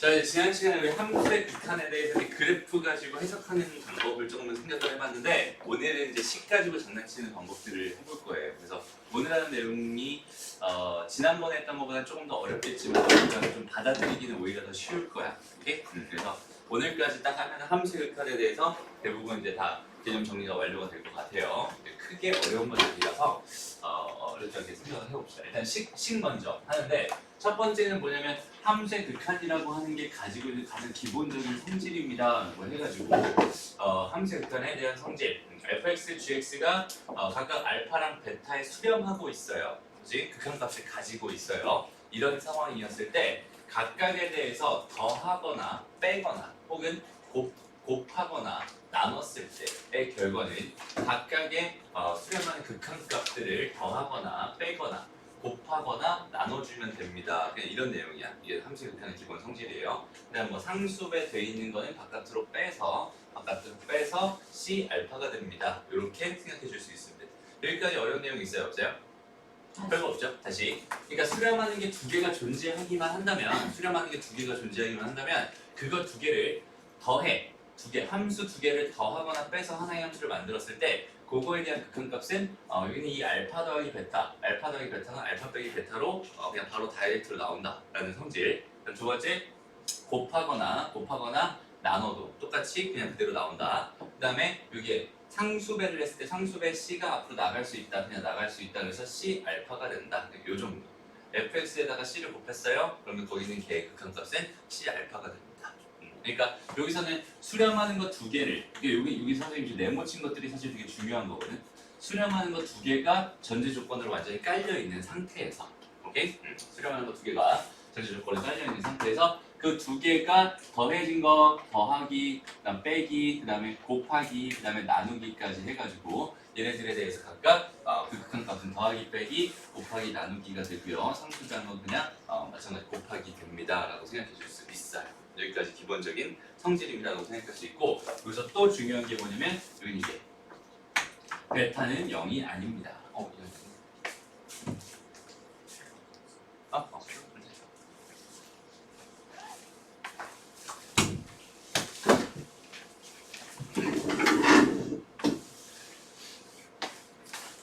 자, 이제 지난 시간에 우리 함수의 극한에 대해서 그래프 가지고 해석하는 방법을 조금 생각을 해봤는데 오늘은 이제 식 가지고 장난치는 방법들을 해볼 거예요. 그래서 오늘 하는 내용이 지난번에 했던 것보다 조금 더 어렵겠지만 우리가 좀 받아들이기는 오히려 더 쉬울 거야. 오케이? 그래서 오늘까지 딱 하면 함수의 극한에 대해서 대부분 이제 다 개념 정리가 완료가 될 것 같아요. 크게 어려운 것들이라서 어렵지 않게 생각을 해봅시다. 일단 식 먼저 하는데 첫 번째는 뭐냐면 함수의 극한이라고 하는 게 가지고 있는 가장 기본적인 성질입니다. 뭐 해가지고 함수의 극한에 대한 성질 fx, gx가 각각 알파랑 베타에 수렴하고 있어요. 그지? 극한값을 가지고 있어요. 이런 상황이었을 때 각각에 대해서 더하거나 빼거나 혹은 곱하거나 나눴을 때의 결과는 각각의 수렴하는 극한값들을 더하거나 빼거나 곱하거나 나눠주면 됩니다. 그냥 이런 내용이야. 이게 함수의 극한의 기본 성질이에요. 그다음 뭐 상수배 돼 있는 거는 바깥으로 빼서 C 알파가 됩니다. 이렇게 생각해 줄 수 있습니다. 여기까지 어려운 내용 있어요? 없어요? 별거 없죠. 다시. 그러니까 수렴하는 게 두 개가 존재하기만 한다면 그거 두 개를 더해. 함수 두 개를 더하거나 빼서 하나의 함수를 만들었을 때 그거에 대한 극한값은 여기는 이 알파 더하기 베타, 알파 더하기 베타는 알파 빼기 베타로 그냥 바로 다이렉트로 나온다라는 성질. 두 번째 곱하거나 나눠도 똑같이 그냥 그대로 나온다. 그 다음에 여기에 상수배를 했을 때 상수배 C가 앞으로 나갈 수 있다, 그냥 나갈 수 있다. 그래서 C 알파가 된다. 요 정도. fx에다가 C를 곱했어요. 그러면 거기 있는 개의 극한값은 C 알파가 됩니다. 그러니까 여기서는 수렴하는 것 두 개를 여기 선생님이 네모친 것들이 사실 되게 중요한 거거든. 수렴하는 것 두 개가 전제 조건으로 완전히 깔려 있는 상태에서, 오케이? 수렴하는 것 두 개가 전제 조건으로 깔려 있는 상태에서 그 두 개가 더해진 거 더하기, 그다음 빼기, 그다음에 곱하기, 그다음에 나누기까지 해가지고 얘네들에 대해서 각각 그 극한값은 더하기, 빼기, 곱하기, 나누기가 되고요. 상수자는 그냥 마찬가지 곱하기 됩니다라고 생각해 줄 수 있어요. 여기까지 기본적인 성질입니다라고 생각할 수 있고, 여기서 또 중요한 게 뭐냐면 여기 이게 베타는 0이 아닙니다.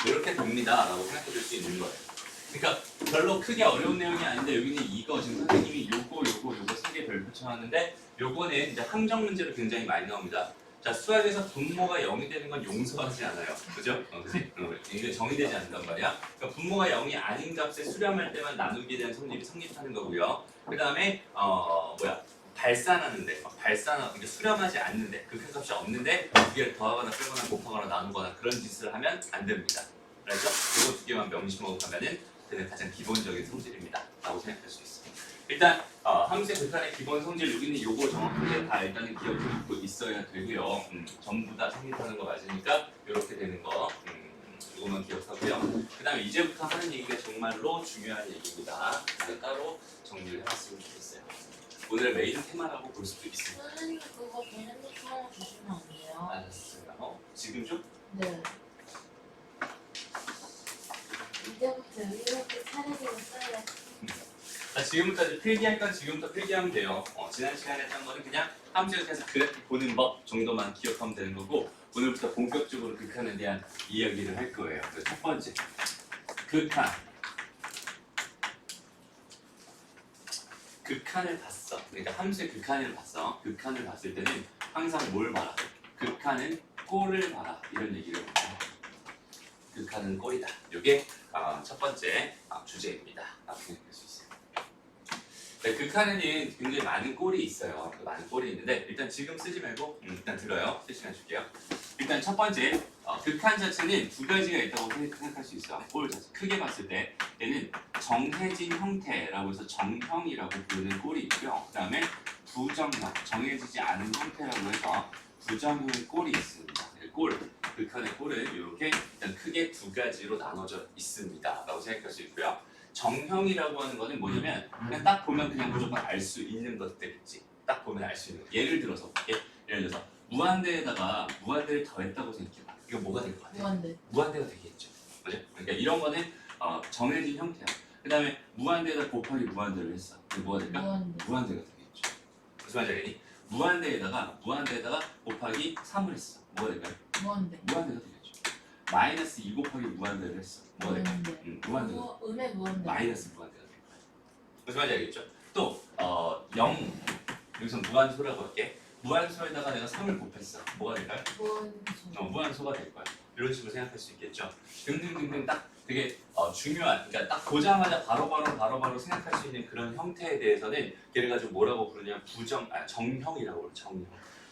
이렇게 됩니다라고 생각해 줄 수 있는 거예요. 그러니까 별로 크게 어려운 내용이 아닌데 여기는 이거 지금 선생님이 요거 3개 별 붙여놨는데 요거는 이제 항정 문제로 굉장히 많이 나옵니다. 자, 수학에서 분모가 0이 되는 건 용서하지 않아요. 그죠? 그치? 이게 정의되지 않는단 말이야. 그러니까 분모가 0이 아닌 값에 수렴할 때만 나누기에 대한 성질이 성립하는 거고요. 그 다음에 발산하는데 이게 수렴하지 않는데 극한값이 없는데 두 개를 더하거나 빼거나 곱하거나 나누거나 그런 짓을 하면 안 됩니다. 알죠? 이거 두 개만 명심하고 가면은 그는 가장 기본적인 성질입니다. 라고 생각할 수 있습니다. 일단 함수의 극한의 기본 성질 여기는 요거 정확하게 다 일단은 기억하고 있어야 되고요. 전부 다 성립하는 거 맞으니까 이렇게 되는 거 이거만 기억하고요. 그 다음에 이제부터 하는 얘기가 정말로 중요한 얘기입니다. 그래서 따로 정리를 해봤으면 좋겠어요. 오늘의 메인 테마라고 볼 수도 있습니다. 선생님 그거 개념 노트 하나 주시면 안 돼요? 알았습니다. 지금 좀? 네. 이제부터 이렇게 차례대로 써야. 지금부터 이제 필기할 건 지금부터 필기하면 돼요. 지난 시간에 했던 거는 그냥 함수에 대해서 그래프 보는 법 정도만 기억하면 되는 거고 오늘부터 본격적으로 극한에 대한 이야기를 할 거예요. 그래서 첫 번째, 극한. 극한을 봤어. 그러니까 함수의 극한을 봤어. 극한을 봤을 때는 항상 뭘 봐라? 극한은 꼴을 봐라. 이런 얘기를 해요. 극한은 꼴이다. 이게 첫 번째 주제입니다. 라고 생각할 수 있어요. 네, 극한에는 굉장히 많은 꼴이 있어요. 많은 꼴이 있는데 일단 지금 쓰지 말고 일단 들어요. 실시간 줄게요. 일단 첫 번째 극한 자체는 두 가지가 있다고 생각할 수 있어요. 꼴 자체 크게 봤을 때 얘는 정해진 형태라고 해서 정형이라고 부르는 꼴이 있고요. 그 다음에 부정형, 정해지지 않은 형태라고 해서 부정형의 꼴이 있습니다. 극한의 꼴은 이렇게 일단 크게 두 가지로 나눠져 있습니다. 라고 생각할 수 있고요. 정형이라고 하는 거는 뭐냐면 그냥 딱 보면 그냥 무조건 알 수 있는 것들 있지. 딱 보면 알 수 있는 것. 예를 들어서 무한대에다가 무한대를 더했다고 생각해봐. 이거 뭐가 될 것 같아? 무한대가 되겠죠. 그죠? 그러니까 이런 거는 정해진 형태야. 그 다음에 무한대에다 곱하기 무한대를 했어. 그럼 뭐가 될까? 무한대가 되겠죠. 무슨 말인지 알겠니? 무한대에다가 곱하기 3을 했어. 뭐가 될까요? 무한대. 무한대가 되겠죠. 마이너스 2 곱하기 무한대를 했어. 뭐가 될까요? 무한대. 무한대가 음의 무한대. 마이너스 무한대가 될 거야. 무슨 말인지 알겠죠? 또 0 여기서 무한소라고 할게. 무한소에다가 내가 3을 곱했어. 뭐가 될까요? 무한소. 무한소가 될 거야. 이런 식으로 생각할 수 있겠죠. 등등등등 딱 되게 중요한, 그러니까 딱 보자마자 바로바로 생각할 수 있는 그런 형태에 대해서는 얘를 가지고 뭐라고 부르냐면 정형이라고 그래요. 정형.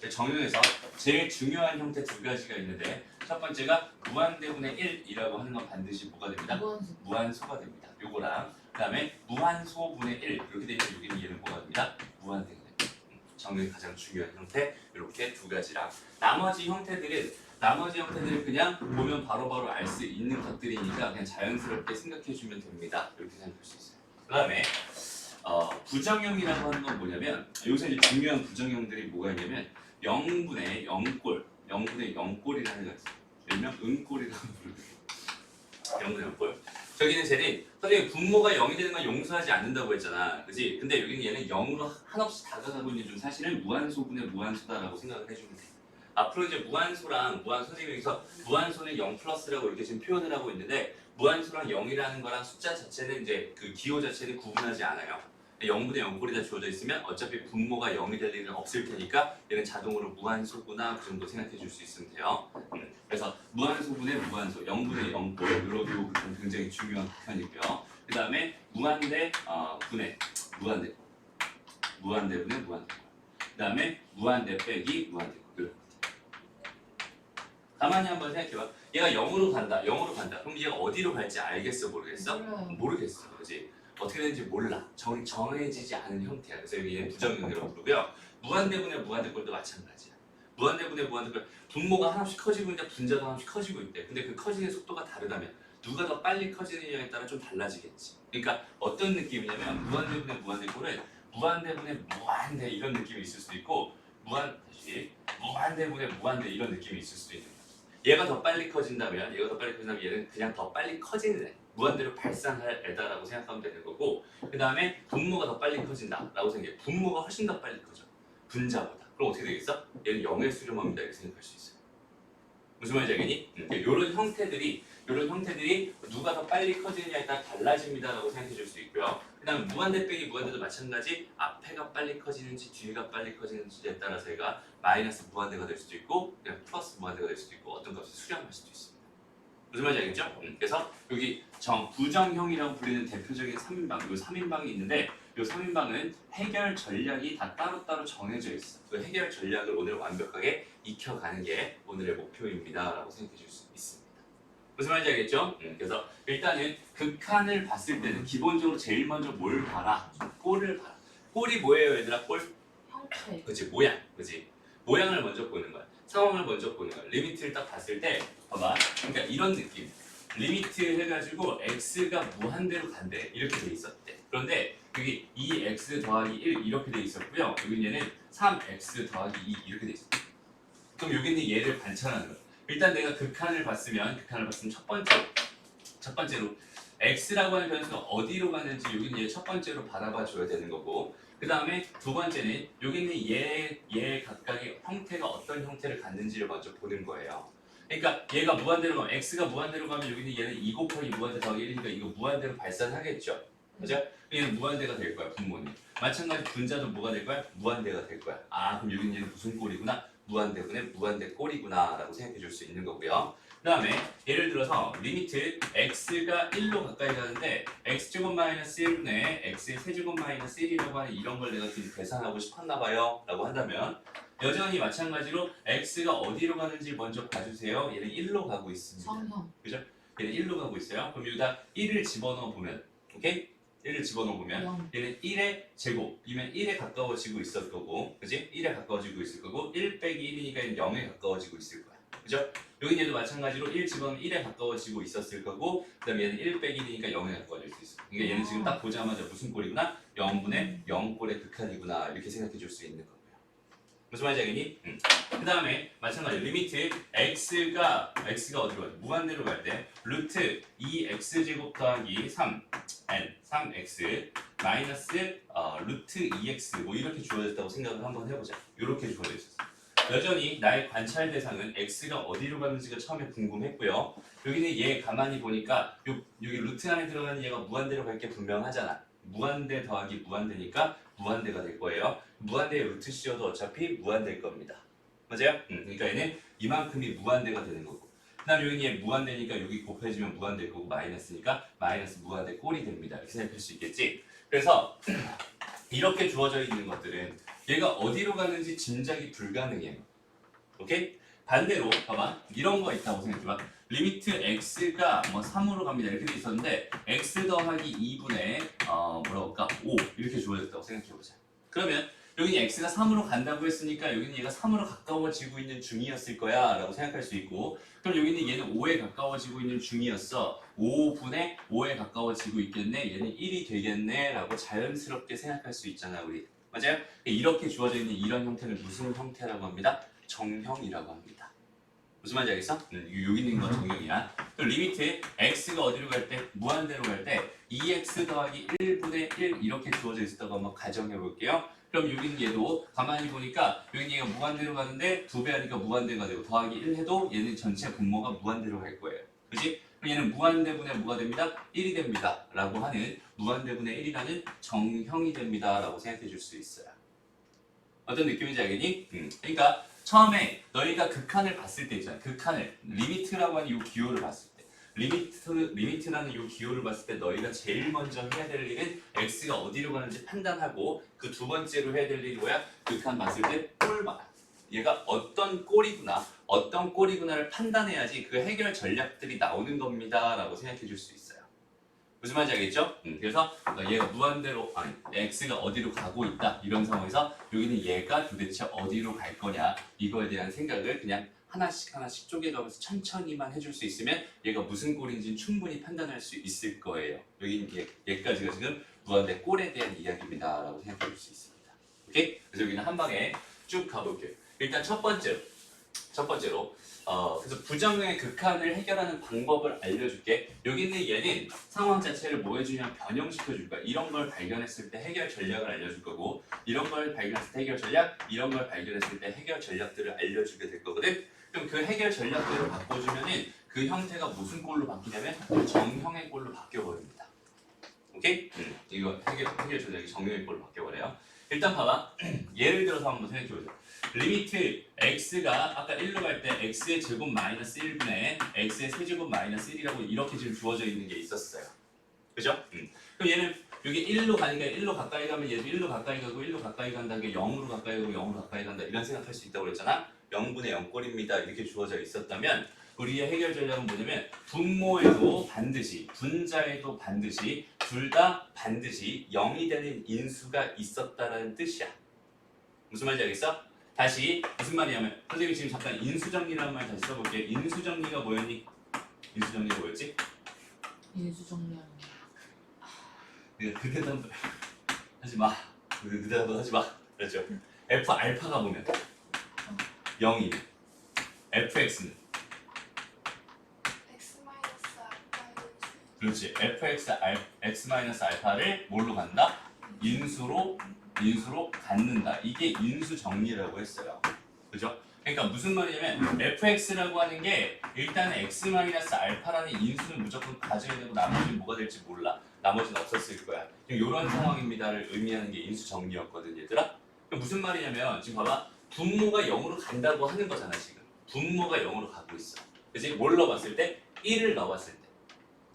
정형에서 제일 중요한 형태 두 가지가 있는데 첫 번째가 무한대분의 1이라고 하는 건 반드시 뭐가 됩니다? 무한소. 무한소가 됩니다. 요거랑 그다음에 무한소분의 1 이렇게 되면 여기는 얘는 뭐가 됩니다? 무한대가 됩니다. 정형의 가장 중요한 형태 이렇게 두 가지랑 나머지 형태들은 그냥 보면 바로바로 알 수 있는 것들이니까 그냥 자연스럽게 생각해 주면 됩니다. 이렇게 생각할 수 있어요. 그다음에 부정형이라고 하는 건 뭐냐면 여기서 이제 중요한 부정형들이 뭐가 있냐면 0분의 0꼴, 0분의 0꼴이라는 게 있어요. 일명 은꼴이라고 부르거든요. 0분의 0꼴. 저기는 쟤는 선생님 분모가 0이 되는 건 용서하지 않는다고 했잖아. 그지? 근데 여기는 얘는 0으로 한없이 다가가고 있는 좀 사실은 무한소분의 무한소다라고 생각을 해주면 돼. 앞으로 이제 무한소랑 선생님이 여기서 무한소는 0 플러스라고 이렇게 지금 표현을 하고 있는데 무한소랑 0이라는 거랑 숫자 자체는 이제 그 기호 자체는 구분하지 않아요. 0분의 0꼴이 다 주어져 있으면 어차피 분모가 0이 될 일은 없을 테니까 얘는 자동으로 무한소구나 그 정도 생각해 줄 수 있으면 돼요. 그래서 무한소분의 무한소, 0분의 0꼴 이렇게 굉장히 중요한 표현이고요. 그 다음에 무한대 분의 무한대분의 무한대꼴. 그 다음에 무한대 빼기 무한대꼴. 가만히 한번 생각해봐. 얘가 0으로 간다. 그럼 얘가 어디로 갈지 알겠어? 모르겠어? 몰라요. 모르겠어. 그렇지? 어떻게 되는지 몰라. 정해지지 않은 형태야. 그래서 여기는 부정형이라고 부르고요. 무한대분의 무한대꼴도 마찬가지야. 무한대분의 무한대꼴 분모가 하나씩 커지고 있는데 분자도 하나씩 커지고 있대. 근데 그 커지는 속도가 다르다면 누가 더 빨리 커지느냐에 따라 좀 달라지겠지. 그러니까 어떤 느낌이냐면 무한대분의 무한대꼴은 무한대분의 무한대 이런 느낌이 있을 수도 있고 무한대분의 무한대 이런 느낌이 있을 수도 있는 거야. 얘가 더 빨리 커진다면 얘는 그냥 더 빨리 커지는 애. 무한대로 발산할 애다라고 생각하면 되는 거고 그 다음에 분모가 더 빨리 커진다라고 생각해. 분모가 훨씬 더 빨리 커져. 분자보다. 그럼 어떻게 되겠어? 얘는 0의 수렴합니다. 이렇게 생각할 수 있어요. 무슨 말인지 알겠니? 이런 형태들이 누가 더 빨리 커지느냐에 따라 달라집니다라고 생각해 줄 수 있고요. 그 다음에 무한대 빼기 무한대도 마찬가지 앞에가 빨리 커지는지 뒤가 빨리 커지는지에 따라서 얘가 마이너스 무한대가 될 수도 있고 그냥 플러스 무한대가 될 수도 있고 어떤 값이 수렴할 수도 있습니다. 무슨 말인지 알겠죠? 그래서 여기 부정형이라고 불리는 대표적인 3인방, 이 3인방이 있는데 이 3인방은 해결 전략이 다 따로따로 정해져 있어. 그 해결 전략을 오늘 완벽하게 익혀가는 게 오늘의 목표입니다. 라고 생각해 줄 수 있습니다. 무슨 말인지 알겠죠? 그래서 일단은 극한을 봤을 때는 기본적으로 제일 먼저 뭘 봐라? 꼴을 봐라. 꼴이 뭐예요, 얘들아? 꼴? 형태. 그치, 모양. 그치? 모양을 먼저 보는 거야. 상황을 먼저 보는 거야. 리미트를 딱 봤을 때 봐봐. 그러니까 이런 느낌. 리미트 해가지고 x가 무한대로 간대. 이렇게 돼 있었대. 그런데 여기 2x 더하기 1 이렇게 돼 있었고요. 여기 얘는 3x 더하기 2 이렇게 돼 있었대. 그럼 여기는 얘를 관찰하는 거야. 일단 내가 극한을 봤으면 첫 번째로 x라고 하는 변수가 어디로 가는지 여기는 얘 첫 번째로 바라봐 줘야 되는 거고 그 다음에 두 번째는 여기는 얘 각각의 형태가 어떤 형태를 갖는지를 먼저 보는 거예요. 그러니까 얘가 무한대로 가면 x가 무한대로 가면 여기는 얘는 2 곱하기 무한대 더하기 1이니까 이거 무한대로 발산하겠죠. 그죠? 얘는 무한대가 될 거야 분모는. 마찬가지 분자도 뭐가 될 거야? 무한대가 될 거야. 아 그럼 여기는 얘는 무슨 꼴이구나? 무한대분의 무한대 꼴이구나 라고 생각해 줄 수 있는 거고요. 그 다음에 예를 들어서 리미트 x가 1로 가까이 가는데 x제곱 마이너스 1분의 x의 세제곱 마이너스 1이라고 하는 이런 걸 내가 지금 계산하고 싶었나 봐요 라고 한다면 여전히 마찬가지로 x가 어디로 가는지 먼저 봐주세요. 얘는 1로 가고 있습니다. 성형. 그죠? 얘는 1로 가고 있어요. 그럼 여기다 1을 집어넣어 보면 오케이? 1을 집어넣어 보면 얘는 1의 제곱이면 1에 가까워지고 있을 거고 그지? 1에 가까워지고 있을 거고 1 빼기 1이니까 얘는 0에 가까워지고 있을 거야. 그죠? 여기 얘도 마찬가지로 1 집어넣으면 1에 가까워지고 있었을 거고 그 다음에 얘는 1 빼기 1이니까 0에 가까워질 수 있어. 그러니까 얘는 지금 딱 보자마자 무슨 꼴이구나? 0분의 0꼴의 극한이구나 이렇게 생각해 줄 수 있는 거고요. 무슨 말인지 알겠니? 그 다음에 마찬가지로 리미트 x가 어디로 가요? 무한대로 갈 때 루트 2x제곱 더하기 3x 마이너스 루트 2x 뭐 이렇게 주어졌다고 생각을 한번 해보자. 이렇게 주어져 있었어. 여전히 나의 관찰 대상은 x가 어디로 가는지가 처음에 궁금했고요. 여기는 얘 가만히 보니까 여기 루트 안에 들어가는 얘가 무한대로 갈 게 분명하잖아. 무한대 더하기 무한대니까 무한대가 될 거예요. 무한대의 루트 씌워도 어차피 무한대일 겁니다. 맞아요? 그러니까 얘는 이만큼이 무한대가 되는 거고. 그 다음 여기는 얘 무한대니까 여기 곱해지면 무한대일 거고 마이너스니까 마이너스 무한대 꼴이 됩니다. 이렇게 생각할 수 있겠지? 그래서 이렇게 주어져 있는 것들은 얘가 어디로 가는지 짐작이 불가능해요. 오케이? 반대로 봐봐. 이런 거 있다고 생각해봐. 리미트 x가 뭐 3으로 갑니다. 이렇게 돼 있었는데 x 더하기 2분의 뭐라고 할까? 5 이렇게 주어졌다고 생각해보자. 그러면 여기는 x가 3으로 간다고 했으니까 여기는 얘가 3으로 가까워지고 있는 중이었을 거야 라고 생각할 수 있고, 그럼 여기는 얘는 5에 가까워지고 있는 중이었어. 5분의 5에 가까워지고 있겠네. 얘는 1이 되겠네 라고 자연스럽게 생각할 수 있잖아 우리. 맞아요? 이렇게 주어져 있는 이런 형태를 무슨 형태라고 합니다? 정형이라고 합니다. 무슨 말인지 알겠어? 여기 있는 건 정형이야. 또 리미트 x가 어디로 갈 때? 무한대로 갈 때 2x 더하기 1분의 1 이렇게 주어져 있었다고 한번 가정해 볼게요. 그럼 여기는 얘도 가만히 보니까 여기는 얘가 무한대로 가는데 2배 하니까 무한대가 되고 더하기 1 해도 얘는 전체 분모가 무한대로 갈 거예요. 그렇지? 그럼 얘는 무한대분의 뭐가 됩니다? 1이 됩니다. 라고 하는 무한대분의 1이라는 정형이 됩니다. 라고 생각해 줄 수 있어요. 어떤 느낌인지 알겠니? 그러니까 처음에 너희가 극한을 봤을 때 있잖아. 극한을 리미트라고 하는 이 기호를 봤을 때 리미트라는 이 기호를 봤을 때 너희가 제일 먼저 해야 될 일은 x가 어디로 가는지 판단하고 그 두 번째로 해야 될 일이 뭐야? 극한 봤을 때 꼴 봐. 얘가 어떤 꼴이구나를 판단해야지 그 해결 전략들이 나오는 겁니다 라고 생각해 줄 수 있어요. 무슨 말인지 알겠죠? 그래서 얘가 무한대로 x가 어디로 가고 있다 이런 상황에서 여기는 얘가 도대체 어디로 갈 거냐 이거에 대한 생각을 그냥 하나씩 쪼개가면서 천천히만 해줄 수 있으면 얘가 무슨 꼴인지 충분히 판단할 수 있을 거예요. 여기는 얘까지가 지금 무한대 꼴에 대한 이야기입니다 라고 생각해 줄 수 있습니다. 오케이? 그래서 여기는 한 방에 쭉 가볼게요. 일단 첫 번째로 그래서 부정의 극한을 해결하는 방법을 알려줄게. 여기 있는 얘는 상황 자체를 뭐 해주냐면 변형시켜줄 거야. 이런 걸 발견했을 때 해결 전략을 알려줄 거고, 이런 걸 발견했을 때 해결 전략, 이런 걸 발견했을 때 해결 전략들을 알려주게 될 거거든. 그럼 그 해결 전략들을 바꿔주면은 그 형태가 무슨 꼴로 바뀌냐면 정형의 꼴로 바뀌어버립니다. 오케이? 이거 해결 전략이 정형의 꼴로 바뀌어버려요. 일단 봐봐. 예를 들어서 한번 생각해보자. 리미트 x가 아까 1로 갈 때 x의 제곱 마이너스 1분의 x의 세제곱 마이너스 1이라고 이렇게 지금 주어져 있는 게 있었어요. 그죠? 그럼 얘는 여기 1로 가니까 1로 가까이 가면 얘도 1로 가까이 가고 1로 가까이 간다는 게 0으로 가까이 가고 0으로 가까이 간다 이런 생각할 수 있다고 그랬잖아. 0분의 0꼴입니다. 이렇게 주어져 있었다면 우리의 해결 전략은 뭐냐면 분모에도 반드시 분자에도 반드시 둘 다 반드시 0이 되는 인수가 있었다는 뜻이야. 무슨 말인지 알겠어? 다시 무슨 말이냐면 선생님이 지금 잠깐 인수정리라는 말 다시 써볼게. 인수정리가 뭐였니? 인수정리가 뭐였지? 인수정리하는 내가 그 대답 하지 마. 그 대답 하지 마. 그렇죠? f 알파가 보면 0이 fx는 그렇지. fx x 마이너스 알파를 뭘로 간다? 인수로 갖는다. 이게 인수 정리라고 했어요. 그죠? 그러니까 무슨 말이냐면 fx라고 하는 게 일단 x 마이너스 알파라는 인수는 무조건 가져야 되고 나머지는 뭐가 될지 몰라. 나머지는 없었을 거야. 이런 상황입니다를 의미하는 게 인수 정리였거든, 얘들아. 무슨 말이냐면 지금 봐봐. 분모가 0으로 간다고 하는 거잖아, 지금. 분모가 0으로 가고 있어. 그치? 뭘 넣어봤을 때? 1을 넣어봤을 때.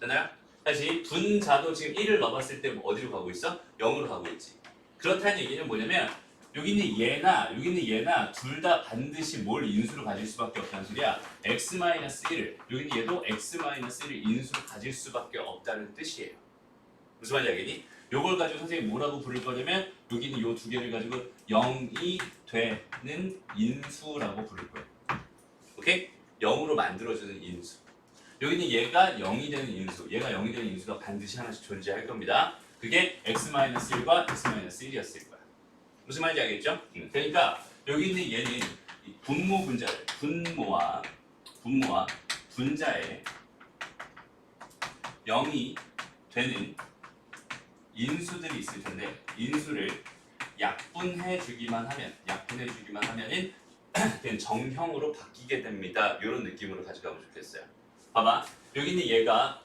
잖아요? 다시 분자도 지금 1을 넣어봤을 때 어디로 가고 있어? 0으로 가고 있지. 그렇다는 얘기는 뭐냐면 여기 있는 얘나 둘 다 반드시 뭘 인수로 가질 수밖에 없다는 소리야. x-1을 여기 있는 얘도 x-1을 인수로 가질 수밖에 없다는 뜻이에요. 무슨 말인지 알겠니? 요걸 가지고 선생님이 뭐라고 부를 거냐면 여기 있는 요 두 개를 가지고 0이 되는 인수라고 부를 거예요. 오케이? 0으로 만들어주는 인수. 여기는 얘가 0이 되는 인수, 얘가 0이 되는 인수가 반드시 하나씩 존재할 겁니다. 그게 x-1과 x-1이었을 거야. 무슨 말인지 알겠죠? 그러니까 여기 있는 얘는 이 분모 분자를 분모와 분자에 0이 되는 인수들이 있을 텐데 인수를 약분해 주기만 하면은 그냥 정형으로 바뀌게 됩니다. 이런 느낌으로 가져가면 좋겠어요. 봐봐. 여기 있는 얘가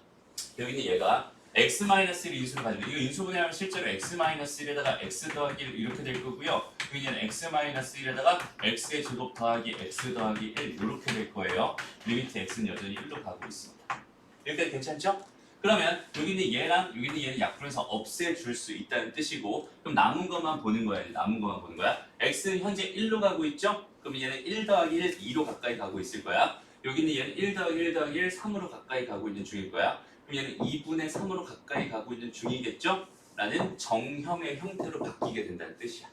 x-1을 인수로 가지고 이거 인수분해하면 실제로 x-1에다가 x 더하기 1 이렇게 될 거고요. 여기는 x-1에다가 x의 제곱 더하기 x 더하기 1 이렇게 될 거예요. 리미트 x는 여전히 1로 가고 있습니다. 여기까지 괜찮죠? 그러면 여기 있는 얘랑 여기 있는 얘는 약분해서 없애줄 수 있다는 뜻이고 그럼 남은 것만 보는 거야. x는 현재 1로 가고 있죠? 그럼 얘는 1 더하기 1, 2로 가까이 가고 있을 거야. 여기 있는 얘는 1 더하기 1 더하기 1, 3으로 가까이 가고 있는 중일 거야. 그럼 얘는 2분의 3으로 가까이 가고 있는 중이겠죠? 라는 정형의 형태로 바뀌게 된다는 뜻이야.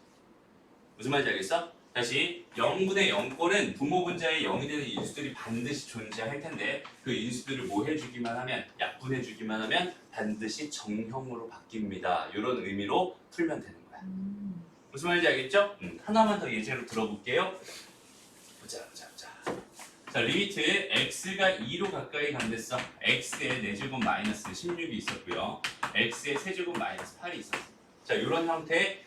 무슨 말인지 알겠어? 다시 0분의 0꼴은 분모 분자에 0이 되는 인수들이 반드시 존재할 텐데 그 인수들을 뭐 해주기만 하면 약분해주기만 하면 반드시 정형으로 바뀝니다. 이런 의미로 풀면 되는 거야. 무슨 말인지 알겠죠? 하나만 더 예제로 들어볼게요. 보자. 자, 리미트 x가 2로 가까이 간댔어. x의 4제곱 마이너스 16이 있었고요. x의 세제곱 마이너스 8이 있었어. 자, 이런 형태의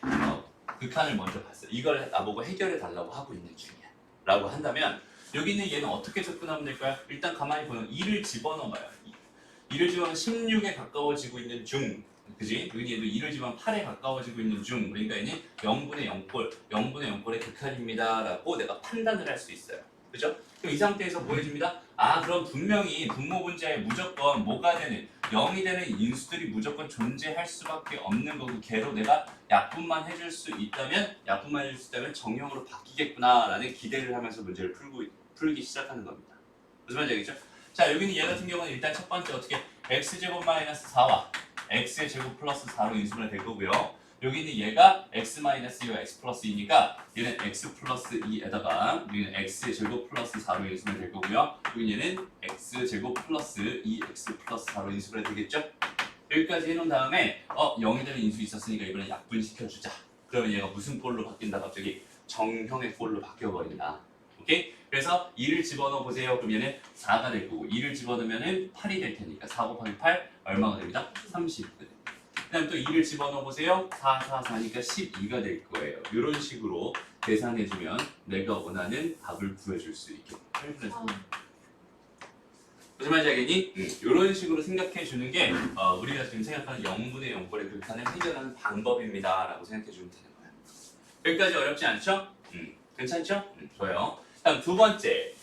극한을 먼저 봤어. 이걸 나보고 해결해 달라고 하고 있는 중이야. 라고 한다면 여기 있는 얘는 어떻게 접근하면 될까요? 일단 가만히 보면 2를 집어넣어봐요. 2를 집어넣으면 16에 가까워지고 있는 중. 그지? 여기 얘도 2를 집어넣으면 8에 가까워지고 있는 중. 그러니까 얘는 0분의 0꼴의 극한입니다. 라고 내가 판단을 할 수 있어요. 그죠? 그럼 이 상태에서 뭐 해줍니다? 그럼 분명히 분모 분자에 무조건 뭐가 되는 0이 되는 인수들이 무조건 존재할 수밖에 없는 거고 걔로 내가 약분만 해줄 수 있다면 정형으로 바뀌겠구나 라는 기대를 하면서 문제를 풀기 시작하는 겁니다. 무슨 말인지 알겠죠? 자, 여기는 얘 같은 경우는 일단 첫 번째 어떻게 x제곱 마이너스 4와 x의 제곱 플러스 4로 인수분해 될 거고요. 여기 있는 얘가 x 마이너스 2와 x 플러스 2니까 얘는 x 플러스 2에다가 여기는 x의 제곱 플러스 4로 인수분해 될 거고요. 여기 얘는 x 제곱 플러스 2x 플러스 4로 인수분해 되겠죠? 여기까지 해놓은 다음에 0이 되는 인수 있었으니까 이번엔 약분시켜주자. 그러면 얘가 무슨 꼴로 바뀐다? 갑자기 정형의 꼴로 바뀌어버린다. 오케이? 그래서 2를 집어넣어 보세요. 그럼 얘는 4가 될 거고 2를 집어넣으면 8이 될 테니까 4 곱하기 8 얼마가 됩니다? 30. 그 다음 또 2를 집어넣어 보세요. 4니까 12가 될 거예요. 이런 식으로 계산해주면 내가 원하는 답을 구해줄 수 있겠다. 무슨 말인지 알겠니? 이런 식으로 생각해주는 게 우리가 지금 생각하는 0분의 0꼴의 극한을 해결하는 방법입니다. 라고 생각해주면 되는 거야. 여기까지 어렵지 않죠? 괜찮죠? 좋아요. 다음 두 번째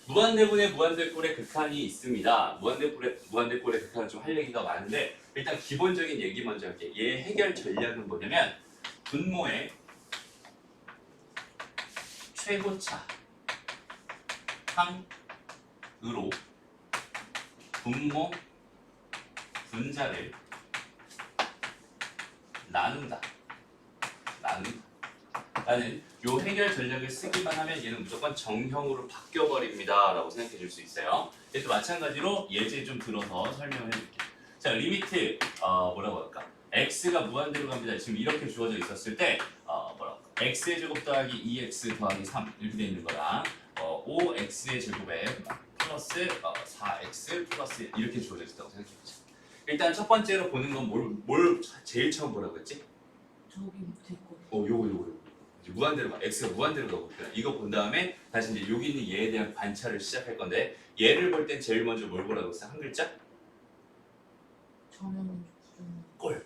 무한대분의 무한대꼴의 극한이 있습니다. 무한대꼴의 극한은 좀 할 얘기가 많은데 일단 기본적인 얘기 먼저 할게. 얘 해결 전략은 뭐냐면 분모의 최고차 항으로 분모 분자를 나눈다. 라는 요 해결 전략을 쓰기만 하면 얘는 무조건 정형으로 바뀌어버립니다. 라고 생각해 줄 수 있어요. 얘도 마찬가지로 예제 좀 들어서 설명을 해줄게. 자, 리미트 뭐라고 할까? x가 무한대로 갑니다. 지금 이렇게 주어져 있었을 때 x의 제곱 더하기 2x 더하기 3 이렇게 돼 있는 거랑 5x의 제곱에 플러스 4x 플러스 이렇게 주어져 있다고 생각해보자. 일단 첫 번째로 보는 건 뭘 제일 처음 보라고 했지? 저기 됐고. 요거. 무한대로 가. x가 무한대로 가고 있구나. 이거 본 다음에 다시 이제 여기 있는 얘에 대한 관찰을 시작할 건데 얘를 볼 땐 제일 먼저 뭘 보라고 했어? 한 글자? 저는 꼴.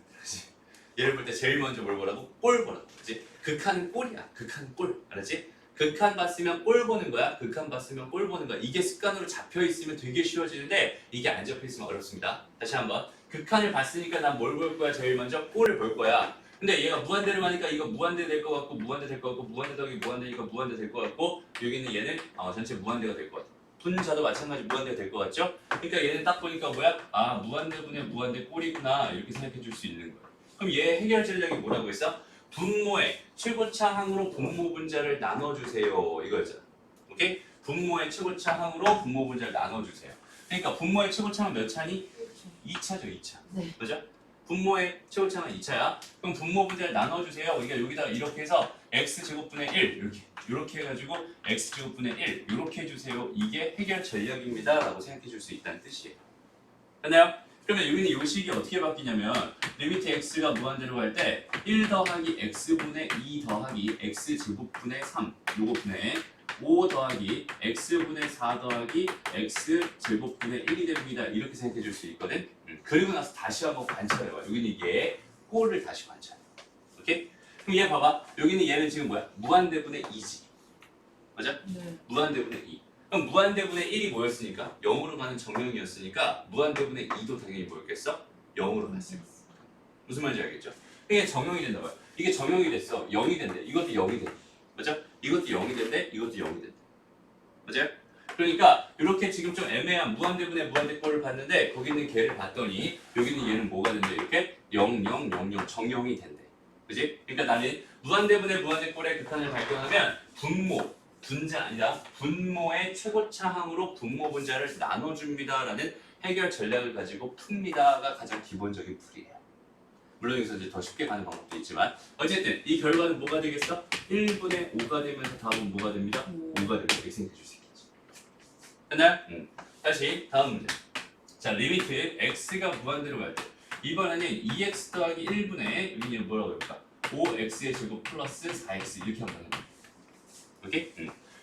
얘를 볼 때 제일 먼저 뭘 보라고? 꼴 보라고. 그렇지? 극한은 꼴이야. 극한 꼴. 알았지? 극한 봤으면 꼴 보는 거야. 극한 봤으면 꼴 보는 거야. 이게 습관으로 잡혀 있으면 되게 쉬워지는데 이게 안 잡혀 있으면 어렵습니다. 다시 한번. 극한을 봤으니까 난 뭘 볼 거야? 제일 먼저 꼴을 볼 거야. 근데 얘가 무한대로 가니까 이거 무한대 될 것 같고 무한대 될 것 같고 무한대 더하기 무한대니까 무한대 될 것 같고 여기 있는 얘는 전체 무한대가 될 것 같아. 분자도 마찬가지 무한대가 될 것 같죠? 그러니까 얘는 딱 보니까 뭐야? 무한대분의 무한대 꼴이구나 이렇게 생각해 줄 수 있는 거야. 그럼 얘 해결 전략이 뭐라고 했어? 분모의 최고차 항으로 분모 분자를 나눠주세요 이거였잖아. 오케이? 분모의 최고차 항으로 분모 분자를 나눠주세요. 그러니까 분모의 최고차는 몇 차니? 2차죠 2차. 네. 그죠? 분모의 최고차는 2차야. 그럼 분모 분자를 나눠주세요. 우리가 여기다가 이렇게 해서 x제곱분의 1 이렇게 해가지고 x제곱분의 1 이렇게 해주세요. 이게 해결 전략입니다 라고 생각해 줄 수 있다는 뜻이에요. 됐나요? 그러면 여기는 이 식이 어떻게 바뀌냐면 리미트 x가 무한대로 갈 때 1 더하기 x분의 2 더하기 x제곱분의 3 요거 분의 5 더하기 x분의 4 더하기 x제곱분의 1이 됩니다. 이렇게 생각해 줄 수 있거든. 그리고 나서 다시 한번 관찰해봐. 여기는 얘 꼴을 다시 관찰해. 오케이? 그럼 얘 봐봐. 여기는 얘는 지금 뭐야? 무한대분의 2지. 맞아? 네. 무한대분의 2. 그럼 무한대분의 1이 뭐였으니까? 0으로 가는 정령이었으니까 무한대분의 2도 당연히 뭐였겠어? 0으로 갔을 거야. 무슨 말인지 알겠죠? 이게 정형이 된다 봐요. 이게 정형이 됐어. 0이 된대. 이것도 0이 된대. 맞죠? 이것도 0이 된대. 이것도 0이 된대. 맞아요? 그러니까 이렇게 지금 좀 애매한 무한대분의 무한대꼴을 봤는데 거기 있는 걔를 봤더니 여기 있는 얘는 뭐가 된대? 이렇게 0, 0, 0, 0 정형이 된대. 그지? 그러니까 나는 무한대분의 무한대꼴의 극한을 발견하면 분자 아니라 분모의 최고차항으로 분모 분자를 나눠줍니다라는 해결 전략을 가지고 풉니다가 가장 기본적인 풀이에요. 물론 여기서 이제 더 쉽게 가는 방법도 있지만 어쨌든 이 결과는 뭐가 되겠어? 1분의 5가 되면서 답은 뭐가 됩니다? 5가 됩니다. 이렇게 생각해 줄 수 있겠지. 됐나요? 다시 다음 문제. 자, 리미트 x가 무한대로 갈 때 이번에는 2x 더하기 1분의 여기 뭐라고 해볼까? 5x의 제곱 플러스 4x 이렇게 한번 해볼게요. 오케이?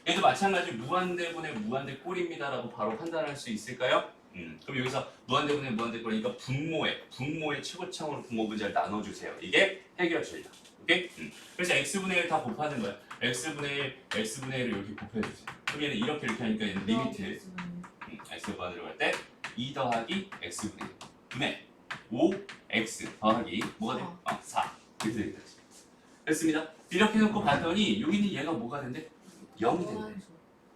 얘도 마찬가지 무한대분의 무한대꼴입니다라고 바로 판단할 수 있을까요? 그럼 여기서 무한대분의 무한대꼴이니까 분모의 최고차항으로 분모 분자를 나눠주세요. 이게 해결 전략. 오케이? 그래서 x분의 1 다 곱하는 거야. x분의 1을 이렇게 곱해주세요. 그럼 얘는 이렇게 하니까 얘는 리미트 x분으로 갈 때 2 더하기 x분의 1 분의 5x 더하기 뭐가 돼? 4 이렇게 되겠다. 됐습니다. 이렇게 놓고 봤더니 여기는 얘가 뭐가 된대? 0이 된대.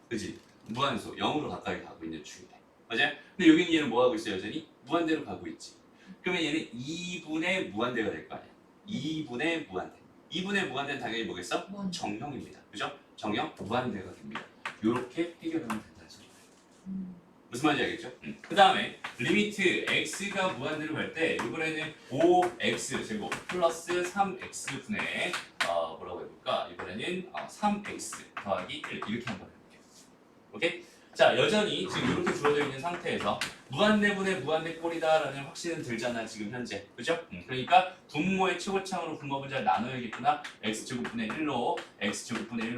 그지? 무한소 0으로 가까이 가고 있는 축이네. 맞아요? 근데 여기는 얘는 뭐 하고 있어요? 여전히 무한대로 가고 있지. 그러면 얘는 2분의 무한대가 될 거 아니야. 2분의 무한대. 2분의 무한대는 당연히 뭐겠어? 정형입니다. 그죠? 정형 무한대가 됩니다. 이렇게 해결하면 된다는 소리예요. 무슨 말인지 알겠죠? 그 다음에 리미트 x가 무한대로 갈 때 이번에는 5x 제곱 플러스 3x 분의 뭐라고 해볼까? 이번에는 3x 더하기 1 이렇게 한번 해볼게요. 오케이? 자, 여전히 지금 이렇게 주어져 있는 상태에서 무한대분의 무한대꼴이다라는 확신은 들잖아 지금 현재. 그죠? 그러니까 분모의 최고차항으로 분모 분자를 나눠야겠구나. x제곱분의 1로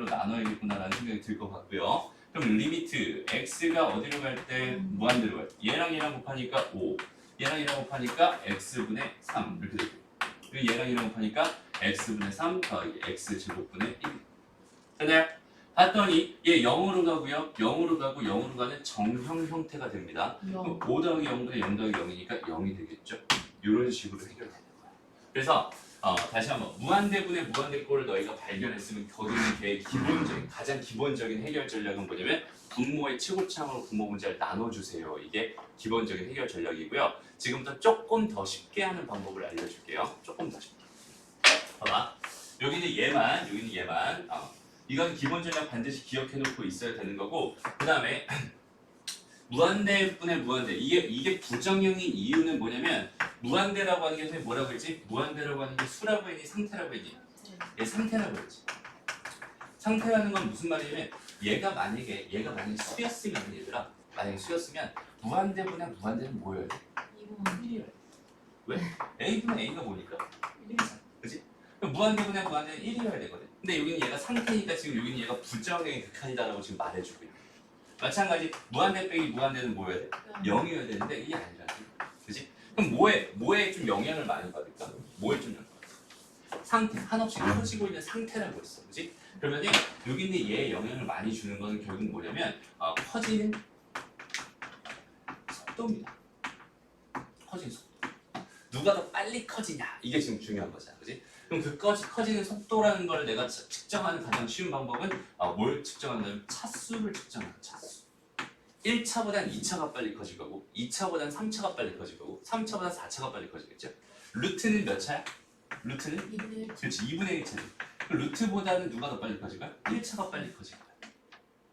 나눠야겠구나라는 생각이 들 것 같고요. 그럼 리미트 x가 어디로 갈 때 무한대로 갈 때 얘랑 곱하니까 5 얘랑 곱하니까 x분의 3 이렇게 되고 그리고 얘랑 곱하니까 x분의 3 더하기 x제곱분의 1 됐나요? 봤더니 얘 0으로 가고요 0으로 가는 정형 형태가 됩니다. 그럼 5 더하기 0분의 0 더하기 0이니까 0이 되겠죠? 이런 식으로 해결되는 거예요. 그래서 다시 한번 무한대분의 무한대꼴을 너희가 발견했으면 거기는 걔의 가장 기본적인 해결 전략은 뭐냐면 분모의 최고차항으로 분모 분자를 나눠주세요. 이게 기본적인 해결 전략이고요. 지금부터 조금 더 쉽게 하는 방법을 알려줄게요. 조금 더 쉽게. 봐봐. 여기는 얘만. 이건 기본 전략 반드시 기억해놓고 있어야 되는 거고 그 다음에 무한대분의 무한대 이게 부정형인 이유는 뭐냐면 무한대라고 하는 게 선생님 뭐라고 했지? 무한대라고 하는 게 수라고 했니? 상태라고 했니? 얘 상태라고 했지. 상태라는 건 무슨 말이냐면 얘가 만약에 수였으면 얘들아 만약에 수였으면 무한대분의 무한대는 뭐여야 돼? 1이어야 돼. 왜? a분의 a가 뭐니까? 1이잖아. 그치? 그럼 무한대분의 무한대는 1이어야 되거든. 근데 여기는 얘가 상태니까 지금 여기는 얘가 부정형의 극한이다라고 지금 말해주고 있는 마찬가지 무한대 빼기 무한대는 뭐여야 돼? 0이어야 되는데 이게 아니라는 그지? 그럼 뭐에 좀 영향을 많이 받을까? 뭐에 좀 영향을 받을까? 상태, 한없이 커지고 있는 상태라고 했어. 그지? 그러면 여기 있는 얘에 영향을 많이 주는 거는 결국 뭐냐면 커지는 속도입니다. 커지는 속도. 누가 더 빨리 커지냐? 이게 지금 중요한 거잖아. 그지? 그럼 그 커지는 속도라는 걸 내가 측정하는 가장 쉬운 방법은 뭘 측정한다면 차수를 측정하는 차수. 1차보단 2차가 빨리 커질 거고 2차보단 3차가 빨리 커질 거고 3차보단 4차가 빨리 커지겠죠? 루트는 몇 차야? 루트는? 2분의 1. 그렇지 2분의 1차지. 그 루트보다는 누가 더 빨리 커질까요? 1차가 빨리 커질 거야.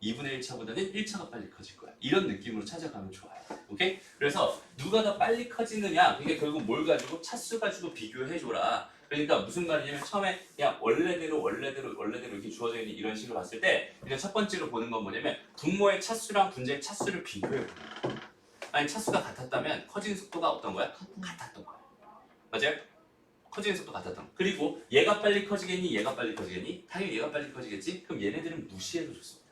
2분의 1차보다는 1차가 빨리 커질 거야. 이런 느낌으로 찾아가면 좋아요. 오케이? 그래서 누가 더 빨리 커지느냐 이게 결국 뭘 가지고 차수 가지고 비교해줘라. 그러니까 무슨 말이냐면 처음에 그냥 원래대로 이렇게 주어져 있는 이런 식으로 봤을 때 그냥 첫 번째로 보는 건 뭐냐면 분모의 차수랑 분자의 차수를 비교해 보는 거야. 아니 차수가 같았다면 커지는 속도가 어떤 거야? 같았던 거야. 맞아요? 커지는 속도 같았던 거. 그리고 얘가 빨리 커지겠니? 얘가 빨리 커지겠니? 당연히 얘가 빨리 커지겠지? 그럼 얘네들은 무시해도 좋습니다.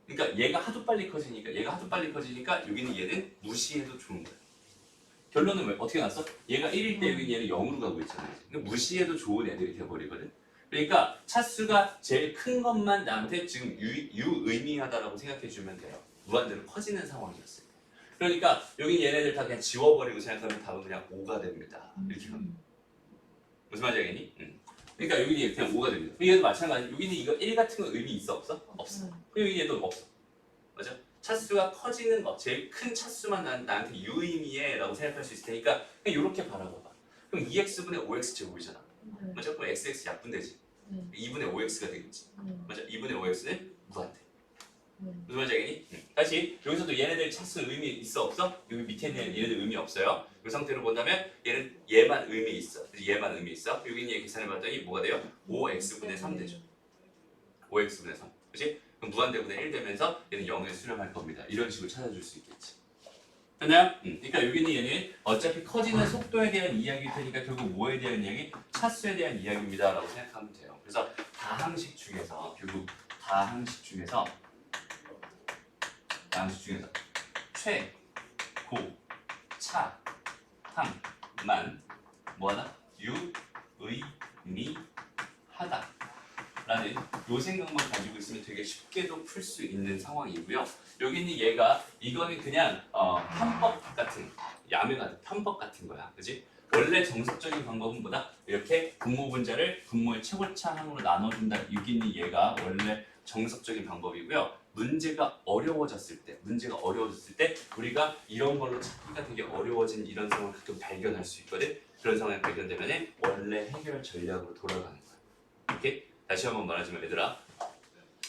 그러니까 얘가 하도 빨리 커지니까 여기는 얘는 무시해도 좋은 거야. 결론은 왜 어떻게 났어? 얘가 1일 때 여기는 얘는 0으로 가고 있잖아요. 그러니까 무시해도 좋은 애들이 돼버리거든. 그러니까 차수가 제일 큰 것만 나한테 지금 유의미하다라고 생각해 주면 돼요. 무한대로 커지는 상황이었어요. 그러니까 여기 얘네들 다 그냥 지워버리고 생각하면 답은 그냥 5가 됩니다. 이렇게 갑니다. 무슨 말인지 알겠니? 그러니까 여기는 그냥 5가 됩니다. 얘도 마찬가지. 여기는 이거 1 같은 거 의미 있어 없어? 없어. 그럼 여기 얘도 없어. 맞아? 차수가 커지는 거, 제일 큰 차수만 나한테 유의미해 라고 생각할 수 있을 테니까 그냥 이렇게 바라봐봐. 그럼 2x분의 5x 제곱이잖아. 맞아? 그럼 xx 약분되지. 2분의 5x가 되겠지. 맞아? 2분의 5x는 무한대. 무슨 말인지 알겠니? 다시 여기서도 얘네들 차수 의미 있어 없어? 여기 밑에 있는 얘네들 의미 없어요. 이 상태로 본다면 얘만 의미 있어. 얘만 의미 있어. 여기는 얘 계산을 봤더니 뭐가 돼요? 5x분의 3 되죠. 5x분의 3. 그치? 그럼 무한대분의 1 되면서 얘는 0에 수렴할 겁니다. 이런 식으로 찾아줄 수 있겠지. 됐나요? 그러니까 여기는 얘는 어차피 커지는 속도에 대한 이야기일 테니까 결국 뭐에 대한 이야기? 차수에 대한 이야기입니다. 라고 생각하면 돼요. 그래서 다항식 중에서 결국 다항식 중에서 최, 고, 차, 항만 뭐하다? 유의미하다 라는 요 생각만 가지고 있으면 되게 쉽게도 풀 수 있는 상황이고요. 여기 있는 얘가 이거는 그냥 편법 같은 야매가 편법 같은 거야. 그지? 원래 정석적인 방법은 뭐다? 이렇게 분모 분자를 분모의 최고차 항으로 나눠준다. 여기 있는 얘가 원래 정석적인 방법이고요. 문제가 어려워졌을 때 우리가 이런 걸로 찾기가 되게 어려워진 이런 상황을 가끔 발견할 수 있거든. 그런 상황이 발견되면 원래 해결 전략으로 돌아가는 거야. 오케이? 다시 한번 말하지만 얘들아,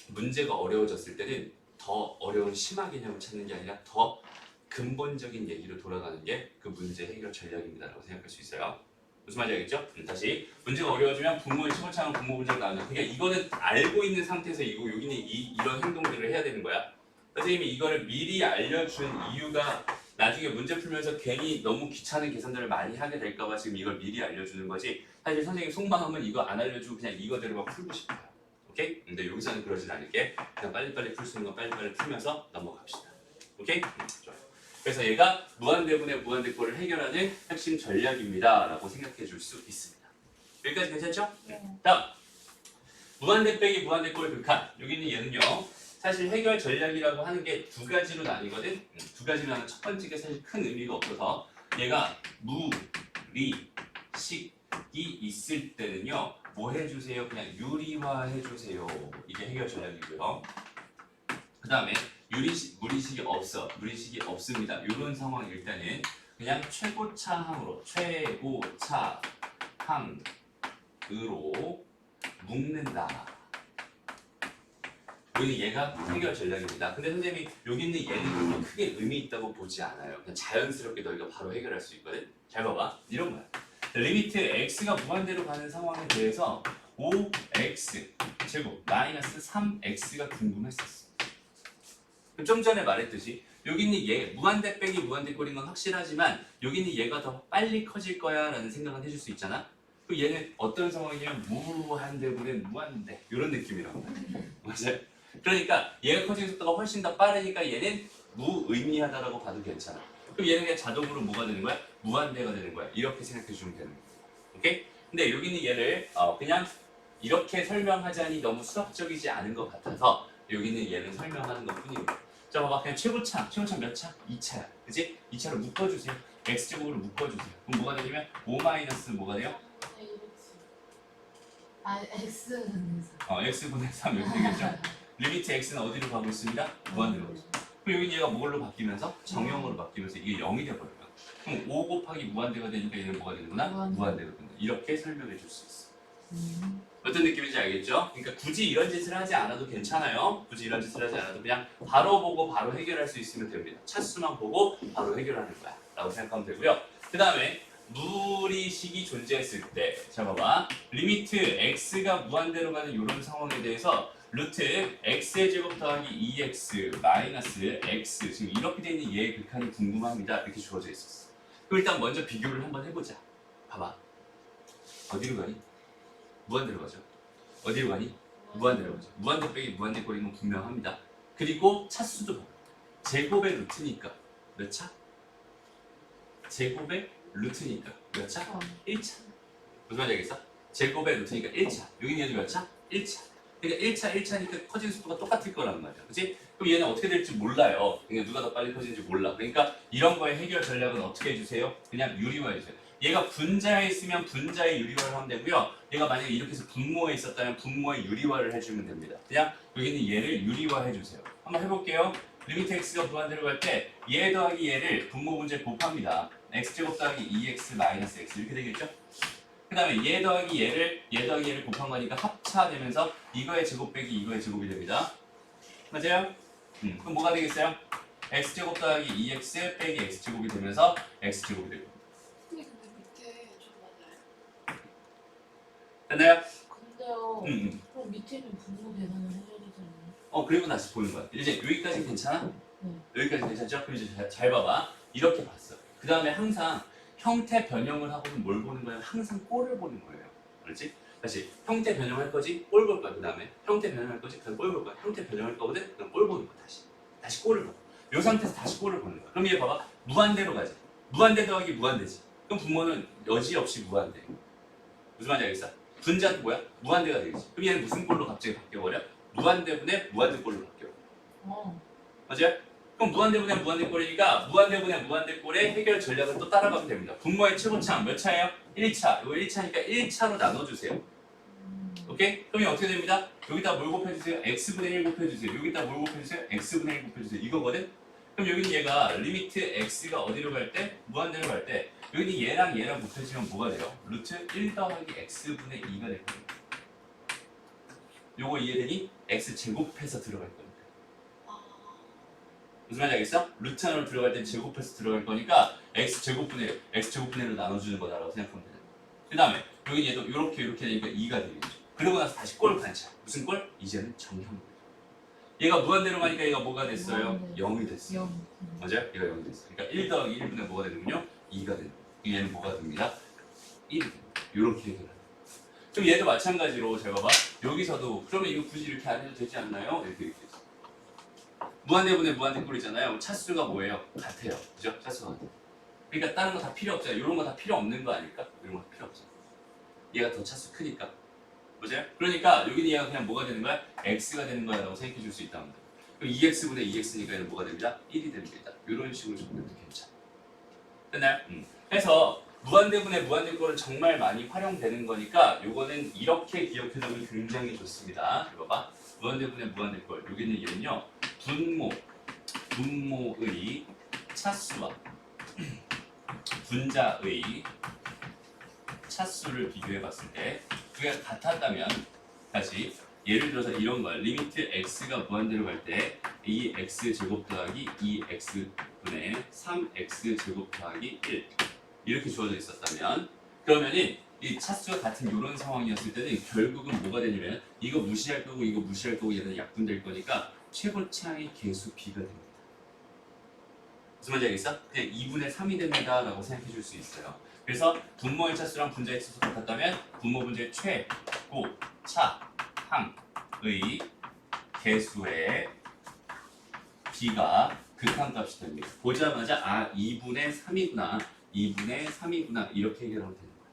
문제가 어려워졌을 때는 더 어려운 심화 개념을 찾는 게 아니라 더 근본적인 얘기로 돌아가는 게 그 문제 해결 전략입니다 라고 생각할 수 있어요. 무슨 말인지 알겠죠? 다시 문제가 어려워지면 분모의 최고차항 분모 분자로 나눈다. 그러니까 이거는 알고 있는 상태에서 여기는 이런 행동들을 해야 되는 거야. 선생님이 이거를 미리 알려준 이유가 나중에 문제 풀면서 괜히 너무 귀찮은 계산들을 많이 하게 될까봐 지금 이걸 미리 알려주는 거지. 사실 선생님 속마음은 이거 안 알려주고 그냥 이거대로만 풀고 싶어요. 오케이? 근데 여기서는 그러진 않을게. 그냥 빨리빨리 풀 수 있는 거 빨리빨리 풀면서 넘어갑시다. 오케이? 좋아요. 그래서 얘가 무한대분의 무한대꼴을 해결하는 핵심 전략입니다 라고 생각해 줄 수 있습니다. 여기까지 괜찮죠? 다음 무한대 빼기 무한대꼴 극한. 여기 있는 얘는요 사실 해결 전략이라고 하는 게 두 가지로 나뉘거든. 두 가지로 나누는 첫 번째가 사실 큰 의미가 없어서 얘가 무리식이 있을 때는요 뭐 해주세요? 그냥 유리화 해주세요. 이게 해결 전략이고요. 그 다음에 무리식이 없습니다. 이런 상황일 때는 그냥 최고차항으로 묶는다. 여기 얘가 해결 전략입니다. 근데 선생님이 여기 있는 얘는 그렇게 크게 의미 있다고 보지 않아요. 그냥 자연스럽게 너희가 바로 해결할 수 있거든. 잘 봐봐. 이런 거야. 리미트 x가 무한대로 가는 상황에 대해서 5x 제곱 마이너스 3x가 궁금했었어. 좀 전에 말했듯이 여기 있는 얘 무한대 빼기 무한대꼴인 건 확실하지만 여기 있는 얘가 더 빨리 커질 거야 라는 생각을 해줄 수 있잖아. 그럼 얘는 어떤 상황이냐면 무한대분의 무한대 이런 느낌이라고 맞아요? 그러니까 얘가 커지는 속도가 훨씬 더 빠르니까 얘는 무의미하다라고 봐도 괜찮아. 그럼 얘는 그냥 자동으로 뭐가 되는 거야? 무한대가 되는 거야. 이렇게 생각해 주면 되는 거야. 오케이? 근데 여기 있는 얘를 그냥 이렇게 설명하자니 너무 수학적이지 않은 것 같아서 여기 있는 얘는 설명하는 것 뿐입니다. 자 봐봐 그냥 최고차 몇 차? 2차야. 그치? 2차로 묶어주세요. x제곱으로 묶어주세요. 그럼 뭐가 되냐면 5 마이너스 뭐가 돼요? X는 x분의 3 이렇게 되겠죠? 리미트 x는 어디로 가고 있습니다? 무한대로 가고 있습니다. 그럼 여기 얘가 뭘로 바뀌면서? 정형으로 바뀌면서 이게 0이 돼버려요. 그럼 5 곱하기 무한대가 되니까 얘는 뭐가 되는구나? 무한대가 된다. 이렇게 설명해 줄 수 있어. 어떤 느낌인지 알겠죠? 그러니까 굳이 이런 짓을 하지 않아도 괜찮아요. 굳이 이런 짓을 하지 않아도 그냥 바로 보고 바로 해결할 수 있으면 됩니다. 차수만 보고 바로 해결하는 거야 라고 생각하면 되고요. 그 다음에 무리식이 존재했을 때, 자 봐봐, 리미트 x가 무한대로 가는 이런 상황에 대해서 루트 x의 제곱 더하기 2x 마이너스 x, 지금 이렇게 되어 있는 얘의 극한이 궁금합니다. 이렇게 주어져 있었어. 그럼 일단 먼저 비교를 한번 해보자. 봐봐, 어디로 가니? 무한대로 가죠. 어디로 가니? 무한대로 가죠. 무한대 빼기 무한대 꼴인 건 분명합니다. 그리고 차수도 봐봐. 제곱의 루트니까 몇 차? 제곱의 루트니까 몇 차? 1차. 무슨 말인지 알겠어? 제곱의 루트니까 1차. 여기는 얘도 몇 차? 1차. 그러니까 1차니까 커지는 속도가 똑같을 거란 말이야. 그치? 그럼 얘는 어떻게 될지 몰라요. 그러니까 누가 더 빨리 커지는지 몰라. 그러니까 이런 거의 해결 전략은 어떻게 해주세요? 그냥 유리화해주세요. 얘가 분자에 있으면 분자의 유리화를 하면 되고요. 얘가 만약에 이렇게 해서 분모에 있었다면 분모의 유리화를 해주면 됩니다. 그냥 여기는 얘를 유리화해주세요. 한번 해볼게요. 리미트 x가 무한대로 갈 때 얘 더하기 얘를 분모 분자에 곱합니다. x제곱 더하기 2x 마이너스 x 이렇게 되겠죠? 그 다음에 얘 더하기 얘를 곱한 거니까 합차되면서 이거의 제곱 빼기 이거의 제곱이 됩니다. 맞아요? 그럼 뭐가 되겠어요? x제곱 더하기 2x 빼기 x제곱이 되면서 x제곱이 되고. 근데 밑에 저 맞아요? 됐나요? 근데요. 그럼 밑에 있는 분모 계산을 해줘야 되잖아요. 그리고 다시 보는 거야. 이제 여기까지 괜찮아? 네. 여기까지 괜찮죠? 그럼 이제 잘 봐봐. 이렇게 봤어. 그 다음에 항상 형태 변형을 하고는 뭘 보는 거예요? 항상 꼴을 보는 거예요. 그렇지? 다시 형태 변형할 거지? 꼴 볼 거야. 그 다음에 형태 변형할 거지? 그럼 꼴 볼 거야. 형태 변형할 거거든? 그럼 꼴 보는 거야. 다시 꼴을 봐. 이 상태에서 다시 꼴을 보는 거야. 그럼 얘 봐봐. 무한대로 가지. 무한대 더하기 무한대지. 그럼 분모는 여지없이 무한대. 무슨 말인지 알겠어? 분자는 뭐야? 무한대가 되겠지. 그럼 얘는 무슨 꼴로 갑자기 바뀌어버려? 무한대분의 무한대 꼴로 바뀌어. 맞아요? 그럼 무한대분의 무한대 꼴이니까 무한대분의 무한대 꼴의 해결 전략을 또 따라가면 됩니다. 분모의 최고차항 몇 차예요? 1차. 이거 1차니까 1차로 나눠주세요. 오케이? 그럼 이게 어떻게 됩니다? 여기다 뭘 곱해주세요? x분의 1 곱해주세요. 여기다 뭘 곱해주세요? x분의 1 곱해주세요. 이거거든? 그럼 여기는 얘가 리미트 x가 어디로 갈 때? 무한대로 갈 때 여기는 얘랑 곱해지면 뭐가 돼요? 루트 1 더하기 x분의 2가 될 겁니다. 요거 이해되니? x제곱해서 들어갈 겁니다. 무슨 말인지 알겠어? 루트 안으로 들어갈 땐 제곱해서 들어갈 거니까 x제곱분의 1로 나눠주는 거다라고 생각하면 돼요. 그 다음에 여기 얘도 이렇게 되니까 2가 되겠죠. 그러고 나서 다시 꼴 반찬. 무슨 꼴? 이제는 정형꼴. 얘가 무한대로 가니까 얘가 뭐가 됐어요? 0이 됐어요. 맞아요? 얘가 0이 됐어요. 그러니까 1 더하기 1분의 뭐가 되는군요? 2가 되는 거예요. 얘는 뭐가 됩니다? 1이 됩니다. 이렇게 해결해요. 그럼 얘도 마찬가지로 잘 봐봐. 여기서도 그러면 이거 굳이 이렇게 안 해도 되지 않나요? 이렇게. 무한대분의 무한대 꼴이잖아요. 차수가 뭐예요? 같아요. 그죠? 차수가 같아요. 그러니까 다른 거 다 필요 없잖아요. 이런 거 다 필요 없는 거 아닐까? 이런 거 다 필요 없잖아. 얘가 더 차수 크니까. 맞아요? 그러니까 여기는 얘가 그냥 뭐가 되는 거야? x가 되는 거야 라고 생각해 줄 수 있다는 거예요. 그럼 2x분의 2x니까 얘는 뭐가 됩니다? 1이 됩니다. 이런 식으로 적용해도 괜찮아. 됐나요? 그래서 무한대분의 무한대 꼴은 정말 많이 활용되는 거니까 요거는 이렇게 기억해두면 굉장히 좋습니다. 봐봐. 무한대분의 무한대 꼴. 여기는 얘는요. 분모의 차수와 분자의 차수를 비교해 봤을 때 그게 같았다면 다시 예를 들어서 이런 거야. 리미트 x가 무한대로 갈 때 2x 제곱 더하기 2x분의 3x 제곱 더하기 1 이렇게 주어져 있었다면 그러면은 이 차수가 같은 이런 상황이었을 때는 결국은 뭐가 되냐면 이거 무시할 거고 이거 무시할 거고 얘는 약분될 거니까 최고차의 개수 b가 됩니다. 무슨 말인지 알겠어? 그냥 2분의 3이 됩니다 라고 생각해 줄 수 있어요. 그래서 분모의 차수랑 분자의 차수가 같다면 분모 분자의 최고차항의 개수의 b가 극한값이 됩니다. 보자마자 2분의 3이구나 2분의 3이구나 이렇게 해결하면 되는 거예요.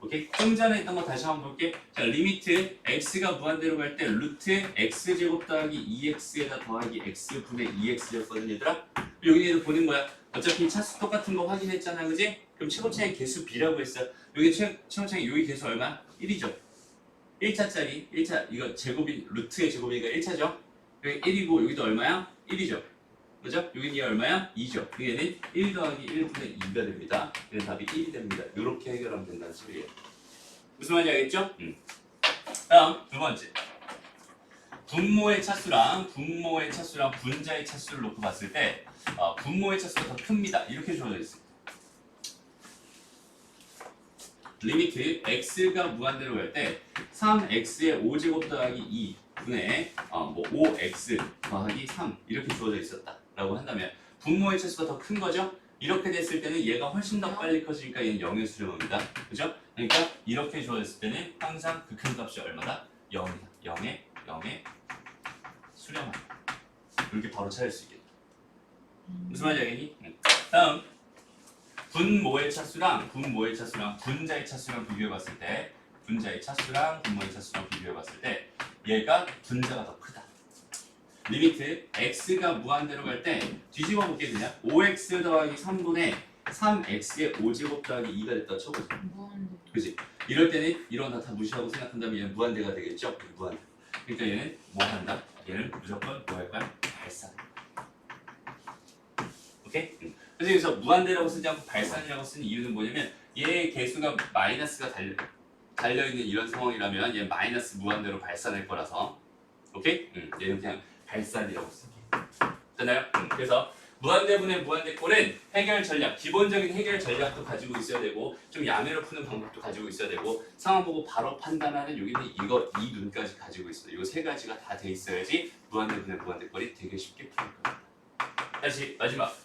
오케이? 좀 전에 했던 거 다시 한번 볼게. 자, 리미트 x가 무한대로 갈 때 루트 x제곱 더하기 2x에다 더하기 x분의 2x였거든 얘들아? 여기에도 보는 거야. 어차피 차수 똑같은 거 확인했잖아, 그지? 그럼 최고차의 개수 b라고 했어. 여기 최고차의 여기 개수 얼마? 1이죠. 1차짜리 1차 이거 제곱이 루트의 제곱이니까 1차죠. 여기 1이고 여기도 얼마야? 1이죠. 그죠? 여기는 얘 얼마야? 2죠. 얘는 1 더하기 1분의 2가 됩니다. 얘는 답이 1이 됩니다. 이렇게 해결하면 된다는 소리예요. 무슨 말인지 알겠죠? 다음 두 번째. 분모의 차수랑 분자의 차수를 놓고 봤을 때 분모의 차수가 더 큽니다. 이렇게 주어져 있습니다. 리미트 x가 무한대로 갈 때 3x의 5제곱 더하기 2분의 5x 더하기 3 이렇게 주어져 있었다 라고 한다면 분모의 차수가 더 큰 거죠? 이렇게 됐을 때는 얘가 훨씬 더 빨리 커지니까 얘는 0의 수렴합니다. 그죠? 그러니까 이렇게 주어졌을 때는 항상 극한값이 얼마다? 0이다. 0의 수렴합니다. 이렇게 바로 찾을 수 있겠다. 무슨 말인지 알겠니? 다음 분모의 차수랑 분자의 차수랑 비교해봤을 때 분모의 차수랑 비교해봤을 때 얘가 분자가 더 크다. 리미트 x가 무한대로 갈 때 뒤집어 볼게 그냥 5x 더하기 3분의 3x의 5제곱 더하기 2가 됐다 쳐보자. 무한대. 그지? 이럴 때는 이런 거 다 무시하고 생각한다면 얘는 무한대가 되겠죠? 무한대. 그러니까 얘는 뭐 한다? 얘는 무조건 뭐 할 거야? 발산. 오케이? 그래서 무한대라고 쓰지 않고 발산이라고 쓰는 이유는 뭐냐면 얘의 개수가 마이너스가 달려있는 이런 상황이라면 얘 마이너스 무한대로 발산할 거라서 오케이? 얘는 그냥 발산이라고 쓸게. 됐나요? 그래서 무한대분의 무한대꼴은 해결 전략, 기본적인 해결 전략도 가지고 있어야 되고 좀 야매로 푸는 방법도 가지고 있어야 되고 상황 보고 바로 판단하는 여기는 이 눈까지 가지고 있어요. 이 세 가지가 다 돼 있어야지 무한대분의 무한대꼴이 되게 쉽게 풀릴 겁니다. 다시 마지막.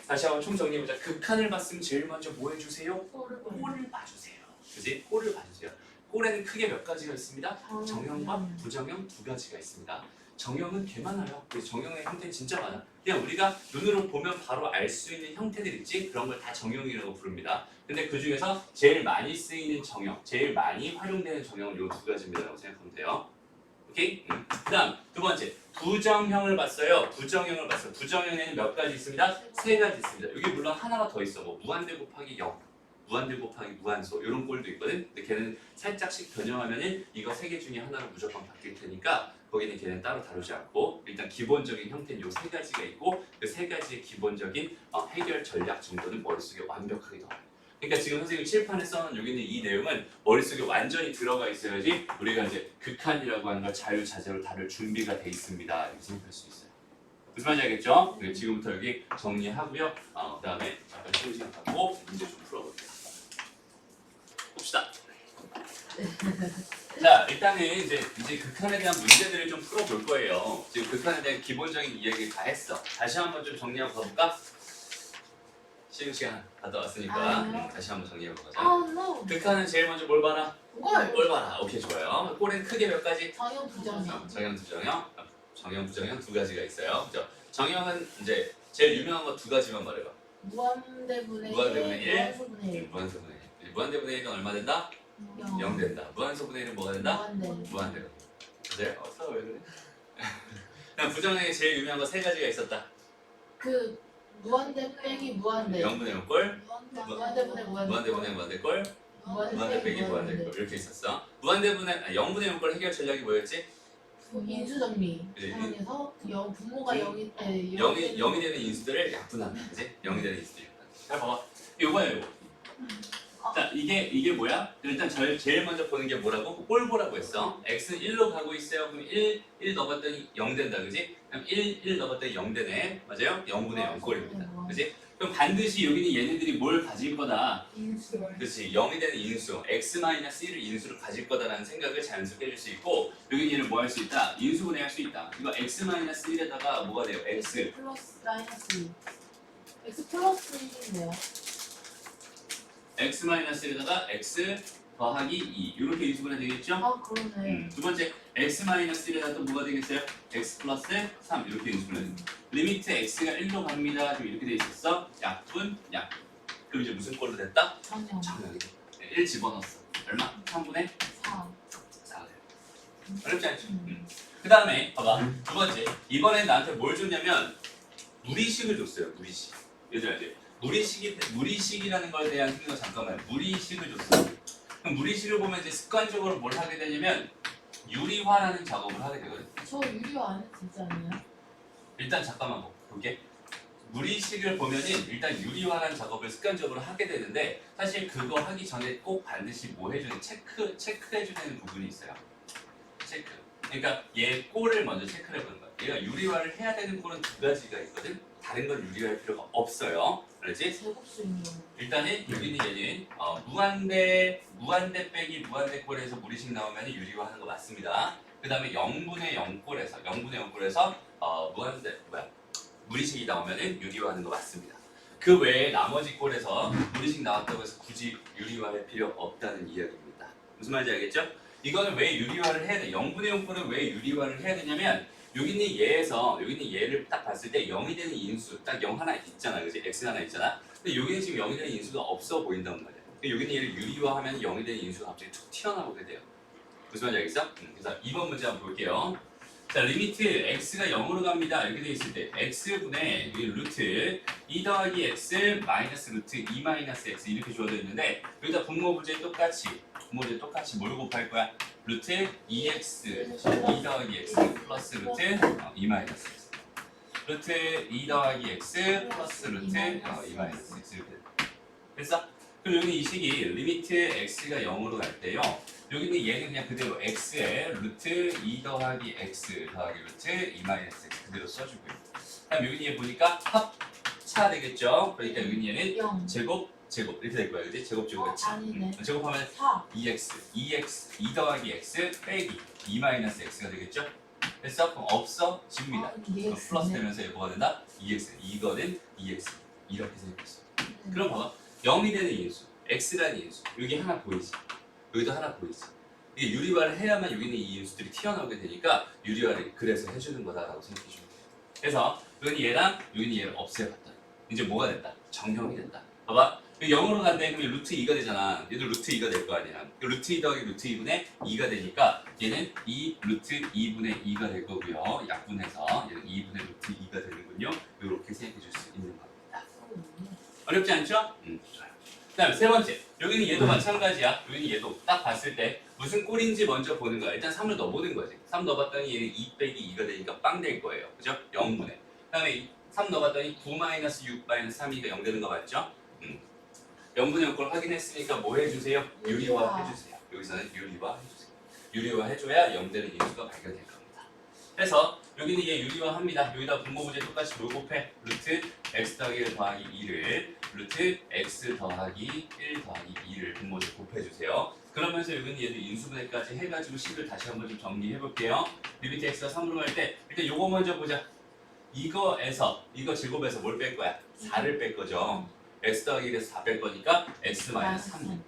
다시 한번 총 정리해보자. 극한을 봤으면 제일 먼저 뭐 해주세요? 꼴을 봐주세요. 그지? 꼴을 봐주세요. 꼴에는 크게 몇 가지가 있습니다. 정형과 부정형 두 가지가 있습니다. 정형은 개 많아요. 그래서 정형의 형태는 진짜 많아. 그냥 우리가 눈으로 보면 바로 알 수 있는 형태들 있지? 그런 걸 다 정형이라고 부릅니다. 근데 그 중에서 제일 많이 쓰이는 정형, 제일 많이 활용되는 정형은 이 두 가지입니다라고 생각하면 돼요. 오케이? 그 다음 두 번째 부정형을 봤어요. 부정형에는 몇 가지 있습니다? 세 가지 있습니다. 여기 물론 하나가 더 있어. 뭐 무한대 곱하기 0, 무한대 곱하기 무한소 이런 꼴도 있거든. 근데 걔는 살짝씩 변형하면은 이거 세 개 중에 하나로 무조건 바뀔 테니까 거기는 걔는 따로 다루지 않고 일단 기본적인 형태는 요 세 가지가 있고 그 세 가지의 기본적인 해결 전략 정도는 머릿속에 완벽하게 넣어요. 그러니까 지금 선생님 칠판에 써놓은 여기 있는 이 내용은 머릿속에 완전히 들어가 있어야지 우리가 이제 극한이라고 하는 걸 자유자재로 다룰 준비가 돼 있습니다. 이렇게 생각할 수 있어요. 무슨 말인지 알겠죠? 네, 지금부터 여기 정리하고요. 그 다음에 잠깐 쉬는 시간 갖고 문제 좀 풀어볼게요. 봅시다. 자, 일단은 이제 극한에 대한 문제들을 좀 풀어볼 거예요. 지금 극한에 대한 기본적인 이야기를 다 했어. 다시 한번 좀 정리하고 가볼까? 쉬는 시간 갔다 왔으니까 다시 한번 정리해보고 가자. no. 극한은 제일 먼저 뭘 봐라? 꼴. 봐라. 오케이, 좋아요. 꼴은 크게 몇 가지? 정형 부정형. 정형, 부정형 두 가지가 있어요. 그죠? 정형은 이제 제일 유명한 거 두 가지만 말해봐. 무한대분의 1, 무한대분의 1, 무한소분의 1. 무한소분의 1. 무한대분의 1은 얼마 된다? 0 된다. 무한소분의 1은 뭐가 된다? 무한대가. 그죠? 왜 그래? 그냥 부정형에 제일 유명한 거 세 가지가 있었다. 그 무한대 빼기 무한대. 0분의 0꼴, 무한대분의 무한대분의 무한대꼴, 무한대 빼기 무한대꼴 이렇게 있었어. 0분의 0꼴 해결 전략이 뭐였지? 인수정리 그치? 사용해서 분모가 0이 0이 되는 인수들을 약분한다. 그지? 0이 되는 인수들 약분. 자, 봐봐. 요거야, 요거. 자, 이게 뭐야? 일단 제일 먼저 보는 게 뭐라고? 꼴 보라고 했어. x는 1로 가고 있어요. 그럼 1 넣어봤더니 0 된다. 그지? 그럼 1 넣어봤더니 0 되네. 맞아요? 0분의 0 꼴입니다. 그지? 그럼 반드시 여기는 얘네들이 뭘 가질 거다. 인수. 그렇지. 0이 되는 인수, x-1을 인수를 가질 거다라는 생각을 자연스럽게 해줄 수 있고 여기 얘를 뭐 할 수 있다? 인수분해할 수 있다. 이거 x-1에다가 뭐가 돼요? x 플러스 마이너스 2. x 플러스 1인데요. x-1에다가 x 더하기 2 이렇게 인수분해 되겠죠? 아 그러네. 두 번째 x-1에다가 또 뭐가 되겠어요? x 플러스 3 이렇게 인수분해 됩니다. 리미트 x가 1로 갑니다. 좀 이렇게 돼 있었어. 약분, 약분. 그럼 이제 무슨 꼴로 됐다? 정형. 정형이 1 집어넣었어. 얼마? 3분의 4. 4가 돼요. 어렵지 않죠? 그 다음에 봐봐. 두 번째. 이번엔 나한테 뭘 줬냐면 무리식을 줬어요. 무리식. 얘들아 이제 무리식이라는 거에 대한 생각 잠깐만. 무리식을 줬어요. 그럼 무리식을 보면 이제 습관적으로 뭘 하게 되냐면 유리화라는 작업을 하게 되거든. 저 유리화 안 해도 되지 않나요? 일단 잠깐만 볼게. 무리식을 보면은 일단 유리화라는 작업을 습관적으로 하게 되는데 사실 그거 하기 전에 꼭 반드시 뭐 해주는 체크해주는 부분이 있어요. 체크. 그러니까 얘 꼴을 먼저 체크를 해보는 거야. 얘가 유리화를 해야 되는 꼴은 두 가지가 있거든. 다른 건 유리화할 필요가 없어요. 알지? 제곱수인 거. 일단은 여기는 얘는 무한대 빼기 무한대 꼴에서 무리식 나오면 유리화하는 거 맞습니다. 그 다음에 0분의 0꼴에서 무리식이 나오면 유리화하는 거 맞습니다. 그 외에 나머지 꼴에서 무리식 나왔다고 해서 굳이 유리화할 필요 없다는 이야기입니다. 무슨 말인지 알겠죠? 이거는 왜 유리화를 해야 돼? 0분의 0꼴은 왜 유리화를 해야 되냐면 여기는 얘를 딱 봤을 때 0이 되는 인수 딱 0 하나 있잖아, 그지? x 하나 있잖아. 근데 여기는 지금 0이 되는 인수가 없어 보인단 말이야. 여기는 얘를 유리화하면 0이 되는 인수가 갑자기 툭 튀어나오게 돼요. 무슨 말인지 알겠어? 그래서 2번 문제 한번 볼게요. 자, 리미트 x가 0으로 갑니다. 이렇게 돼 있을 때 x분의 루트 2 더하기 x 마이너스 루트 2 마이너스 x 이렇게 주어져 있는데 여기다 분모 부재 똑같이 뭘 곱할 거야? 루트 2x 2 더하기 x 플러스 루트 2 마이너스 x 루트 2 더하기 x 플러스 루트 2 마이너스 x 이렇게 됐어? 그럼 여기 이 식이 리미트 x가 0으로 갈 때요. 여기는 얘는 그냥 그대로 x에 루트 2 더하기 x 더하기 루트 2 마이너스 x 그대로 써주고요. 그다음 여기는 얘 보니까 합차 되겠죠? 그러니까 여기는 얘는 0. 제곱 이렇게 될 거야, 그지? 제곱제곱의 차. 아니네. 제곱하면 4. 2x 2 더하기 x 빼기 2 마이너스 x가 되겠죠? 됐어? 그럼 없어집니다. 그럼 플러스 되면서 얘 뭐가 된다? 2x 이거는 2x 이렇게 생겼어. 그럼 봐봐. 0이 되는 인수, x라는 인수 여기 하나 보이지? 여기도 하나 보이지? 이게 유리화를 해야만 여기는 이 인수들이 튀어나오게 되니까 유리화를 그래서 해주는 거다라고 생각해주면 돼요. 그래서 여기는 얘랑 여기는 얘를 없애봤다. 이제 뭐가 됐다? 정형이 됐다. 봐봐. 0으로 간다면 그러면 루트 2가 되잖아. 얘도 루트 2가 될 거 아니야. 루트 2 더하기 루트 2분의 2가 되니까 얘는 2 루트 2분의 2가 될 거고요. 약분해서 얘는 2분의 루트 2가 되는군요. 이렇게 생각해 줄 수 있는 겁니다. 어렵지 않죠? 좋아요. 그 다음에 세 번째. 여기는 얘도 마찬가지야. 여기는 얘도 딱 봤을 때 무슨 꼴인지 먼저 보는 거야. 일단 3을 넣어보는 거지. 3 넣어봤더니 얘는 2 빼기 2가 되니까 빵 될 거예요. 그죠? 0분의. 그 다음에 3 넣어봤더니 9 마이너스 6 마이너스 3이니까 0 되는 거 맞죠? 0분의 0꼴 확인했으니까 뭐 해주세요? 유리화 해주세요. 여기서는 유리화 해주세요. 유리화 해줘야 0 되는 인수가 발견될 겁니다. 그래서 여기는 얘 유리화합니다. 여기다 분모부재 똑같이 뭘 곱해? 루트 x 더하기 1 더하기 2를 루트 x 더하기 1 더하기 2를 분모부재 곱해주세요. 그러면서 여기는 얘도 인수분해까지 해가지고 식을 다시 한번 좀 정리해볼게요. 리미트 x가 3으로 갈 때 일단 요거 먼저 보자. 이거 제곱에서 뭘 뺄 거야? 4를 뺄 거죠. x 더하기 1에서 4 뺄 거니까 x 마이너스 3.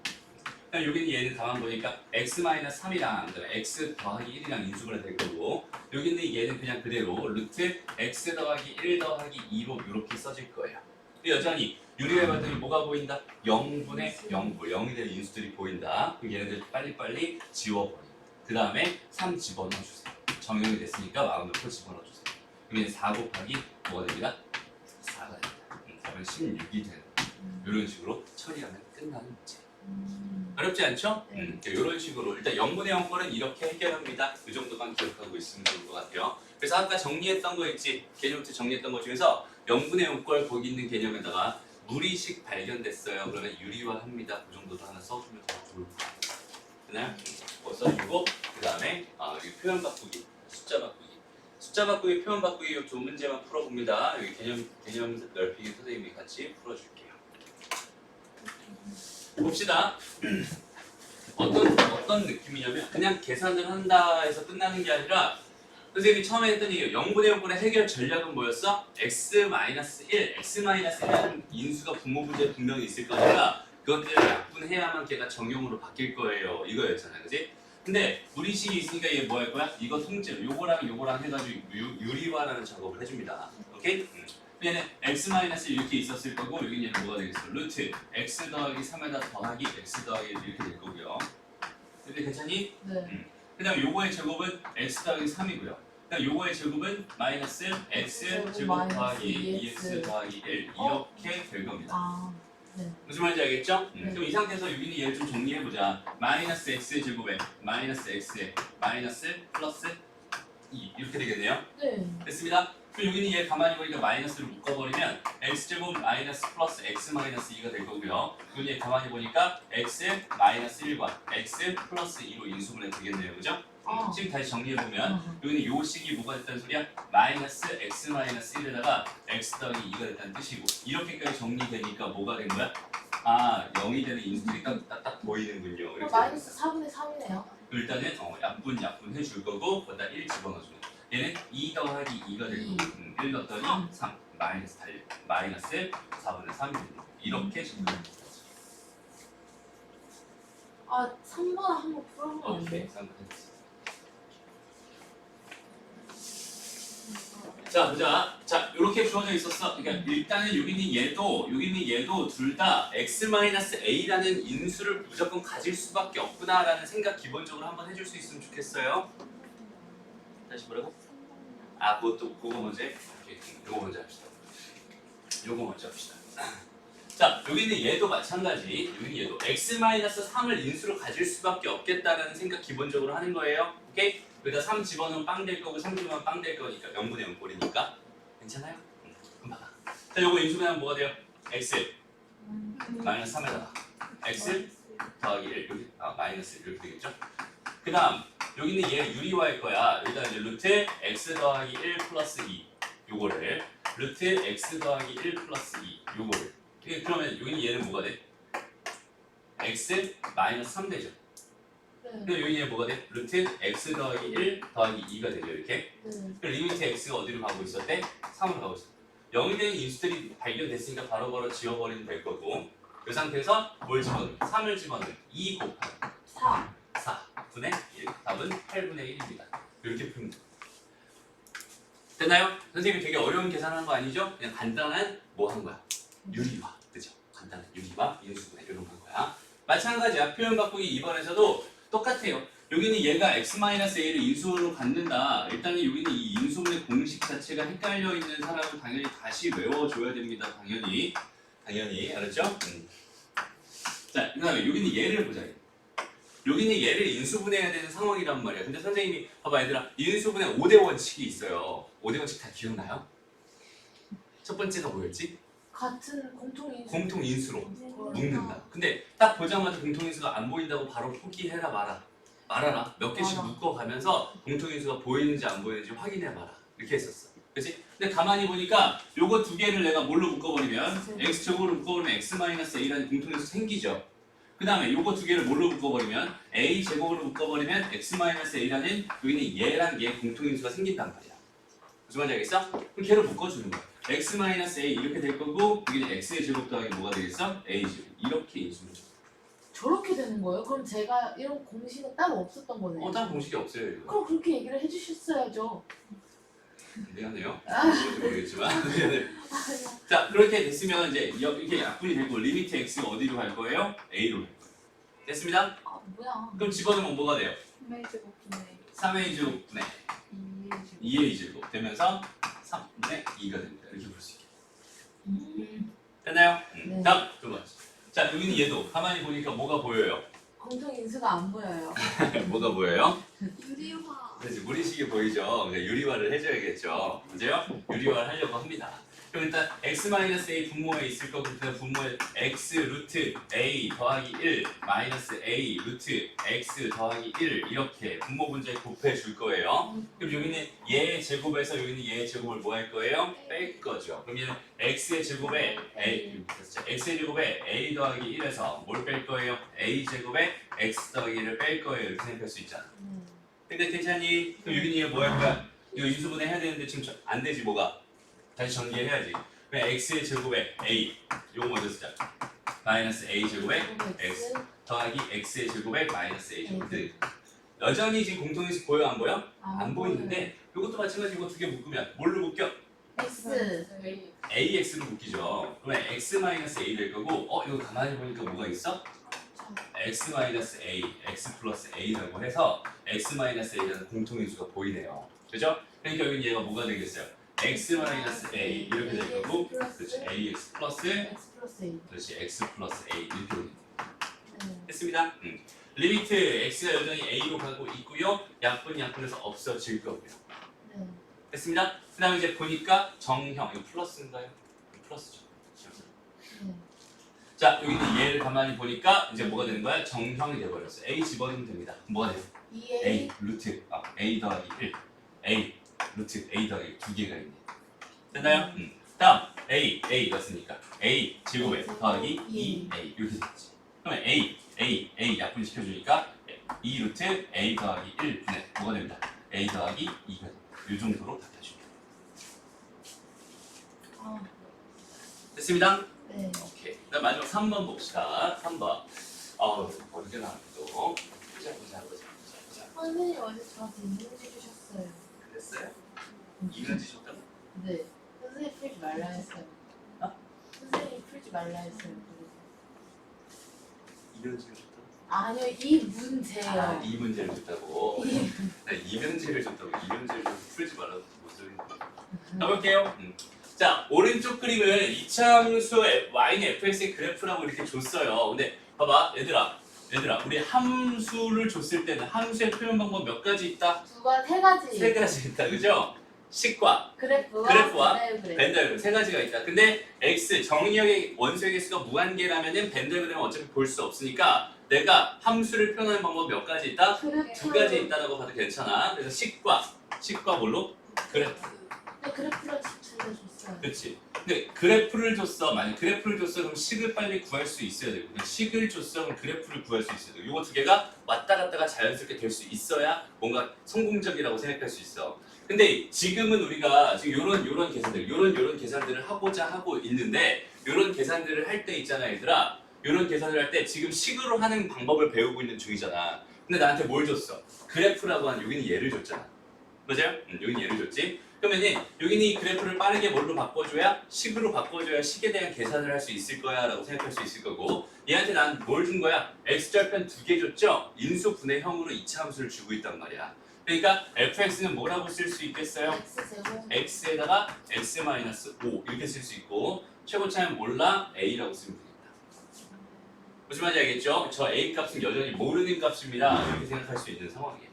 그럼 여기는 얘는 가만 보니까 x 마이너스 3이랑 x 더하기 1이랑 인수분해 될 거고 여기는 얘는 그냥 그대로 루트 x 더하기 1 더하기 2로 이렇게 써질 거예요. 근데 여전히 유리화해봤더니 뭐가 보인다? 0분의 0꼴 0이 되는 인수들이 보인다. 그럼 얘네들 빨리빨리 지워버리고 그 다음에 3 집어넣어주세요. 정형이 됐으니까 마음 놓고 집어넣어주세요. 그럼 얘는 4 곱하기 뭐가 됩니다? 4가 됩니다. 4는 16이 되는 이런 식으로 처리하면 끝나는 문제. 어렵지 않죠? 이런 식으로 일단 0분의 0꼴은 이렇게 해결합니다. 이 정도만 기억하고 있으면 좋을 것 같아요. 그래서 아까 정리했던 거 있지? 개념부터 정리했던 것 중에서 0분의 0꼴 거기 있는 개념에다가 무리식 발견됐어요. 그러면 유리화합니다. 그 정도도 하나 써주면 더 좋을 것 같아요. 그냥 써주고 그 다음에 표현 바꾸기, 숫자 바꾸기, 표현 바꾸기 이 두 문제만 풀어봅니다. 여기 개념 넓히기 선생님이 같이 풀어줄게요. 봅시다. 어떤 느낌이냐면 그냥 계산을 한다 해서 끝나는 게 아니라 선생님이 처음에 했던 얘기 0분의 0꼴의 해결 전략은 뭐였어? x-1이라는 인수가 분모부재에 분명히 있을 거니까 그것들을 약분해야만 걔가 정형으로 바뀔 거예요. 이거였잖아, 그지? 근데 무리식이 있으니까 얘 뭐 할 거야? 이거 통째로 요거랑 해가지고 유리화라는 작업을 해줍니다. 오케이? 얘는 x- 이렇게 있었을 거고 여기는 얘는 뭐가 되겠어? 루트 x 더하기 3에다 더하기 x 더하기 1 이렇게 될 거고요. 근데 괜찮니? 네. 그 다음에 요거의 제곱은 x 더하기 3이고요. 그 다음에 요거의 제곱은 마이너스 x 제곱 더하기 2x 더하기 1 이렇게 될 겁니다. 아, 네. 무슨 말인지 알겠죠? 네. 그럼 이 상태에서 여기는 얘를 좀 정리해보자. 마이너스 x 제곱에 마이너스 x에 마이너스 플러스 2 이렇게 되겠네요. 네. 됐습니다. 그럼 여기는 얘 가만히 보니까 마이너스를 묶어버리면 x제곱 마이너스 플러스 x 마이너스 2가 될 거고요. 여기 얘 가만히 보니까 x 마이너스 1과 x 플러스 2로 인수분해 되겠네요. 그죠? 지금 다시 정리해보면 여기는 요 식이 뭐가 됐다는 소리야? 마이너스 x 마이너스 1에다가 x 더하기 2가 됐다는 뜻이고 이렇게까지 정리되니까 뭐가 된 거야? 아 0이 되는 인수들이 딱 보이는군요. 이렇게 마이너스 4분의 3이네요. 일단은 약분 해줄 거고 거기다 1 집어넣어주면 얘는 2 더하기 2가 될 거고 1 넣었더니 3 마이너스 달려 마이너스 4분의 3이 됩니다. 이렇게 정리합니다. 아 3번 한번 풀어보면 안 오케이 돼요? 3번 해주세요. 자 보자. 자 이렇게 주어져 있었어. 그러니까 일단은 여기는 얘도 둘 다 x-a라는 인수를 무조건 가질 수밖에 없구나라는 생각 기본적으로 한번 해줄 수 있으면 좋겠어요. 다시 뭐라고? 아 그거 먼저 해? 오케이. 요거 먼저 합시다. 요거 먼저 합시다. 자 여기는 얘도 마찬가지. 여기는 얘도 x-3을 인수로 가질 수밖에 없겠다라는 생각 기본적으로 하는 거예요. 오케이? 여기다 3 집어넣으면 빵 될 거고 3 집어넣으면 빵 될 거니까 0분의 0 꼴이니까 괜찮아요? 그럼 봐봐. 자 요거 인수분해하면 뭐가 돼요? x 마이너스 3에다가 x 더하기 1 여기 마이너스 1 이렇게 되겠죠? 그 다음 여기는 얘 유리화일 거야. 여기다 이제 루트 x 더하기 1 플러스 2 요거를 루트 x 더하기 1 플러스 2 요거를 그러면 여기는 얘는 뭐가 돼? x 마이너스 3 되죠? 네. 그럼 여기 얘 뭐가 돼? 루트 x 더하기 1 더하기 2가 되죠 이렇게? 네. 그럼 리미트 x가 어디로 가고 있었대? 3으로 가고 있었대. 0이 되는 인수들이 발견됐으니까 바로바로 지워버리면 될 거고 이 상태에서 뭘 집어넣으면 3을 집어넣으면 2 곱하기 4. 4분의 1 답은 8분의 1입니다. 이렇게 풉니다. 됐나요? 선생님이 되게 어려운 계산한 거 아니죠? 그냥 간단한 뭐 한 거야? 유리화 그죠? 간단한 유리화 인수분해 이런 거 한 거야. 마찬가지야. 표현 바꾸기 2번에서도 똑같아요. 여기는 얘가 x-a를 인수로 갖는다. 일단은 여기는 이 인수분의 공식 자체가 헷갈려 있는 사람은 당연히 다시 외워줘야 됩니다. 당연히 알았죠? 자, 그다음에 여기는 얘를 보자. 여기는 얘를 인수분해해야 되는 상황이란 말이야. 근데 선생님이 봐봐 얘들아 인수분해 5대 원칙이 있어요. 5대 원칙 다 기억나요? 첫 번째가 뭐였지? 같은 공통인수. 공통인수로 묶는다. 근데 딱 보자마자 공통인수가 안 보인다고 바로 포기해라 말아라. 몇 개씩 맞아. 묶어가면서 공통인수가 보이는지 안 보이는지 확인해봐라. 이렇게 했었어. 그치? 근데 가만히 보니까 요거 두 개를 내가 뭘로 묶어버리면 x제곱으로 묶어버리면 x-a라는 공통인수 생기죠. 그 다음에 요거 두 개를 뭘로 묶어버리면 a제곱으로 묶어버리면 x-a라는 여기는 얘랑 얘 공통인수가 생긴단 말이야. 무슨 말인지 알겠어? 그럼 걔를 묶어주는 거야. x-a 이렇게 될 거고 여기는 x의 제곱 더하기 뭐가 되겠어? a제곱 이렇게 인수를 줘. 저렇게 되는 거예요? 그럼 제가 이런 공식은 따로 없었던 거네요. 다른 공식이 없어요 이거. 그럼 그렇게 얘기를 해주셨어야죠. 미안해요. 뭔지 모르겠지만. 자 그렇게 됐으면 이제 이렇게 약분이 되고 리미트 x가 어디로 갈 거예요? a로 갈 거예요. 됐습니다? 아 뭐야? 그럼 집어넣으면 뭐가 돼요? 3a 제곱분의 2a 제곱 되면서 3분의 2가 됩니다. 이렇게 볼 수 있게. 됐나요? 네. 다음 두 번째. 자 여기는 얘도 가만히 보니까 뭐가 보여요? 공통인수가 안 보여요. 뭐가 보여요? 유리화. 그래서 무리식이 보이죠? 그러니까 유리화를 해줘야겠죠. 맞아요? 유리화를 하려고 합니다. 그럼 일단 x-a 분모에 있을 거고 그 분모에 x 루트 a 더하기 1 마이너스 a 루트 x 더하기 1 이렇게 분모 분자에 곱해 줄 거예요. 그럼 여기는 얘 제곱에서 여기는 얘 제곱을 뭐 할 거예요? 뺄 거죠. 그럼 얘는 x의 제곱에 x의 제곱에 a 더하기 1에서 뭘 뺄 거예요? a 제곱에 x 더하기 1을 뺄 거예요. 이렇게 생각할 수 있잖아. 근데 괜찮니? 그럼 여기는 얘 뭐 할 거야? 이거 인수분해 해야 되는데 지금 안 되지 뭐가? 다시 정리해야지. 그럼 x의 제곱에 a 요거 먼저 쓰자. 마이너스 a 제곱에 x 더하기 x의 제곱에 마이너스 a 제곱. 여전히 지금 공통인수 보여 안 보여? 안 보이는데 이것도 마찬가지 이거 두 개 묶으면 뭘로 묶여? x. ax로 묶이죠. 그러면 x 마이너스 a 될 거고 이거 가만히 보니까 뭐가 있어? x 마이너스 a, x 플러스 a라고 해서 x 마이너스 a라는 공통인수가 보이네요. 그죠? 그러니까 여기 얘가 뭐가 되겠어요? x 마이너스 a 이렇게 될 거고 그렇지 ax 플러스 x 플러스 a. 그렇지 x 플러스 a 이렇게 됩니다. 네. 됐습니다. 리미트 x가 여전히 a로 가고 있고요. 약분이 약분해서 없어질 거고요. 네. 됐습니다. 그 다음에 이제 보니까 정형, 이거 플러스인가요? 플러스죠. 네. 자, 여기는 얘를 가만히 보니까 이제 뭐가 되는 거야? 정형이 돼버렸어. A 집어넣으면 됩니다. 뭐가 돼요? 2A A 루트 A 더하기 1 A 루트 A 더하기 2개가 있네. 됐나요? 다음 A 넣었으니까 A 제곱에 더하기 2A 이렇게 됐지. 그러면 A 약분 시켜주니까 2 루트 A 더하기 1분의 뭐가 됩니다. A 더하기 2가 됩니다. 이 정도로 바꿔줍니다. 아, 됐습니다. 네. 오케이. 그다음 마지막 3번 봅시다. 3번. 어렵게 나왔네 또. 보자. 선생님 어제 저한테 인증지 주셨어요. 그랬어요? 이면 주셨다고? 네. 선생님 풀지 말라 했어요. 선생님 풀지 말라 했어요. 이면 주셨다고? 아니요, 이 문제요. 이 문제를 줬다고. 이- 이면제를 줬다고. 이면제를 좀 풀지 말라고 무슨 가볼게요. 자, 오른쪽 그림을 이차함수 y는 fx의 그래프라고 이렇게 줬어요. 근데 봐봐, 얘들아, 우리 함수를 줬을 때는 함수의 표현 방법 몇 가지 있다? 세 가지. 세 가지 있다, 그죠? 식과 그래프와 벤더그램 세 가지가 있다. 근데 x 정의역의 원소의 개수가 무한계라면은 벤더그램은 어차피 볼 수 없으니까 내가 함수를 표현하는 방법 몇 가지 있다? 두 가지 있다라고 봐도 괜찮아. 그래서 식과 뭘로? 그래프. 네, 그래프를 줬어요. 그렇지. 근데 그래프를 줬어. 만약 그래프를 줬어 그럼 식을 빨리 구할 수 있어야 되고 식을 줬어 그럼 그래프를 구할 수 있어야 되고 요거 두 개가 왔다 갔다가 자연스럽게 될 수 있어야 뭔가 성공적이라고 생각할 수 있어. 근데 지금은 우리가 지금 요런 계산들, 요런 계산들을 하고자 하고 있는데 요런 계산들을 할 때 있잖아 얘들아. 요런 계산을 할 때 지금 식으로 하는 방법을 배우고 있는 중이잖아. 근데 나한테 뭘 줬어? 그래프라고 하는 여기는 예를 줬잖아. 맞아요? 여기는 예를 줬지. 그러면은 여기는 이 그래프를 빠르게 뭘로 바꿔줘야? 식으로 바꿔줘야 식에 대한 계산을 할 수 있을 거야 라고 생각할 수 있을 거고 얘한테 난 뭘 준 거야? x절편 2개 줬죠? 인수 분의 형으로 이차 함수를 주고 있단 말이야. 그러니까 fx는 뭐라고 쓸 수 있겠어요? x제곱 x에다가 x-5 이렇게 쓸 수 있고 최고차는 몰라 a라고 쓰면 되겠다. 무슨 말인지 알겠죠? 저 a 값은 여전히 모르는 값입니다. 이렇게 생각할 수 있는 상황이에요.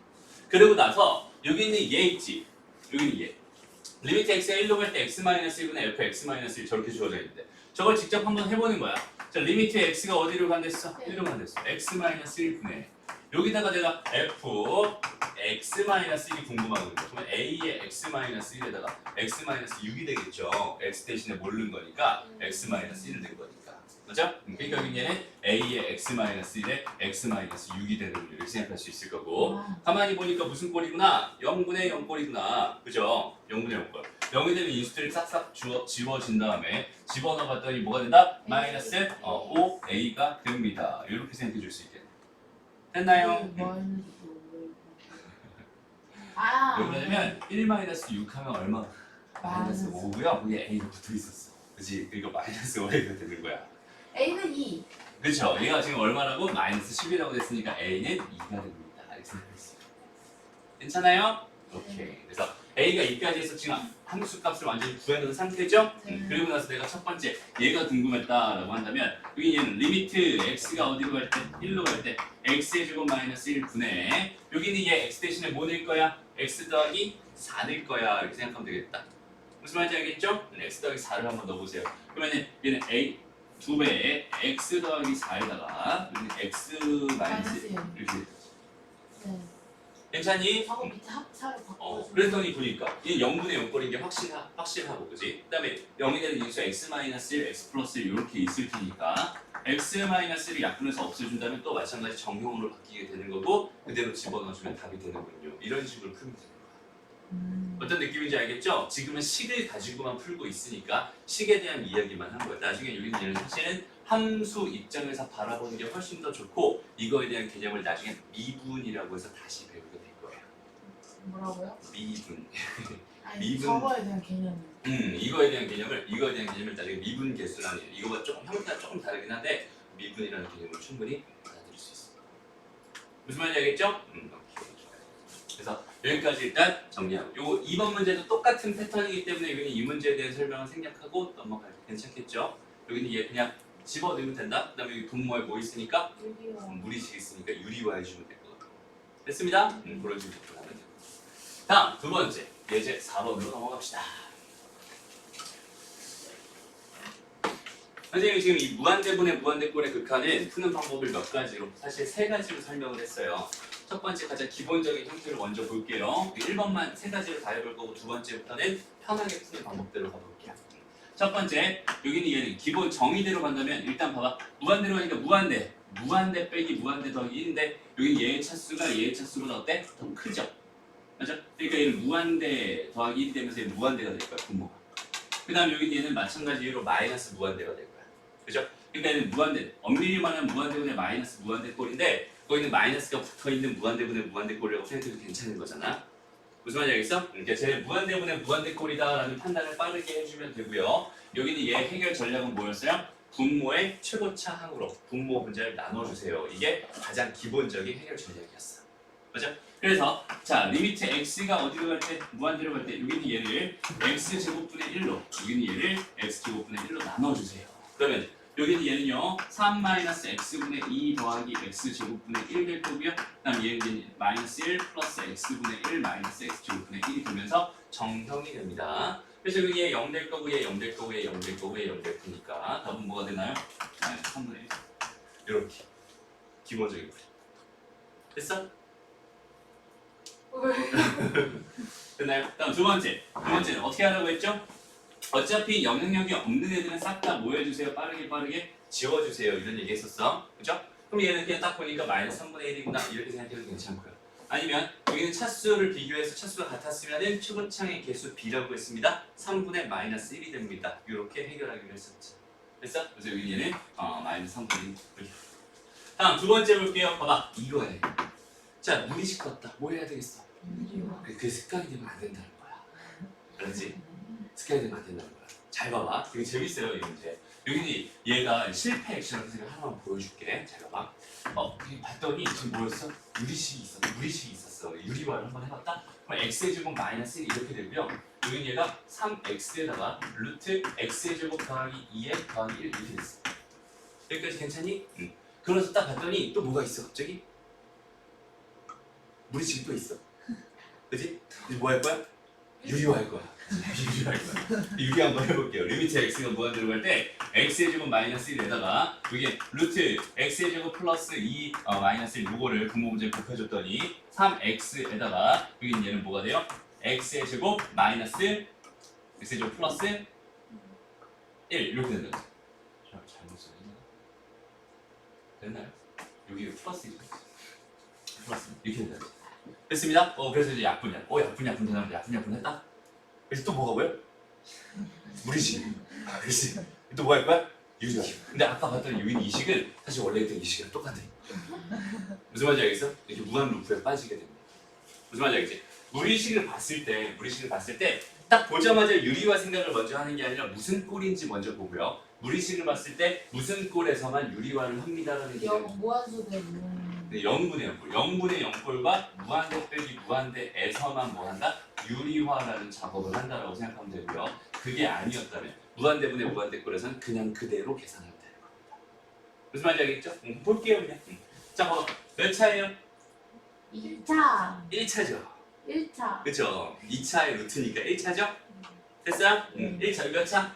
그리고 나서 여기 있는 얘 있지? 여기 있는 얘. 리미트 x가 1로 갈 때 x-1분의 f(x-1) 저렇게 주어져 있는데 저걸 직접 한번 해보는 거야. 자, 리미트 x가 어디로 간댔어? 1로 간댔어. x-1분의 여기다가 내가 f x-1이 궁금하거든요. 그러면 a의 x-1에다가 x-6이 되겠죠. x 대신에 모르는 거니까 x-1을 낸 거니까. 그죠? 그러니까 얘는 a의 x-1에 x-6이 되는 걸 이렇게 생각할 수 있을 거고 가만히 보니까 무슨 꼴이구나? 0분의 0 꼴이구나. 그죠? 0분의 0 꼴. 0이 되는 인수들을 싹싹 지워진 다음에 집어넣어 봤더니 뭐가 된다? 마이너스 5a가 됩니다. 이렇게 생각해 줄 수 있겠네. 됐나요? 왜 그러냐면 1-6 하면 얼마? 마이너스 5고요. 거기에 a가 붙어 있었어. 그치? 그러니까 마이너스 5a가 되는 거야. a는 2. 그렇죠. 얘가 지금 얼마라고? 마이너스 10이라고 됐으니까 a는 2가 됩니다. 이렇게 생각했어요. 괜찮아요? 오케이. 그래서 a가 2까지 해서 지금 함수 값을 완전히 구해놓은 상태죠? 그리고 나서 내가 첫 번째 얘가 궁금했다라고 한다면 여기 얘는 리미트 x가 어디로 갈 때? 1로 갈 때 x의 제곱 마이너스 1분의 여기는 얘 x 대신에 뭐 낼 거야? x 더하기 4 낼 거야. 이렇게 생각하면 되겠다. 무슨 말인지 알겠죠? x 더하기 4를 한번 넣어보세요. 그러면 얘는 a 2배에 x 더하기 4에다가 x 마이너스 이렇게 네. 괜찮니? 저거 밑에 합차로 바꿔줘. 그랬더니 보니까 이 0분의 0 꼴인 게 확실하고 그지? 그 다음에 0이 되는 인수 x-1, x 플러스 1 이렇게 있을 테니까 x-1을 약분해서 없애준다면 또 마찬가지 정형으로 바뀌게 되는 거고 그대로 집어넣어주면 답이 되는군요. 이런 식으로 풀면 되는 거야. 어떤 느낌인지 알겠죠? 지금은 식을 가지고만 풀고 있으니까 식에 대한 이야기만 한 거예요. 나중에 여기는 얘는 사실은 함수 입장에서 바라보는 게 훨씬 더 좋고 이거에 대한 개념을 나중에 미분이라고 해서 다시 배우게 될 거예요. 뭐라고요? 미분. 아니, 미분. 저거에 대한 개념. 이거에 대한 개념을 나중에 미분 계수라는 이거가 조금 형태가 조금 다르긴 한데 미분이라는 개념을 충분히 받아들일 수 있습니다. 무슨 말인지 알겠죠? 오케이. 그래서 여기까지 일단 정리하고 요거 2번 문제도 똑같은 패턴이기 때문에 여기는 이 문제에 대한 설명을 생략하고 넘어가도 괜찮겠죠? 여기는 얘 그냥 집어넣으면 된다. 그 다음에 여기 분모에 뭐 있으니까? 물이식 있으니까 유리화 해주면 될 것 같아요. 됐습니다? 그런 식으로 하면 돼요. 다음 두 번째 예제 4번으로 넘어갑시다. 선생님이 지금 이 무한대분의 무한대꼴의 극한은 푸는 방법을 몇 가지로, 사실 세 가지로 설명을 했어요. 첫 번째 가장 기본적인 형태를 먼저 볼게요. 1번만 세 가지를 다 해볼 거고 두 번째부터는 편하게 푸는 방법대로 가볼게요. 첫 번째, 여기는 얘는 기본 정의대로 간다면 일단 봐봐. 무한대로 하니까 무한대. 무한대 빼기 무한대 더하기 1인데 여기는 얘의 차수가 얘의 차수보다 어때? 더 크죠? 맞아? 그러니까 얘는 무한대 더하기 1이 되면서 얘는 무한대가 될 거야, 분모가. 그 다음 여기는 얘는 마찬가지 이유로 마이너스 무한대가 될 거야. 그죠? 그러니까 얘는 무한대, 엄밀히 말하면 무한대분의 마이너스 무한대꼴인데 거기는 마이너스가 붙어있는 무한대분의 무한대꼴이라고 생각해도 괜찮은 거잖아. 무슨 말인지 알겠어? 그러니까 쟤는 무한대분의 무한대꼴이다라는 판단을 빠르게 해주면 되고요. 여기는 얘 해결 전략은 뭐였어요? 분모의 최고차 항으로 분모 분자를 나눠주세요. 이게 가장 기본적인 해결 전략이었어. 맞아? 그래서 자 리미트 x가 어디로 갈 때? 무한대로 갈 때 여기는 얘를 x제곱분의 1로 여기는 얘를 x제곱분의 1로 나눠주세요. 그러면 여기는 얘는요 3-x분의 2 더하기 x제곱분의 1 될 거고요. 그 다음 얘는 마이너스 1 플러스 x분의 1 마이너스 x제곱분의 1이 되면서 정형이 됩니다. 그래서 여기 얘 0 될 거고 얘 0 될 거고 얘 0 될 거고 얘 0 될 거니까 답은 뭐가 되나요? 마이너스 3분의 1 이렇게 기본적인 풀이 됐어? 됐나요? 다음 두 번째는 어떻게 하라고 했죠? 어차피 영향력이 없는 애들은 싹 다 뭐 해주세요? 빠르게 지워주세요. 이런 얘기 했었어. 그죠? 그럼 얘는 그냥 딱 보니까 마이너스 3분의 1이구나 이렇게 생각해도 괜찮고요. 아니면 여기는 차수를 비교해서 차수가 같았으면 최고창의 개수 B라고 했습니다. 3분의 마이너스 1이 됩니다. 이렇게 해결하기로 했었죠. 됐어? 그래서 여기 얘는 마이너스 3분의 1. 다음 두 번째 볼게요. 봐봐. 이거예요. 자, 무리식 같다. 뭐 해야 되겠어? 그 습관이 되면 안 된다는 거야. 알았지? 습관이 되면 안 된다는 거야. 잘 봐봐. 되게 재밌어요, 이 문제. 여기는 얘가 실패 액션을 제가 하나만 보여줄게. 잘 봐봐. 봤더니 지금 뭐였어? 무리식이 있었어. 유리화를 한번 해봤다? 그럼 x의 제곱 마이너스 1 이렇게 되고요. 여기는 얘가 3x에다가 루트 x의 제곱 더하기 2에 더하기 1 이렇게 됐어. 여기까지 괜찮니? 응. 그러면서 딱 봤더니 또 뭐가 있어, 갑자기? 무리식이 또 있어. 그치? 이제 뭐 할 거야? 유리화할 거야. 유리 한번 해볼게요. 리미트 x가 무한대로 갈 때 x의 제곱 마이너스 1에다가 여기 루트 x의 제곱 플러스 2 마이너스 1 요거를 분모 문제에 곱해줬더니 3x에다가 여기 얘는 뭐가 돼요? x의 제곱 마이너스 x의 제곱 플러스 1 이렇게 된다. 잘못 써있나? 됐나요? 여기 플러스 1 플러스 이렇게 된다. 됐습니다. 그래서 이제 약분이야. 약분 되나면 약분 했다. 그래서 또 뭐가 보여? 무리식. 그렇지. 또 뭐 할 거야? 유리화. 근데 아까 봤던 유인 이식은 사실 원래 있던 이식이랑 똑같아. 무슨 말인지 알겠어? 이렇게 무한 루프에 빠지게 됩니다. 무슨 말인지 알겠지? 무리식을 봤을 때 딱 보자마자 유리화 생각을 먼저 하는 게 아니라 무슨 꼴인지 먼저 보고요. 무리식을 봤을 때 무슨 꼴에서만 유리화를 합니다라는 게 무한수 대 무한. 네, 0분의 0꼴. 0분의 0꼴과 무한대 빼기 무한대에서만 뭐 한다? 유리화라는 작업을 한다라고 생각하면 되고요. 그게 아니었다면 무한대분의 무한대꼴에서는 그냥 그대로 계산하면 되는 겁니다. 무슨 말인지 알겠죠? 볼게요 그냥. 자, 몇 차예요? 2차. 1차죠. 1차. 그쵸? 2차의 루트니까 1차죠? 됐어요? 1차 몇 차?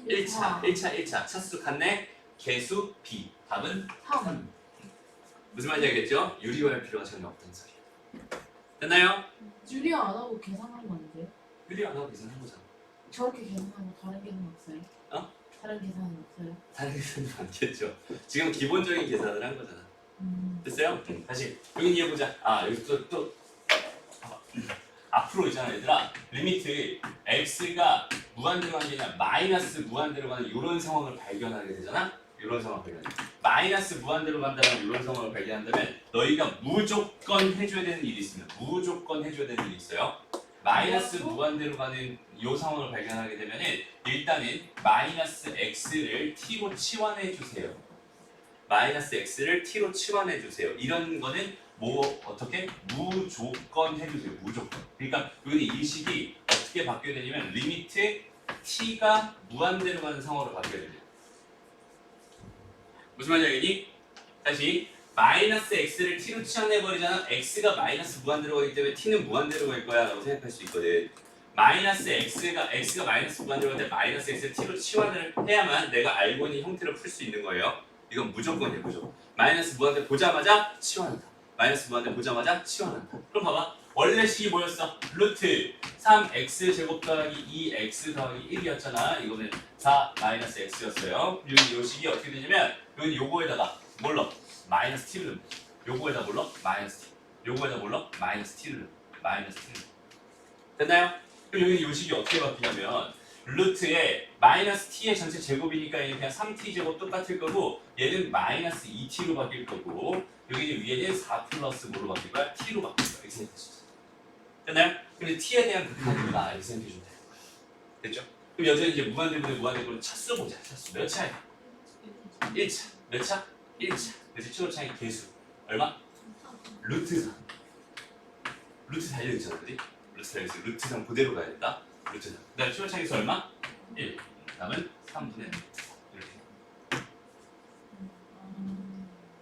1차. 차수 같네. 개수 B. 답은 3. 무슨 말인지 알겠죠? 유리화할 필요가 전혀 없다는 소리야. 됐나요? 유리화 안 하고 계산한 거 아니세요? 유리화 안 하고 계산한 거잖아. 저렇게 계산하고 다른 계산 없어요? 다른 계산은 없어요? 다른 계산은 많겠죠. 지금 기본적인 계산을 한 거잖아. 됐어요? 다시 여기 이해보자. 여기 또 앞으로 있잖아 얘들아. 리미트 x가 무한대로 가는 게 아니라 마이너스 무한대로 가는 이런 상황을 발견하게 되잖아. 이런 상황을 발견해. 마이너스 무한대로 간다는 이런 상황을 발견한다면 너희가 무조건 해줘야 되는 일이 있습니다. 무조건 해줘야 되는 일이 있어요. 마이너스 무한대로 가는 이 상황을 발견하게 되면은 일단은 마이너스 x를 t로 치환해 주세요. 마이너스 x를 t로 치환해 주세요. 이런 거는 어떻게? 무조건 해주세요. 무조건. 그러니까 여기 일식이 어떻게 바뀌어야 되냐면 리미트 t가 무한대로 가는 상황으로 바뀌어야 됩니다. 무슨 말인지 알겠니? 다시 마이너스 x를 t로 치환해버리잖아. x가 마이너스 무한대로 가기 때문에 t는 무한대로 갈 거야 라고 생각할 수 있거든. 마이너스 x가 마이너스 무한대로 할 때 마이너스 x를 t로 치환을 해야만 내가 알고 있는 형태로 풀 수 있는 거예요. 이건 무조건이에요, 무조건. 마이너스 무한대 보자마자 치환한다. 마이너스 무한대 보자마자 치환한다. 그럼 봐봐. 원래 식이 뭐였어? 루트 3x 제곱 더하기 2x 더하기 1이었잖아. 이거는 4 마이너스 x였어요. 여기 요 식이 어떻게 되냐면 여기 요거에다가 뭘로? 마이너스 t를 넣는 거야. 요거에다 뭘로? 마이너스 t. 요거에다 뭘로? 마이너스 t를 넣는 거야. 마이너스 t를. 됐나요? 그럼 여기 요 식이 어떻게 바뀌냐면 루트에 마이너스 t의 전체 제곱이니까 얘는 그냥 3t 제곱 똑같을 거고 얘는 마이너스 2t로 바뀔 거고 여기 위에는 4 플러스 뭐로 바뀔 거야? t로 바뀔 거야. 이렇게 생각해 주세요. 됐나요? 근데 t에 대한 극한이다. 이렇게 생각해 주면 되는 거야. 됐죠? 그럼 여전히 이제 무한대분의 무한대분의 차수 보자. 차수 몇 차야? 1차. 몇 차? 1차. 그래서 최고차의 개수 얼마? 루트 3. 루트 달려있잖아, 그지? 루트 달려있어. 루트 3 그대로 가야 된다. 루트 3. 그 다음에 최고차의 개수 얼마? 1. 다음은 3분의 루트 3. 이렇게.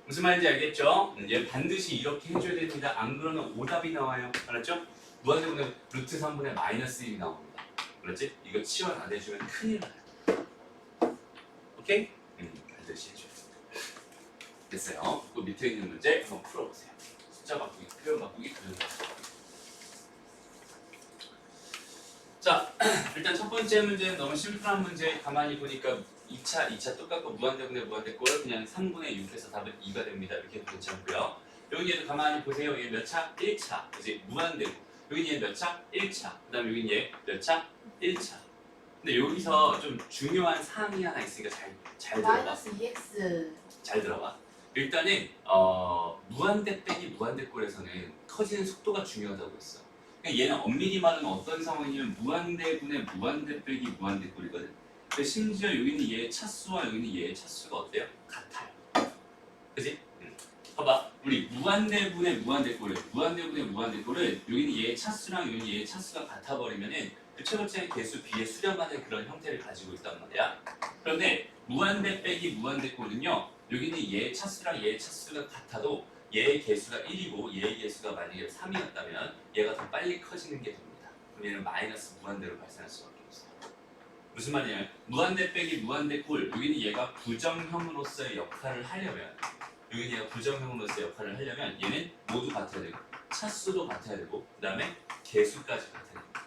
무슨 말인지 알겠죠? 얘 반드시 이렇게 해줘야 됩니다. 안 그러면 오답이 나와요. 알았죠? 무한대분의 루트 3분의 마이너스 1이 나옵니다. 그렇지? 이거 치환 안 해주면 큰일 나요. 오케이? 반드시 해줘야 됩니다. 됐어요. 그 밑에 있는 문제 한번 풀어보세요. 숫자 바꾸기, 표현 바꾸기, 그런 거. 자, 일단 첫 번째 문제는 너무 심플한 문제. 가만히 보니까 2차 똑같고 무한대분의 무한대꼴 그냥 3분의 6에서 답은 2가 됩니다. 이렇게 해도 괜찮고요. 여기에도 가만히 보세요. 얘 몇 차? 1차. 그지? 무한대고. 여기 얘 몇 차? 1차. 그 다음에 여기 얘 몇 차? 1차. 근데 여기서 좀 중요한 사항이 하나 있으니까 잘 들어봐. 마이너스 2x. 잘 들어봐. 일단은 무한대 빼기 무한대꼴에서는 커지는 속도가 중요하다고 했어. 그러니까 얘는 엄밀히 말하면 어떤 상황이냐면 무한대분의 무한대 빼기 무한대꼴이거든. 근데 심지어 여기는 얘의 차수와 여기는 얘의 차수가 어때요? 같아요. 그지? 봐봐. 우리 무한대분의 무한대꼴은 여기는 얘의 차수랑 여기는 얘의 차수가 같아버리면은 그 최고차의 개수 b의 수렴하는 그런 형태를 가지고 있단 말이야. 그런데 무한대 빼기 무한대꼴은요. 여기는 얘의 차수랑 얘의 차수가 같아도 얘의 개수가 1이고 얘의 개수가 만약에 3이었다면 얘가 더 빨리 커지는 게 됩니다. 그럼 얘는 마이너스 무한대로 발생할 수밖에 없어요. 무슨 말이냐면 무한대 빼기 무한대꼴 여기는 얘가 부정형으로서의 역할을 하려면 여기는 얘가 부정형으로서의 역할을 하려면 얘는 모두 같아야 되고 차수도 같아야 되고 그 다음에 개수까지 같아야 됩니다.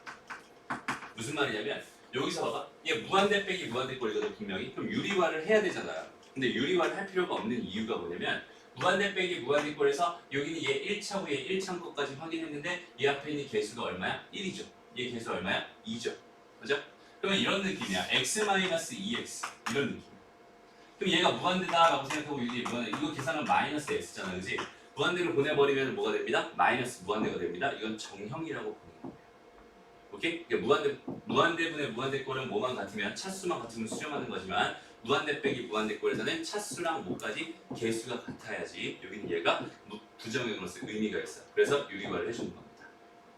무슨 말이냐면 여기서 봐봐. 얘 무한대 빼기 무한대꼴이거든 분명히. 그럼 유리화를 해야 되잖아요. 근데 유리화를 할 필요가 없는 이유가 뭐냐면 무한대 빼기 무한대꼴에서 여기는 얘 1차고 얘 1차인 것까지 확인했는데 얘 앞에 있는 개수가 얼마야? 1이죠. 얘 개수 얼마야? 2죠. 그죠? 그러면 이런 느낌이야. x-2x 이런 느낌. 그럼 얘가 무한대다라고 생각하고 이게 무한대 이거 계산하면 마이너스 x잖아, 그지? 무한대로 보내버리면 뭐가 됩니다? 마이너스 무한대가 됩니다. 이건 정형이라고 보는 거예요. 오케이? 그러니까 무한대분의 무한대꼴은 뭐만 같으면 차수만 같으면 수렴하는 거지만 무한대 빼기 무한대꼴에서는 차수랑 뭐까지 개수가 같아야지 여기는 얘가 부정형으로서 의미가 있어. 그래서 유리화를 해주는 겁니다.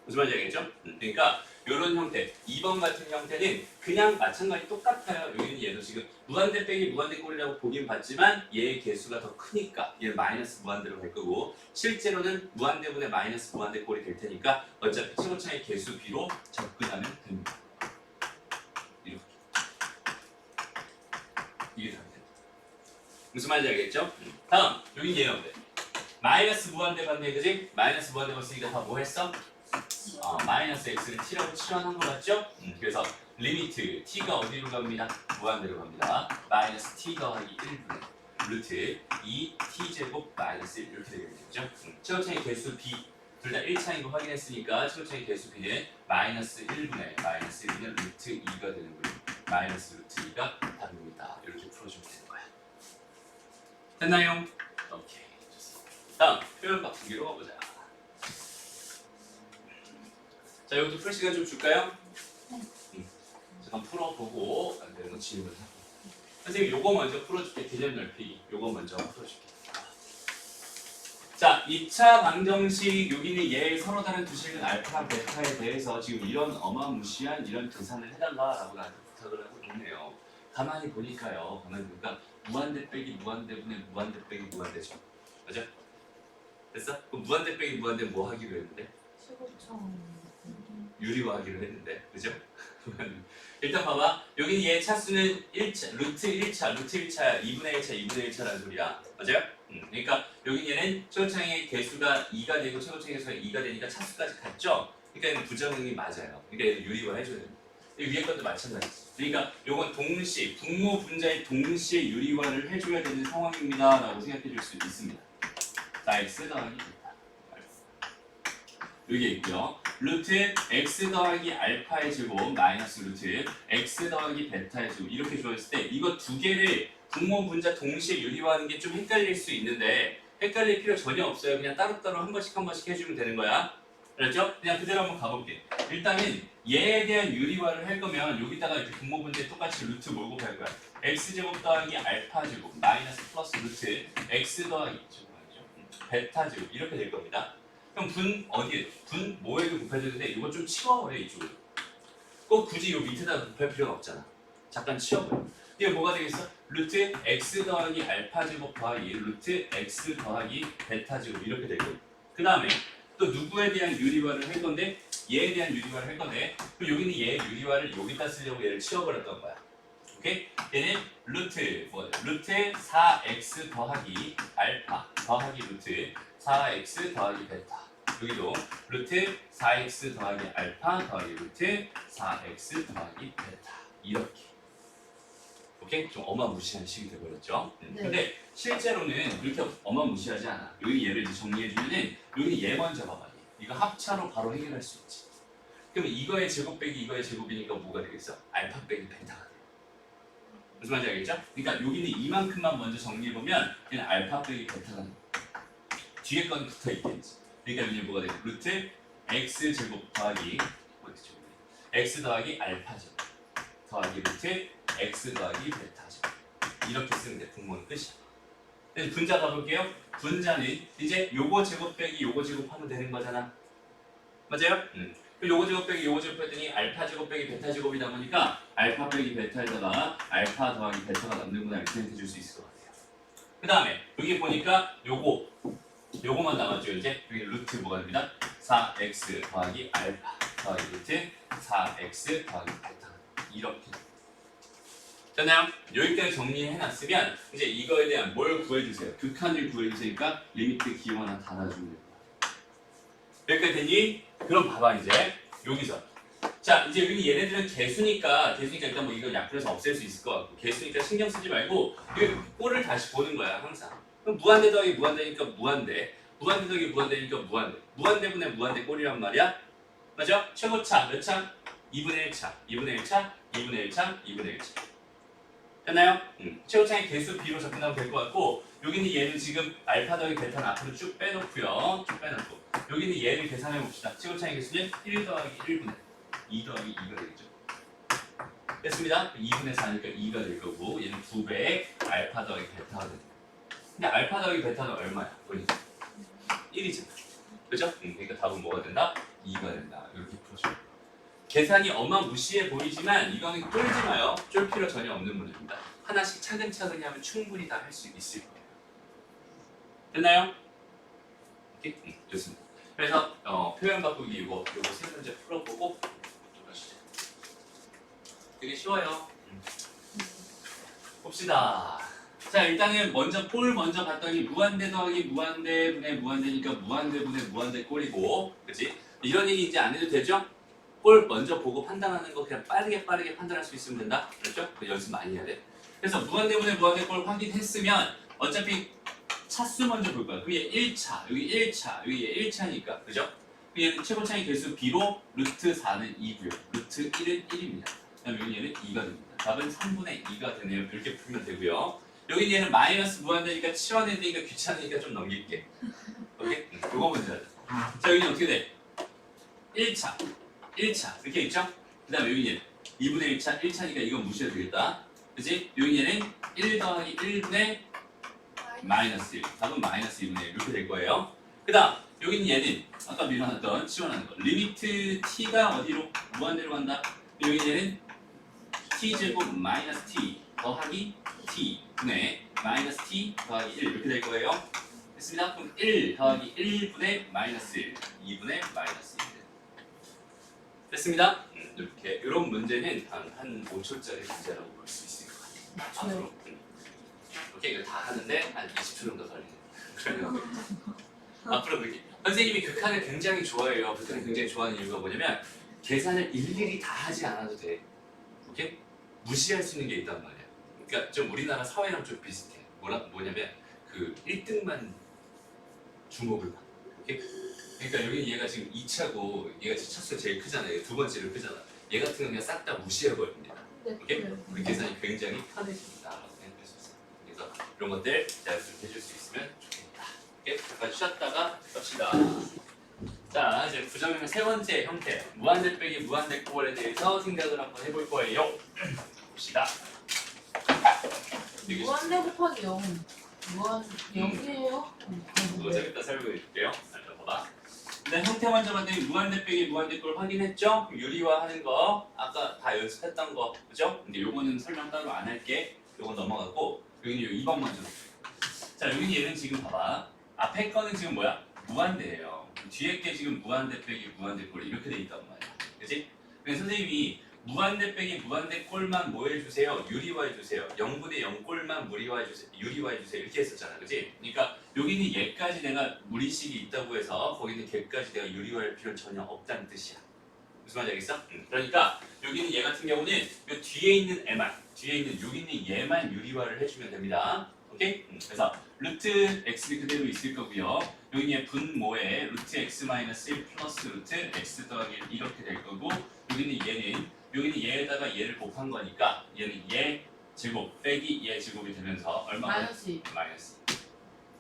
무슨 말인지 알겠죠? 그러니까 이런 형태, 2번 같은 형태는 그냥 마찬가지 똑같아요. 여기는 얘도 지금 무한대 빼기 무한대꼴이라고 보긴 봤지만 얘의 개수가 더 크니까 얘는 마이너스 무한대로 갈 거고 실제로는 무한대분의 마이너스 무한대꼴이 될 테니까 어차피 최고차의 개수 b로 접근하면 됩니다. 이렇게. 이게 답입니다. 무슨 말인지 알겠죠? 다음, 여기 얘는 어때? 마이너스 무한대 봤네, 그지? 마이너스 무한대 봤으니까 다 뭐 했어? 마이너스 x를 t라고 치환한 거 맞죠? 그래서 리미트 t가 어디로 갑니다? 무한대로 갑니다. 마이너스 t 더하기 1분의 루트 2t 제곱 마이너스 1 이렇게 되겠죠? 최고차의 개수 b 둘 다 1차인 거 확인했으니까 최고차의 개수 b는 마이너스 1분의 마이너스 1은 루트 2가 되는 거예요. 마이너스 루트 2가 답입니다. 이렇게 풀어주면 되는 거야. 됐나요? 오케이. 좋습니다. 다음 표현 바꾸기로 가보자. 자, 이것도 풀 시간 좀 줄까요? 잠깐 풀어보고 안 되는 거 질문하고. 선생님, 요거 먼저 풀어줄게. 개념 넓히기. 요거 먼저 풀어줄게. 자, 2차 방정식 여기는 얘 서로 다른 두 식은 알파랑 베타에 대해서 지금 이런 어마무시한 이런 계산을 해달라라고 나한테 부탁을 하고 있네요. 가만히 보니까요. 가만히 보니까 무한대 빼기 무한대분의 무한대 빼기 무한대죠. 맞아? 됐어? 그럼 무한대 빼기 무한대 뭐 하기로 했는데? 최고점. 유리화하기로 했는데, 그죠? 일단 봐봐. 여기 얘 차수는 1차, 루트 1차, 루트 1차, 2분의 1차, 2분의 1차라는 소리야. 맞아요? 그러니까 여기 얘는 최고창의 개수가 2가 되고 최고창의 개수가 2가 되니까 차수까지 같죠? 그러니까 얘는 부정응이 맞아요. 그러니까 얘는 유리화 해줘야 됩니다. 이 위에 것도 마찬가지죠. 그러니까 요건 동시에, 분모 분자에 동시에 유리화를 해줘야 되는 상황입니다. 라고 생각해 줄 수 있습니다. 자, x 더하기 베타. 여기에 있고요. 루트 x 더하기 알파의 제곱 마이너스 루트 x 더하기 베타의 제곱 이렇게 주어졌을 때 이거 두 개를 분모 분자 동시에 유리화하는 게 좀 헷갈릴 수 있는데 헷갈릴 필요 전혀 없어요. 그냥 따로따로 한 번씩 해주면 되는 거야. 그렇죠? 그냥 그대로 한번 가볼게. 일단은 얘에 대한 유리화를 할 거면 여기다가 이렇게 분모 분자에 똑같이 루트 몰고 갈 거야. x제곱 더하기 알파 제곱 마이너스 플러스 루트 x 더하기 베타 제곱 이렇게 될 겁니다. 그럼 분 어디에? 분 뭐에도 곱해야 되는데 이거 좀 치워버려 이쪽으로. 꼭 굳이 이 밑에다 곱할 필요가 없잖아. 잠깐 치워버려. 이게 뭐가 되겠어? 루트 x 더하기 알파 제곱 더하기 루트 x 더하기 베타 제곱 이렇게 될 거예요. 그 다음에 또 누구에 대한 유리화를 할 건데 얘에 대한 유리화를 할 건데 그럼 여기는 얘의 유리화를 여기다 쓰려고 얘를 치워버렸던 거야. 오케이? 얘는 루트 4x 더하기 알파 더하기 루트 4x 더하기 베타. 여기도 루트 4x 더하기 알파 더하기 루트 4x 더하기 베타. 이렇게. 오케이? 좀 어마무시한 식이 돼버렸죠? 네. 근데 실제로는 그렇게 어마무시하지 않아. 여기 얘를 이제 정리해주면은 여기 얘 먼저 봐봐. 이거 합차로 바로 해결할 수 있지. 그러면 이거의 제곱 빼기 이거의 제곱이니까 뭐가 되겠어? 알파 빼기 베타가 돼. 무슨 말인지 알겠죠? 그러니까 여기는 이만큼만 먼저 정리해보면 그냥 알파 빼기 베타가 돼. 뒤에 건 붙어 있겠지. 그러니까 여기는 뭐가 되겠어? 루트 x 제곱 더하기 x 더하기 알파 제곱 더하기 루트 x 더하기 베타 제곱 이렇게 쓰면 돼. 분모는 끝이야. 그래서 분자 가볼게요. 분자는 이제 요거 제곱 빼기 요거 제곱하면 되는 거잖아. 맞아요? 요거 제곱 빼기 요거 제곱 했더니 알파 제곱 빼기 베타 제곱이다 보니까 알파 빼기 베타에다가 알파 더하기 베타가 남는구나 이렇게 생각해 줄 수 있을 것 같아요. 그 다음에 여기 보니까 요거만 남았죠. 이제 여기 루트 뭐가 됩니다? 4x 더하기 알파 더하기 루트 4x 더하기 베타 이렇게 됐나요? 여기까지 정리해놨으면 이제 이거에 대한 뭘 구해주세요. 극한을 구해주세니까 리미트 기호 하나 달아주면 됩니다. 여기까지 됐니? 그럼 봐봐 이제 여기서 자 이제 여기 얘네들은 개수니까 일단 뭐 이거 약분해서 없앨 수 있을 것 같고 개수니까 신경 쓰지 말고 여기 꼴을 다시 보는 거야 항상. 그럼 무한대 더하기 무한대니까 무한대 더하기 무한대니까 무한대분의 무한대 꼴이란 말이야. 맞죠? 최고차 몇 차? 2분의 1차 2분의 1차 2분의 1차 2분의 1차 됐나요? 최고차의 개수 B로 접근하면 될 것 같고 여기는 얘는 지금 알파 더하기 베타는 앞으로 쭉 빼놓고요. 쭉 빼놓고 여기는 얘를 계산해 봅시다. 최고차의 개수는 1 더하기 1분의 2 더하기 2가 되겠죠. 됐습니다. 2분의 4니까 2가 될 거고 얘는 2배의 알파 더하기 베타가 됩니다. 근데 알파 더하기 베타는 얼마야? 보니까 1이잖아. 그죠? 그러니까 답은 뭐가 된다? 2가 된다. 이렇게 풀어줘요. 계산이 어마무시해 보이지만 이거는 쫄지 마요. 쫄 필요 전혀 없는 문제입니다. 하나씩 차근차근히 하면 충분히 다 할 수 있을 거예요. 됐나요? 오케이? 좋습니다. 그래서 표현 바꾸기 이거 세 문제 풀어보고 가시죠. 되게 쉬워요. 봅시다. 자 일단은 먼저 꼴 먼저 봤더니 무한대 더하기 무한대분의 무한대니까 무한대분의 무한대 꼴이고 그치? 이런 얘기 이제 안 해도 되죠? 꼴 먼저 보고 판단하는 거 그냥 빠르게 판단할 수 있으면 된다. 그렇죠? 연습 많이 해야 돼. 그래서 무한대분의 무한대 꼴 확인했으면 어차피 차수 먼저 볼 거야. 그게 1차, 여기 1차, 여기 1차니까. 그죠? 얘는 최고차의 개수 B로 루트 4는 2고요. 루트 1은 1입니다. 그다음 여기 얘는 2가 됩니다. 답은 3분의 2가 되네요. 이렇게 풀면 되고요. 여기 얘는 마이너스 무한대니까 치워내야 되니까 귀찮으니까 좀 넘길게. 오케이? 요거 먼저 하자. 자 여기는 어떻게 돼? 1차 이렇게 있죠? 그 다음에 여기 얘는 2분의 1차 1차니까 이건 무시해도 되겠다. 그치? 여기 얘는 1 더하기 1분의 마이너스 1 답은 마이너스 2분의 1 이렇게 될 거예요. 그 다음 여기는 얘는 아까 밀어놨던 치워놨는 거 리미트 t가 어디로? 무한대로 간다. 여기 얘는 t제곱 마이너스 t 더하기 t 분의 마이너스 t 더하기 1 이렇게 될 거예요. 됐습니다. 그럼 1 더하기 1분의 마이너스 1 2분의 마이너스 1 됐습니다. 이렇게 이런 문제는 한 5초짜리 문제라고 볼 수 있을 것 같아요. 앞으로. 오케이, 이거 다 하는데 한 20초 정도 걸리네요. 그러면 앞으로 그렇게 선생님이 극한을 굉장히 좋아해요. 극한을 굉장히 좋아하는 이유가 뭐냐면 계산을 일일이 다 하지 않아도 돼. 오케이? 무시할 수 있는 게 있단 말이야. 그러니까 좀 우리나라 사회랑 좀 비슷해. 뭐냐면 그 1등만 주목을 받아. 오케이? 그러니까 여기 얘가 지금 2차고 얘가 차수가 제일 크잖아요. 두 번째로 크잖아. 얘 같은 경우는 그냥 싹 다 무시하고 있습니다. 오케이? 우리 계산이 굉장히 편해집니다. 라고 생각할 수 있어요. 그래서 이런 것들 잘 좀 해줄 수 있으면 좋겠다. 오케이? 잠깐 쉬었다가 봅시다. 자, 이제 부정형의 세 번째 형태 무한대 빼기 무한대 꼴에 대해서 생각을 한번 해볼 거예요. 봅시다. 무한대 곱하기 0. 무한 0이에요? 이거 재밌다 설명해 줄게요. 자, 봐봐. 일단 형태 먼저 만들기 무한대 빼기 무한대 꼴 확인했죠? 유리화하는 거 아까 다 연습했던 거 그죠? 근데 요거는 설명 따로 안 할게. 요건 넘어가고 여기는 요 2번 먼저. 자, 여기는 얘는 지금 봐봐. 앞에 거는 지금 뭐야? 무한대예요. 뒤에 게 지금 무한대 빼기 무한대 꼴 이렇게 돼 있단 말이야. 그지? 그래서 선생님이 무한대 빼기 무한대 꼴만 뭐 해주세요? 유리화해 주세요. 0분의 0 꼴만 무리화해 주세요. 유리화해 주세요. 이렇게 했었잖아, 그지? 그러니까 여기는 얘까지 내가 무리식이 있다고 해서 거기는 걔까지 내가 유리화할 필요는 전혀 없다는 뜻이야. 무슨 말인지 알겠어? 그러니까 여기는 얘 같은 경우는 요 뒤에 있는 애만, 뒤에 있는 여기 있는 얘만 유리화를 해주면 됩니다. 오케이? 그래서 루트 x는 그대로 있을 거고요. 여기는 분모에 루트 x 마이너스 1 플러스 루트 x 더하기 1 이렇게 될 거고 여기는 얘에다가 얘를 곱한 거니까 얘는 얘 제곱 빼기 얘 제곱이 되면서 얼마나? 마이너스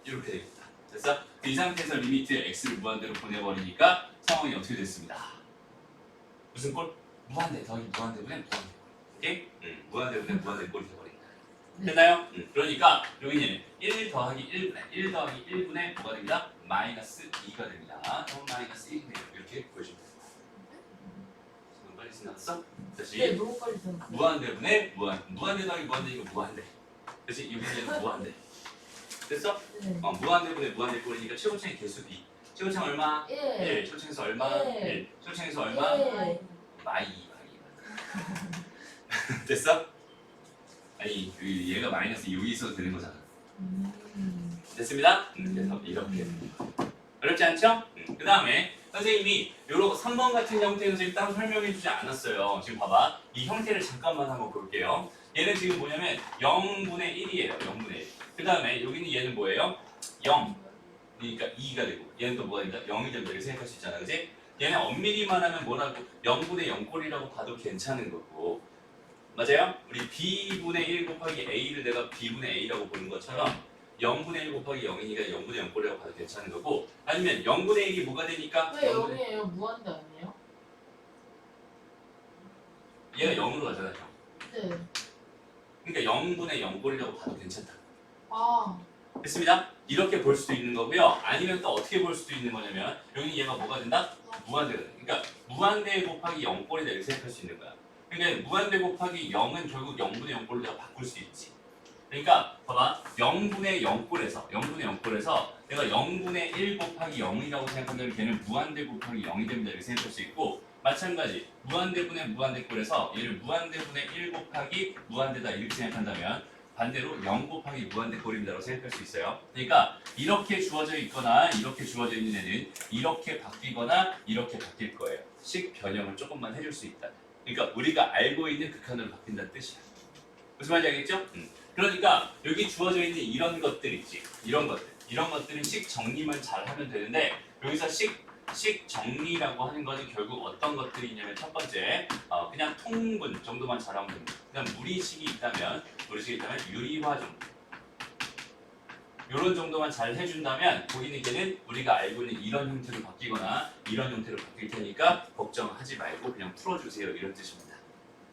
이렇게 되겠다. 됐어? 이 상태에서 리미트 x를 무한대로 보내버리니까 상황이 어떻게 됐습니다. 무슨 꼴? 무한대 더하기 무한대분의 무한대. 오케이? 무한대분의 무한대 꼴이 돼버린다. 됐나요? 그러니까 여기는 1 더하기 1분의 뭐가 됩니다? 마이너스 2가 됩니다. 그럼 마이너스 1이네요. 이렇게 보여주면 됩니다. 빨리 지나갔어? 다시 네, 너무 빨리 지나갔어. 무한대분의 무한대 더하기 무한대 이거 무한대. 그렇지? 여기는 무한대. 됐어? 네. 무한대분의 무한대 꼴이니까 최고차의 개수 B. 최고차는 얼마? 1. 최고차에서 얼마? 1. 최고차에서 얼마? 마이. 됐어? 아니 얘가 마이너스 6이 있어도 되는 거잖아. 됐습니다? 그래서 이렇게 어렵지 않죠? 그 다음에 선생님이 요런 3번 같은 형태는 선생님 따로 설명해 주지 않았어요. 지금 봐봐. 이 형태를 잠깐만 한번 볼게요. 얘는 지금 뭐냐면 0분의 1이에요. 0분의 1. 그 다음에 여기는 얘는 뭐예요? 0. 그러니까 2가 되고 얘는 또 뭐가 된다? 0이 된다. 이렇게 생각할 수 있잖아. 그치? 얘는 엄밀히만 하면 뭐라고? 0분의 0꼴이라고 봐도 괜찮은 거고 맞아요? 우리 b분의 1 곱하기 a를 내가 b분의 a라고 보는 것처럼 0분의 1 곱하기 0이니까 0분의 0꼴이라고 봐도 괜찮은 거고 아니면 0분의 1이 뭐가 되니까 왜 0이에요? 무한대 아니에요? 얘가 0으로 가잖아 형. 네. 그러니까 0분의 0꼴이라고 봐도 괜찮다. 아. 됐습니다? 이렇게 볼 수도 있는 거고요. 아니면 또 어떻게 볼 수도 있는 거냐면 여기 얘가 뭐가 된다? 무한대가 된다. 그러니까 무한대 곱하기 0꼴이다 이렇게 생각할 수 있는 거야. 그러니까 무한대 곱하기 0은 결국 0분의 0꼴로 내가 바꿀 수 있지. 그러니까 봐봐 0분의 0꼴에서 내가 0분의 1 곱하기 0이라고 생각한다면 걔는 무한대 곱하기 0이 됩니다 이렇게 생각할 수 있고 마찬가지 무한대분의 무한대꼴에서 얘를 무한대분의 1 곱하기 무한대다 이렇게 생각한다면 반대로 0 곱하기 무한대꼴입니다라고 생각할 수 있어요. 그러니까 이렇게 주어져 있거나 이렇게 주어져 있는 애는 이렇게 바뀌거나 이렇게 바뀔 거예요. 식 변형을 조금만 해줄 수 있다. 그러니까 우리가 알고 있는 극한으로 바뀐다는 뜻이야. 무슨 말인지 알겠죠? 그러니까 여기 주어져 있는 이런 것들 있지. 이런 것들은 식 정리만 잘 하면 되는데 여기서 식 정리라고 하는 거는 결국 어떤 것들이 있냐면 첫 번째 그냥 통분 정도만 잘하면 됩니다. 그냥 무리식이 있다면 유리화 정도 이런 정도만 잘 해준다면 거기는 걔는 우리가 알고 있는 이런 형태로 바뀌거나 이런 형태로 바뀔 테니까 걱정하지 말고 그냥 풀어주세요 이런 뜻입니다.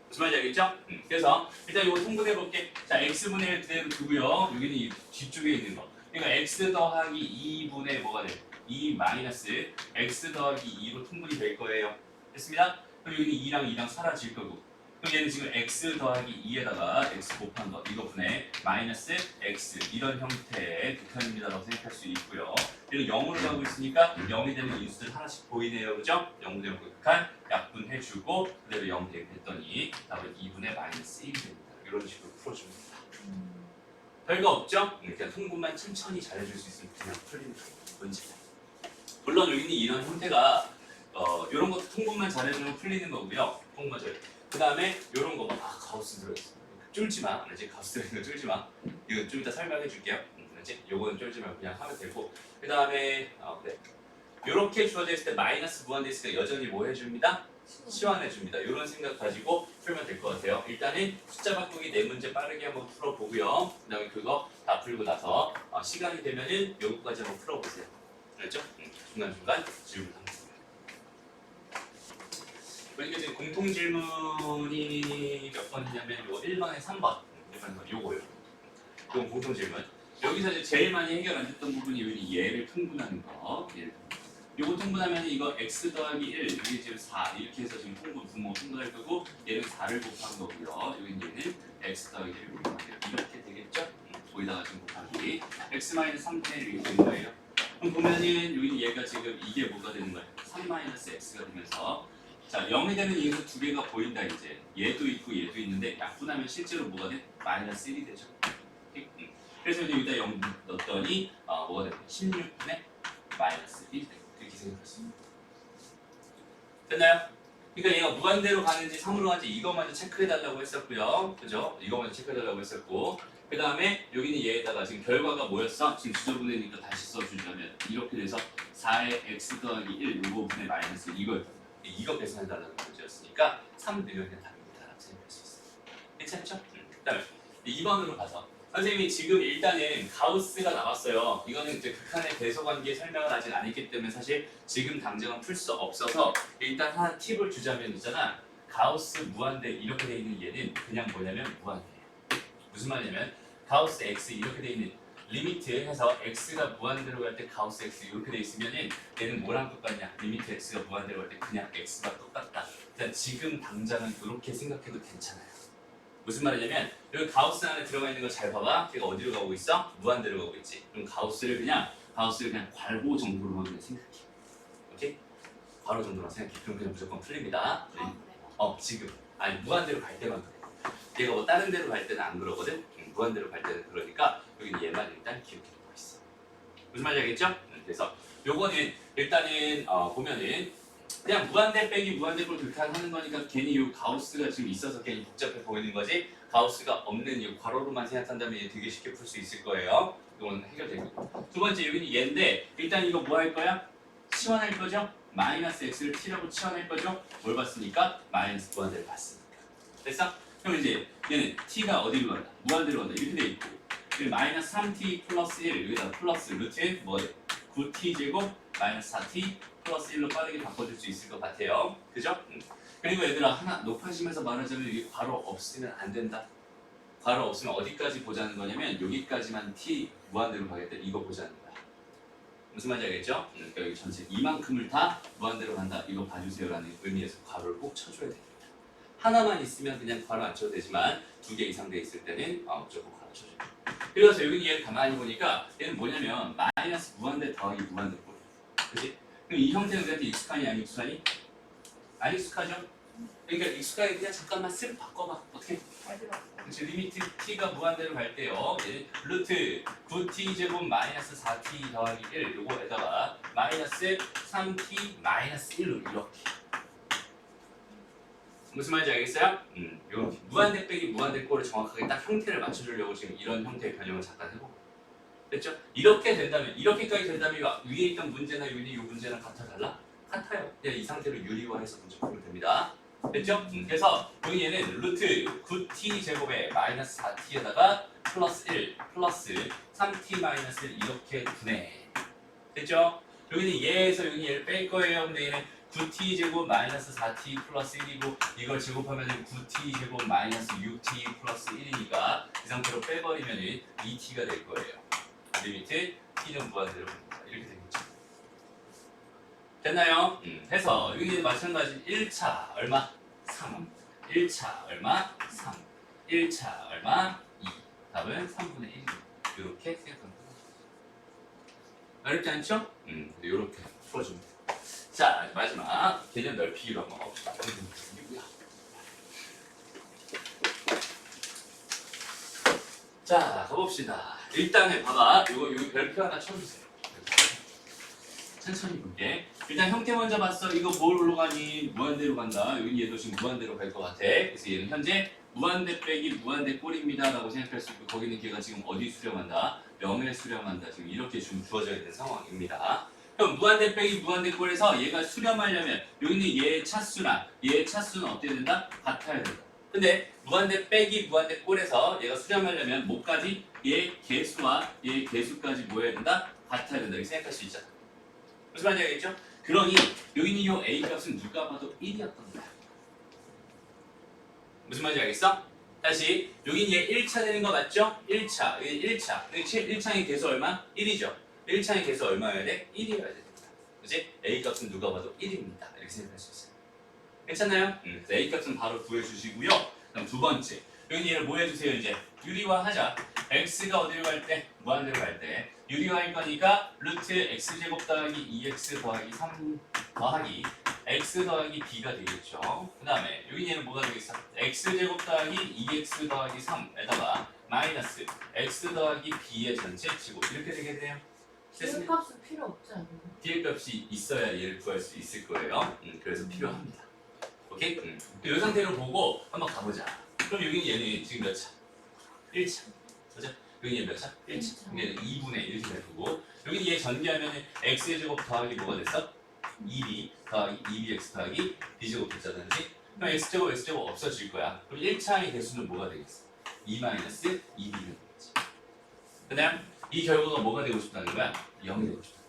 무슨 말인지 알겠죠? 그래서 일단 이거 통분해 볼게. 자 x분의 1 그대로 두고요. 여기는 이 뒤쪽에 있는 거. 그러니까 x 더하기 2분의 뭐가 돼? 2 마이너스 x 더하기 2로 통분이 될 거예요. 됐습니다? 그럼 여기는 2랑 2랑 사라질 거고 그럼 얘는 지금 x 더하기 2에다가 x 곱한 거 이거 분의 마이너스 x 이런 형태의 극한입니다라고 생각할 수 있고요. 그리고 0으로 가고 있으니까 0이 되는 인수들 하나씩 보이네요. 그죠? 0분의 0 극한 약분해주고 그대로 0 대입했더니 답은 2분의 마이너스 1이 됩니다. 이런 식으로 풀어줍니다. 별거 없죠? 그냥 통분만 천천히 잘해줄 수 있으면 그냥 풀리는 거예요. 문제. 물론 여기는 이런 형태가 이런 것도 통분만 잘해주면 풀리는 거고요. 통분만 잘. 그 다음에 이런 거 봐. 가우스 들어있어. 쫄지 마. 알지? 가우스 들어있는 거 쫄지 마. 이거 좀 이따 설명해 줄게요. 알지? 요거는 쫄지 말고 그냥 하면 되고. 그 다음에 네. 이렇게 주어져 있을 때 마이너스 무한대 있으니까 여전히 뭐 해줍니다? 치환해줍니다. 이런 생각 가지고 풀면 될 것 같아요. 일단은 숫자 바꾸기 4문제 빠르게 한번 풀어보고요. 그 다음에 그거 다 풀고 나서 시간이 되면은 요거까지 한번 풀어보세요. 알죠? 중간중간 질문 한번. 그러니까 지금 공통 질문이 몇 번이냐면 요 1번에 3번. 1번에 요거요. 이건 공통 질문. 여기서 이제 제일 많이 해결 안 됐던 부분이 여기 얘를 통분하는 거. 얘를 요거 통분하면 이거 x 더하기 1, 여기 지금 4 이렇게 해서 지금 부모 통분할 거고 얘는 4를 곱한 거고요. 여기는 얘는 x 더하기 1을 곱한 거예요. 이렇게 되겠죠? 거기다가 지금 곱하기 x 마이너스 3분의 1 이렇게 되는 거예요. 그럼 보면은 여기 얘가 지금 이게 뭐가 되는 거예요? 3 마이너스 x가 되면서 자 0이 되는 이유는 두 개가 보인다 이제 얘도 있고 얘도 있는데 약분하면 실제로 뭐가 돼? 마이너스 1이 되죠. 그래서 이제 여기다 0 넣었더니 뭐가 되냐? 16분의 마이너스 1 돼. 이렇게 생각하시면 됐나요? 그러니까 얘가 무한대로 가는지 3으로 가는지 이거 먼저 체크해달라고 했었고요. 그죠? 이거 먼저 체크해달라고 했었고 그 다음에 여기는 얘에다가 지금 결과가 뭐였어? 지금 지저분해니까 다시 써주자면 이렇게 돼서 4의 x 더하기 1 요거 분의 마이너스 이거였거든요. 이거 계산해달라는 문제였으니까 3 넣으면 그냥 답입니다라고 생각할 수 있어요. 괜찮죠? 그 다음에 2번으로 가서 선생님이 지금 일단은 가우스가 나왔어요. 이거는 이제 극한의 대소관계 설명을 아직 안 했기 때문에 사실 지금 당장은 풀 수 없어서 일단 하나 팁을 주자면 있잖아. 가우스 무한대 이렇게 돼 있는 얘는 그냥 뭐냐면 무한대예요. 무슨 말이냐면 가우스 x 이렇게 돼 있는 리미트 해서 x가 무한대로 갈 때 가우스 x 이렇게 돼 있으면은 얘는 뭐랑 똑같냐? 리미트 x가 무한대로 갈 때 그냥 x가 똑같다. 일단 지금 당장은 이렇게 생각해도 괜찮아요. 무슨 말이냐면 여기 가우스 안에 들어가 있는 거 잘 봐봐. 걔가 어디로 가고 있어? 무한대로 가고 있지. 그럼 가우스를 그냥 괄호 정도로만 그냥 생각해. 오케이? 괄호 정도로만 생각해. 그럼 그냥 무조건 풀립니다. 지금 아니 무한대로 갈 때만 그래. 얘가 뭐 다른 데로 갈 때는 안 그러거든. 무한대로 갈 때는 그러니까 여기는 얘만 일단 기억해두고 있어. 무슨 말인지 알겠죠? 그래서 요거는 일단은 보면은 그냥 무한대 빼기 무한대 꼴 극한하는 거니까 괜히 요 가우스가 지금 있어서 괜히 복잡해 보이는 거지 가우스가 없는 이 괄호로만 생각한다면 얘 되게 쉽게 풀 수 있을 거예요. 이건 해결되고 두 번째 여기는 얘인데 일단 이거 뭐 할 거야? 치환할 거죠? 마이너스 x를 t라고 치환할 거죠? 뭘 봤으니까? 마이너스 무한대를 봤으니까 됐어? 그럼 이제 얘는 t가 어디로 간다? 무한대로 간다 이렇게 돼 있고 그리고 마이너스 3t 플러스 1 여기다가 플러스 루트 뭐 9t 제곱 마이너스 4t 플러스 1로 빠르게 바꿔줄 수 있을 것 같아요. 그죠? 그리고 얘들아 하나 높아지면서 말하자면 여기 괄호 없으면 안 된다. 괄호 없으면 어디까지 보자는 거냐면 여기까지만 t 무한대로 가겠다. 이거 보자는 거야. 무슨 말인지 알겠죠? 그러니까 여기 전체 이만큼을 다 무한대로 간다. 이거 봐주세요라는 의미에서 괄호를 꼭 쳐줘야 됩니다. 하나만 있으면 그냥 괄호 안 쳐도 되지만 2개 이상 돼 있을 때는 무조건 괄호 쳐줘요. 그래서 여기 얘를 가만히 보니까 얘는 뭐냐면 마이너스 무한대 더하기 무한대 꼴. 그치? 그럼 이 형태는 우리한테 익숙하니 안 익숙하니? 안 익숙하죠? 그러니까 익숙하게 그냥 잠깐만 쓱 바꿔봐. 어떻게? 그치? 리미트 t가 무한대로 갈 때요. 얘는 루트 9t 제곱 마이너스 4t 더하기 1 요거에다가 마이너스 3t 마이너스 1로 이렇게. 무슨 말인지 알겠어요? 요 무한대 빼기 무한대 꼴을 정확하게 딱 형태를 맞춰주려고 지금 이런 형태의 변형을 잠깐 해보고 됐죠? 이렇게 된다면 이렇게까지 된다면 위에 있던 문제나 이 문제랑 같아 달라? 같아요. 그냥 이 상태로 유리화해서 문제 풀면 됩니다. 됐죠? 그래서 여기 얘는 루트 9t 제곱에 마이너스 4t에다가 플러스 1 플러스 3t 마이너스 1 이렇게 분해. 됐죠? 여기는 얘에서 여기 얘를 뺄 거예요. 근데 얘는 9t 제곱 마이너스 4t 플러스 1이고 이걸 제곱하면 9t 제곱 마이너스 6t 플러스 1이니까 이 상태로 빼버리면 2t가 될 거예요. 리미트 t는 무한대로 이렇게 되겠죠. 됐나요? 해서 여기 마찬가지 1차 얼마? 3. 1차 얼마? 3. 1차 얼마? 2. 답은 3분의 1. 이렇게 생각하면 돼요. 어렵지 않죠? 이렇게 풀어주면 돼요. 자, 마지막 개념 넓히기로 한번 가봅시다. 이거야. 자, 가봅시다. 일단은 봐봐. 이거 별표 하나 쳐주세요. 천천히 볼게. 일단 형태 먼저 봤어. 이거 뭘로 가니? 무한대로 간다. 여기 얘도 지금 무한대로 갈 것 같아. 그래서 얘는 현재 무한대 빼기 무한대 꼴입니다 라고 생각할 수 있고, 거기는 걔가 지금 어디 수렴한다? 0에 수렴한다. 지금 이렇게 지금 주어져야 되는 상황입니다. 그럼 무한대 빼기 무한대 꼴에서 얘가 수렴하려면 여기는 얘의 차수나 얘의 차수는 어때야 된다? 같아야 된다. 근데 무한대 빼기 무한대 꼴에서 얘가 수렴하려면 뭐까지? 얘 개수와 얘 개수까지 뭐 해야 된다? 같아야 된다. 이렇게 생각할 수 있잖아. 무슨 말인지 알겠죠? 그러니 여기는 이 A 값은 누가 봐도 1이었던 거야. 무슨 말인지 알겠어? 다시 여긴 얘 1차 되는 거 맞죠? 1차, 여기 1차. 1차의 개수 얼마? 1이죠. 1차의 개수 얼마여야 돼? 1이어야 됩니다. 그치? A 값은 누가 봐도 1입니다. 이렇게 생각할 수 있어요. 괜찮나요? 그래서 A 값은 바로 구해주시고요. 그럼 두 번째, 여기 얘를 뭐 해주세요? 이제 유리화하자. x가 어디로 갈 때? 무한대로 갈 때 유리화할 거니까 루트 x제곱 더하기 2x 더하기 3 더하기 x 더하기 b가 되겠죠. 그 다음에 여기 얘는 뭐가 되겠어? x제곱 더하기 2x 더하기 3에다가 마이너스 x 더하기 b의 전체 제곱 이렇게 되겠네요. 그 값은 필요 없지 않나요? dl 값이 있어야 얘를 구할 수 있을 거예요. 그래서 필요합니다. 오케이? 이 상태로 보고 한번 가보자. 그럼 여기 얘는 지금 몇 차? 1차. 그죠? 여기 얘 몇 차? 1차. 얘는 2분의 1 될 거고, 여기 얘 전개하면 x의 제곱 더하기 뭐가 됐어? 2b 더하기 2bx 더하기 b제곱 됐잖아. 그지? 그럼 x제곱 x제곱 없어질 거야. 그럼 1차의 개수는 뭐가 되겠어? 2 마이너스 2b가 되겠지. 그 다음 이 결과가 뭐가 되고 싶다는 거야? 0이 되고 싶다.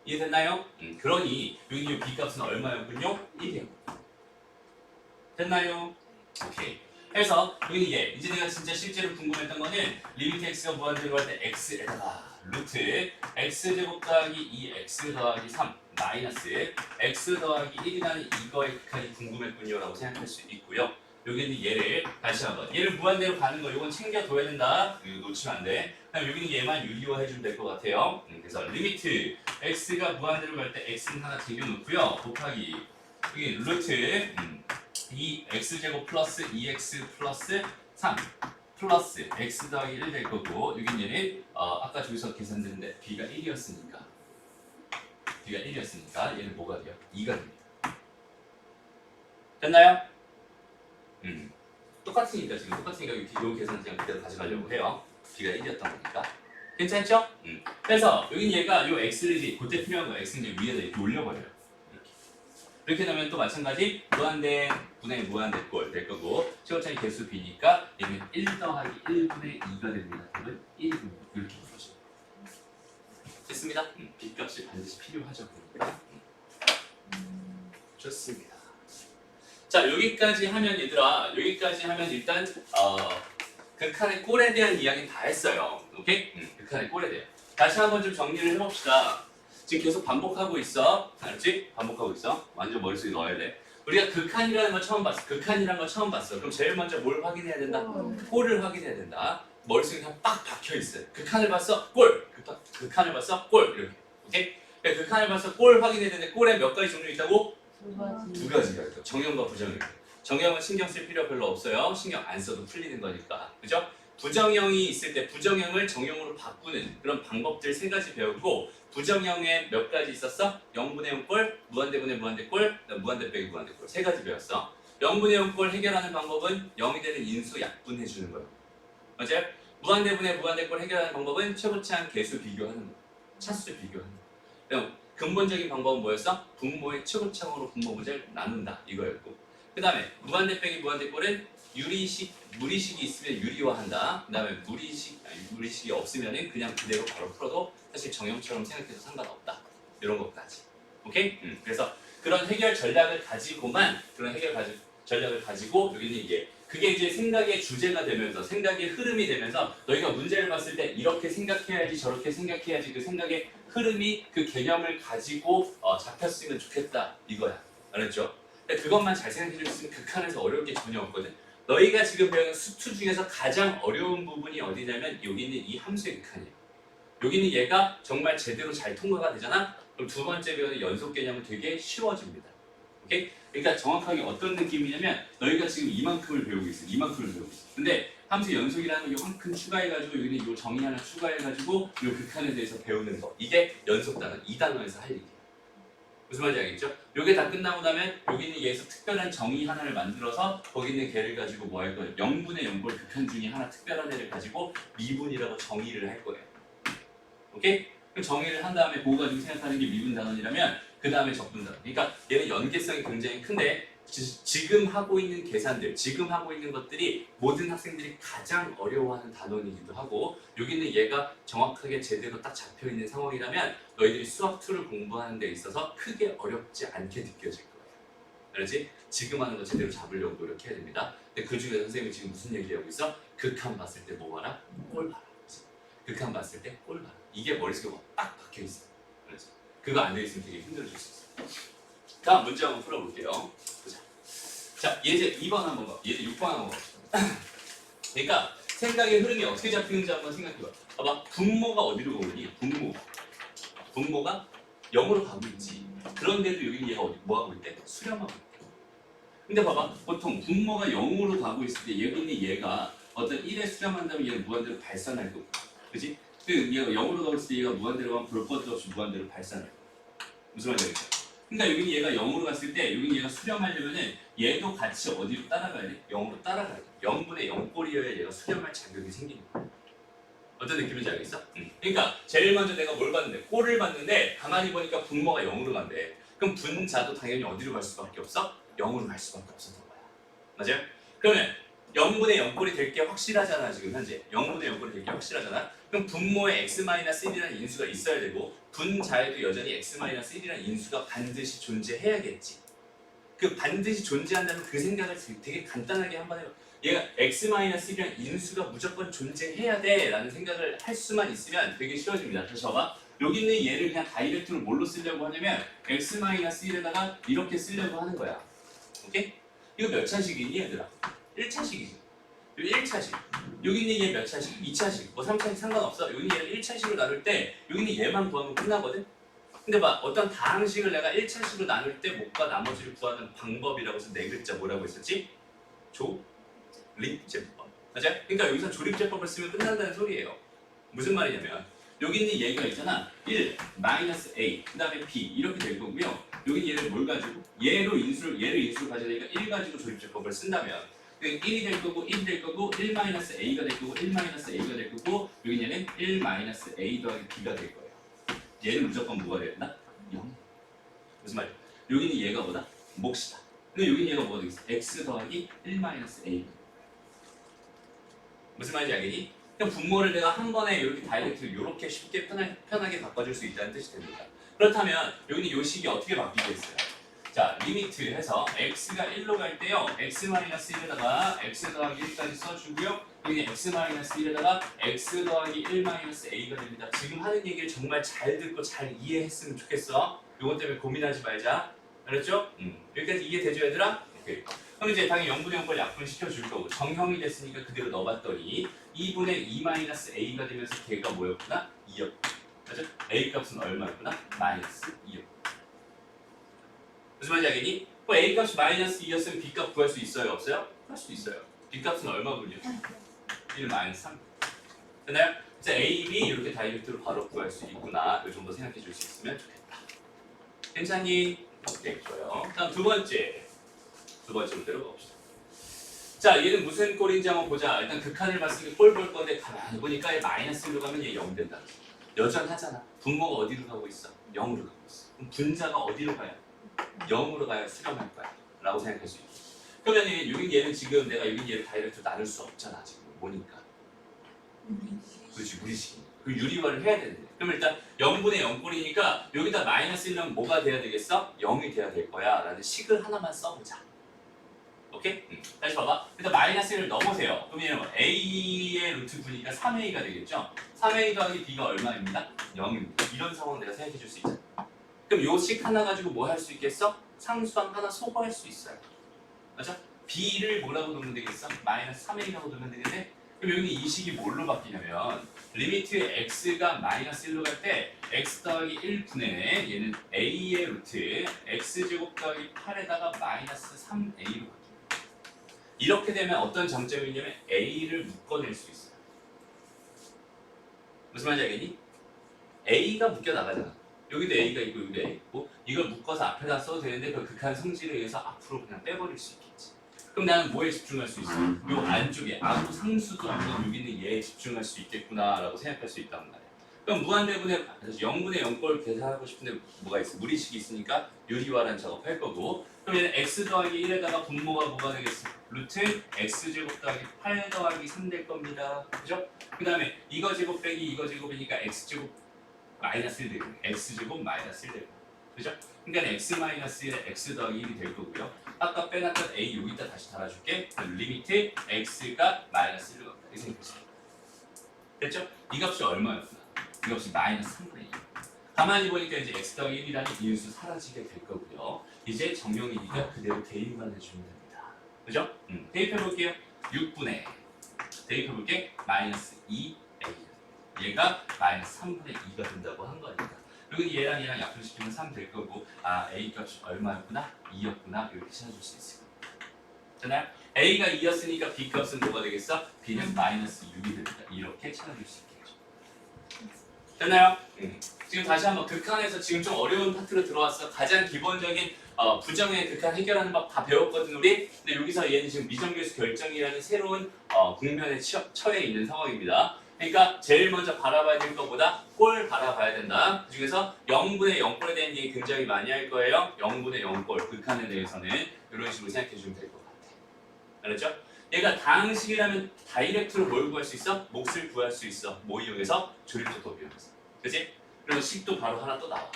이해됐나요? 그러니 여기 이 b값은 얼마였군요? 1이요. 됐나요? 오케이. 그래서 여기 얘 이제 내가 진짜 실제로 궁금했던 거는 리미트 x가 무한대로 갈 때 x에다가 루트 x제곱 더하기 2x 더하기 3 마이너스 x 더하기 1이라는 이거의 극한이 궁금했군요 라고 생각할 수 있고요. 여기는 얘를 다시 한번 얘를 무한대로 가는 거 이건 챙겨둬야 된다. 이거 놓치면 안 돼. 그럼 여기는 얘만 유리화 해주면 될 것 같아요. 그래서 리미트 x가 무한대로 갈 때 x는 하나 챙겨놓고요. 곱하기 여기 루트 이 x제곱 플러스 2x 플러스 3 플러스 x 더하기 1 될 거고, 여긴 얘는 아까 저기서 계산됐는데 b가 1이었으니까 얘는 뭐가 돼요? 2가 됩니다. 됐나요? 똑같으니까 지금 똑같으니까 이 계산 그냥 그대로 가져가려고 해요. b가 1이었던 거니까. 괜찮죠? 그래서 여긴 얘가 요 x를 이제 그때 필요한 거 x는 이제 위에다 이렇게 올려버려요. 이렇게 되면 또 마찬가지 무한대 분의 무한대 꼴 될 거고, 최고차이 개수 b니까 얘는 1 더하기 1분의 2가 됩니다. 그러면 1분의 이렇게 풀어줘요. 됐습니다. b 값이 반드시 필요하죠. 그러니까. 좋습니다. 자, 여기까지 하면 얘들아, 여기까지 하면 일단 극한의 꼴에 대한 이야기는 다 했어요. 오케이? 극한의 꼴에 대해 다시 한번 좀 정리를 해봅시다. 지금 계속 반복하고 있어. 알았지? 반복하고 있어. 완전 머릿속에 넣어야 돼. 우리가 극한이라는 걸 처음 봤어. 극한이라는 걸 처음 봤어. 그럼 제일 먼저 뭘 확인해야 된다? 꼴을 확인해야 된다. 머릿속에 그냥 빡 박혀 있어요. 극한을 봤어? 꼴! 극한을 봤어? 꼴! 이렇게. 오케이? 그러니까 극한을 봤어? 꼴 확인해야 되는데 꼴에 몇 가지 종류 있다고? 두 가지가 있어. 정형과 부정형. 정형은 신경 쓸 필요 별로 없어요. 신경 안 써도 풀리는 거니까. 그죠? 부정형이 있을 때 부정형을 정형으로 바꾸는 그런 방법들 세 가지 배우고, 부정형에 몇 가지 있었어? 0분의 0꼴, 무한대분의 무한대꼴, 무한대 빼기 무한대꼴 세 가지 배웠어. 0분의 0꼴 해결하는 방법은 0이 되는 인수 약분해 주는 거예요. 맞아요? 무한대분의 무한대꼴 해결하는 방법은 최고차항 개수 비교하는 거예요. 차수 비교하는 거예요. 그럼 근본적인 방법은 뭐였어? 분모의 최고차항으로 분모 문제를 나눈다 이거였고, 그 다음에 무한대 빼기 무한대꼴은 무리식이 있으면 유리화한다. 그 다음에 무리식이 없으면 그냥 그대로 바로 풀어도 사실 정형처럼 생각해도 상관없다. 이런 것까지. 오케이? 그래서 그런 해결 전략을 가지고만, 전략을 가지고 여기는 이게 그게 이제 생각의 주제가 되면서, 생각의 흐름이 되면서 너희가 문제를 봤을 때 이렇게 생각해야지 저렇게 생각해야지 그 생각의 흐름이 그 개념을 가지고 잡혔으면 좋겠다 이거야. 알았죠? 근데 그것만 잘 생각해 줄 수 있으면 극한에서 어려울 게 전혀 없거든. 너희가 지금 배우는 수투 중에서 가장 어려운 부분이 어디냐면 여기 있는 이 함수의 극한이에요. 여기 있는 얘가 정말 제대로 잘 통과가 되잖아? 그럼 두 번째 배우는 연속 개념은 되게 쉬워집니다. 오케이? 그러니까 정확하게 어떤 느낌이냐면 너희가 지금 이만큼을 배우고 있어. 이만큼을 배우고 있어. 근데 함수 연속이라는 거 요만큼 추가해가지고 여기는 요 정의 하나 추가해가지고 요 극한에 대해서 배우는 거. 이게 연속 단어, 이 단어에서 할 얘기야. 무슨 말인지 알겠죠? 요게 다 끝나고 나면 여기 있는 얘에서 특별한 정의 하나를 만들어서 거기 있는 걔를 가지고 뭐 할 거예요? 0분의 0꼴 극한 중에 하나 특별한 애를 가지고 미분이라고 정의를 할 거예요. 오케이? 그럼 정의를 한 다음에 그거 가지고 생각하는 게 미분 단원이라면 그 다음에 적분 단원. 그러니까 얘는 연계성이 굉장히 큰데 지금 하고 있는 계산들, 지금 하고 있는 것들이 모든 학생들이 가장 어려워하는 단원이기도 하고 여기 있는 얘가 정확하게 제대로 딱 잡혀있는 상황이라면 너희들이 수학 2를 공부하는 데 있어서 크게 어렵지 않게 느껴질 거예요. 알았지? 지금 하는 거 제대로 잡으려고 노력해야 됩니다. 근데 그 중에 선생님이 지금 무슨 얘기하고 있어? 극한 봤을 때 뭐 봐라? 꼴 봐라. 극한 봤을 때 꼴 봐라. 이게 머릿속에 딱 박혀있어. 알았지? 그거 안 돼 있으면 되게 힘들어질 수 있어. 다음 문제 한번 풀어볼게요. 보자. 자, 예제 2번 한번 봐. 예제 6번 한번 봅시다. 그러니까 생각의 흐름이 어떻게 잡히는지 한번 생각해봐. 봐봐. 분모가 어디로 가고 있니? 분모가 0으로 가고 있지. 그런데도 여기 얘가 뭐 하고 있대? 수렴하고 있대. 근데 봐봐. 보통 분모가 0으로 가고 있을 때 여기 있는 얘가 어떤 1에 수렴한다면 얘는 무한대로 발산할 거고. 그지? 얘가 0으로 가고 있을 때 얘가 무한대로 가면 볼 것도 없이 무한대로 발산할 거고. 무슨 말인지 알겠죠? 그러니까 여기 얘가 0으로 갔을 때 여기 얘가 수렴하려면은 얘도 같이 어디로 따라가야 돼? 0으로 따라가야 돼. 0분의 0꼴이어야 얘가 수렴할 자격이 생기는 거야. 어떤 느낌인지 알겠어? 그러니까 제일 먼저 내가 뭘 봤는데 꼴을 봤는데 가만히 보니까 분모가 0으로 간대. 그럼 분자도 당연히 어디로 갈 수밖에 없어? 0으로 갈 수밖에 없었던 거야. 맞아요? 그러면 0분의 0꼴이 될 게 확실하잖아 지금 현재. 0분의 0꼴이 될 게 확실하잖아. 그럼 분모에 x-1이라는 인수가 있어야 되고 분자에도 여전히 x-1이라는 인수가 반드시 존재해야겠지. 그 반드시 존재한다는 그 생각을 되게 간단하게 한번 해봐. 얘가 x-1이라는 인수가 무조건 존재해야 돼 라는 생각을 할 수만 있으면 되게 쉬워집니다. 다시 봐봐. 여기 있는 얘를 그냥 다이렉트로 뭘로 쓰려고 하냐면 x-1에다가 이렇게 쓰려고 하는 거야. 오케이? 이거 몇 차식이니 얘들아? 1차식이지. 여기 1차식. 여기 있는 얘 몇 차식? 2차식. 뭐 3차식 상관없어. 여기 있는 얘를 1차식으로 나눌 때 여기 있는 얘만 구하면 끝나거든? 근데 봐. 어떤 다항식을 내가 1차식으로 나눌 때 못과 나머지를 구하는 방법이라고 해서 네 글자 뭐라고 했었지? 조립제법. 맞아요? 그러니까 여기서 조립제법을 쓰면 끝난다는 소리예요. 무슨 말이냐면 여기 있는 얘가 있잖아. 1, 마이너스 a, 그 다음에 b 이렇게 될 거고요. 여기 얘를 뭘 가지고? 얘를 인수로 가져야 되니까 1 가지고 조립제법을 쓴다면 1이 될 거고 1이 될 거고 1 마이너스 a가 될 거고 1 마이너스 a가 될 거고 여기 얘는 1 마이너스 a 더하기 b가 될 거예요. 얘는 무조건 뭐가 돼야 된다? 0. 무슨 말이야? 여기는 얘가 뭐다? 몫이다. 근데 여기는 얘가 뭐가 되겠어? x 더하기 1 마이너스 a. 무슨 말인지 알겠니? 그냥 분모를 내가 한 번에 이렇게 다이렉트로 이렇게 쉽게 편하게 바꿔줄 수 있다는 뜻이 됩니다. 그렇다면 여기는 이 식이 어떻게 바뀌겠어요? 자, 리미트 해서 x가 1로 갈 때요. x-1에다가 x 더하기 1까지 써주고요. 여기는 x-1에다가 x 더하기 1 a가 됩니다. 지금 하는 얘기를 정말 잘 듣고 잘 이해했으면 좋겠어. 이것 때문에 고민하지 말자. 알았죠? 여기까지 이해되죠 얘들아? 오케이. 그럼 이제 당연히 0분의 0걸 약분시켜줄 거고 정형이 됐으니까 그대로 넣어봤더니 2분의 2-a가 되면서 걔가 뭐였구나? 2였구나. 맞죠? a 값은 얼마였구나? 마이너스 2였구나. 무슨 말인지 알겠니? 그럼 a 값이 마이너스 2였으면 b 값 구할 수 있어요? 없어요? 할 수도 있어요. b 값은 얼마분이요? 1 마이너스 3. 됐나요? 그래서 a, b 이렇게 다이렉트로 바로 구할 수 있구나. 이 정도 생각해 줄 수 있으면 좋겠다. 괜찮니? 오케이, 좋아요. 다음 두 번째 문제로 가봅시다. 자, 얘는 무슨 꼴인지 한번 보자. 일단 극한을 봤으니까 꼴 볼 건데 가만히 보니까 얘 마이너스 1로 가면 얘 0 된다. 여전하잖아. 분모가 어디로 가고 있어? 0으로 가고 있어. 그럼 분자가 어디로 가요? 0으로 가야 수렴할 거야. 라고 생각할 수 있어. 그러면 얘는 지금 내가 여기 얘를 다이렉트로 나눌 수 없잖아. 지금 뭐니까. 그렇지, 무리식이. 그 유리화를 해야 되는데. 그럼 일단 0분의 0꼴이니까 여기다 마이너스 1은 뭐가 돼야 되겠어? 0이 돼야 될 거야. 라는 식을 하나만 써보자. 오케이? 다시 봐봐. 일단 마이너스 1을 넣어보세요. 그러면 a의 루트 9니까 3a가 되겠죠? 3a 더하기 b가 얼마입니다? 0입니다. 이런 상황 내가 생각해 줄 수 있잖아. 그럼 요 식 하나 가지고 뭐 할 수 있겠어? 상수항 하나 소거할 수 있어요. 맞아? b를 뭐라고 놓으면 되겠어? 마이너스 3a라고 놓으면 되겠네? 그럼 여기 이 식이 뭘로 바뀌냐면 리미트 x가 마이너스 1로 갈 때 x 더하기 1분의 얘는 a의 루트 x제곱 더하기 8에다가 마이너스 3a로 바뀝니다. 이렇게 되면 어떤 장점이 있냐면 a를 묶어낼 수 있어요. 무슨 말인지 알겠니? a가 묶여 나가잖아. 여기도 a가 있고 여기도 a 있고 이걸 묶어서 앞에다 써도 되는데 그 극한 성질에 의해서 앞으로 그냥 빼버릴 수 있겠지. 그럼 나는 뭐에 집중할 수 있어? 요 안쪽에 아무 상수도 없는 여기 있는 얘에 집중할 수 있겠구나라고 생각할 수 있단 말이야. 그럼 무한대분의 0분의 0꼴 계산하고 싶은데 뭐가 있어? 무리식이 있으니까 유리화란 작업할 거고 그럼 얘는 x 더하기 1에다가 분모가 뭐가 되겠어? 루트 x제곱 더하기 8 더하기 3 될 겁니다. 그죠? 그 다음에 이거 제곱 빼기 이거 제곱이니까 x제곱 마이너스 1 되겠네. x제곱 마이너스 1 되고 그죠? 그러니까 x 마이너스 1에 x 더하기 1이 될 거고요. 아까 빼놨던 a 여기다 다시 달아줄게. 리미트 x가 마이너스 1로 갑니다. 이 생각하시죠. 됐죠? 이 값이 얼마였구나? 이 값이 마이너스 3분의 2. 가만히 보니까 이제 x 더하기 1이라는 인수 사라지게 될 거고요. 이제 정명이니까 그대로 대입만 해주면 됩니다. 그죠? 대입해볼게요. 6분의 대입해볼게. 마이너스 2a. 얘가 마이너스 3분의 2가 된다고 한 거니까. 그리고 얘랑 얘랑 약분시키면 3 될 거고 아 a 값이 얼마였구나? 2였구나 이렇게 찾아줄 수 있을 겁니다. 됐나요? a가 2였으니까 b 값은 뭐가 되겠어? b는 마이너스 6이 됩니다. 이렇게 찾아줄 수 있겠죠. 됐나요? 지금 다시 한번 극한에서 지금 좀 어려운 파트로 들어왔어. 가장 기본적인 부정의 극한 해결하는 법 다 배웠거든 우리. 근데 여기서 얘는 지금 미정계수 결정이라는 새로운 국면에 처해 있는 상황입니다. 그러니까 제일 먼저 바라봐야 될 것보다 꼴 바라봐야 된다. 그 중에서 0분의 0꼴에 대한 얘기 굉장히 많이 할 거예요. 0분의 0꼴 극한에 대해서는 이런 식으로 생각해 주면 될 것 같아. 알았죠? 얘가 다항식이라면 다이렉트로 뭘 구할 수 있어? 몫을 구할 수 있어. 뭐 이용해서? 조립도법 이용해서. 그치? 그리고 식도 바로 하나 또 나와.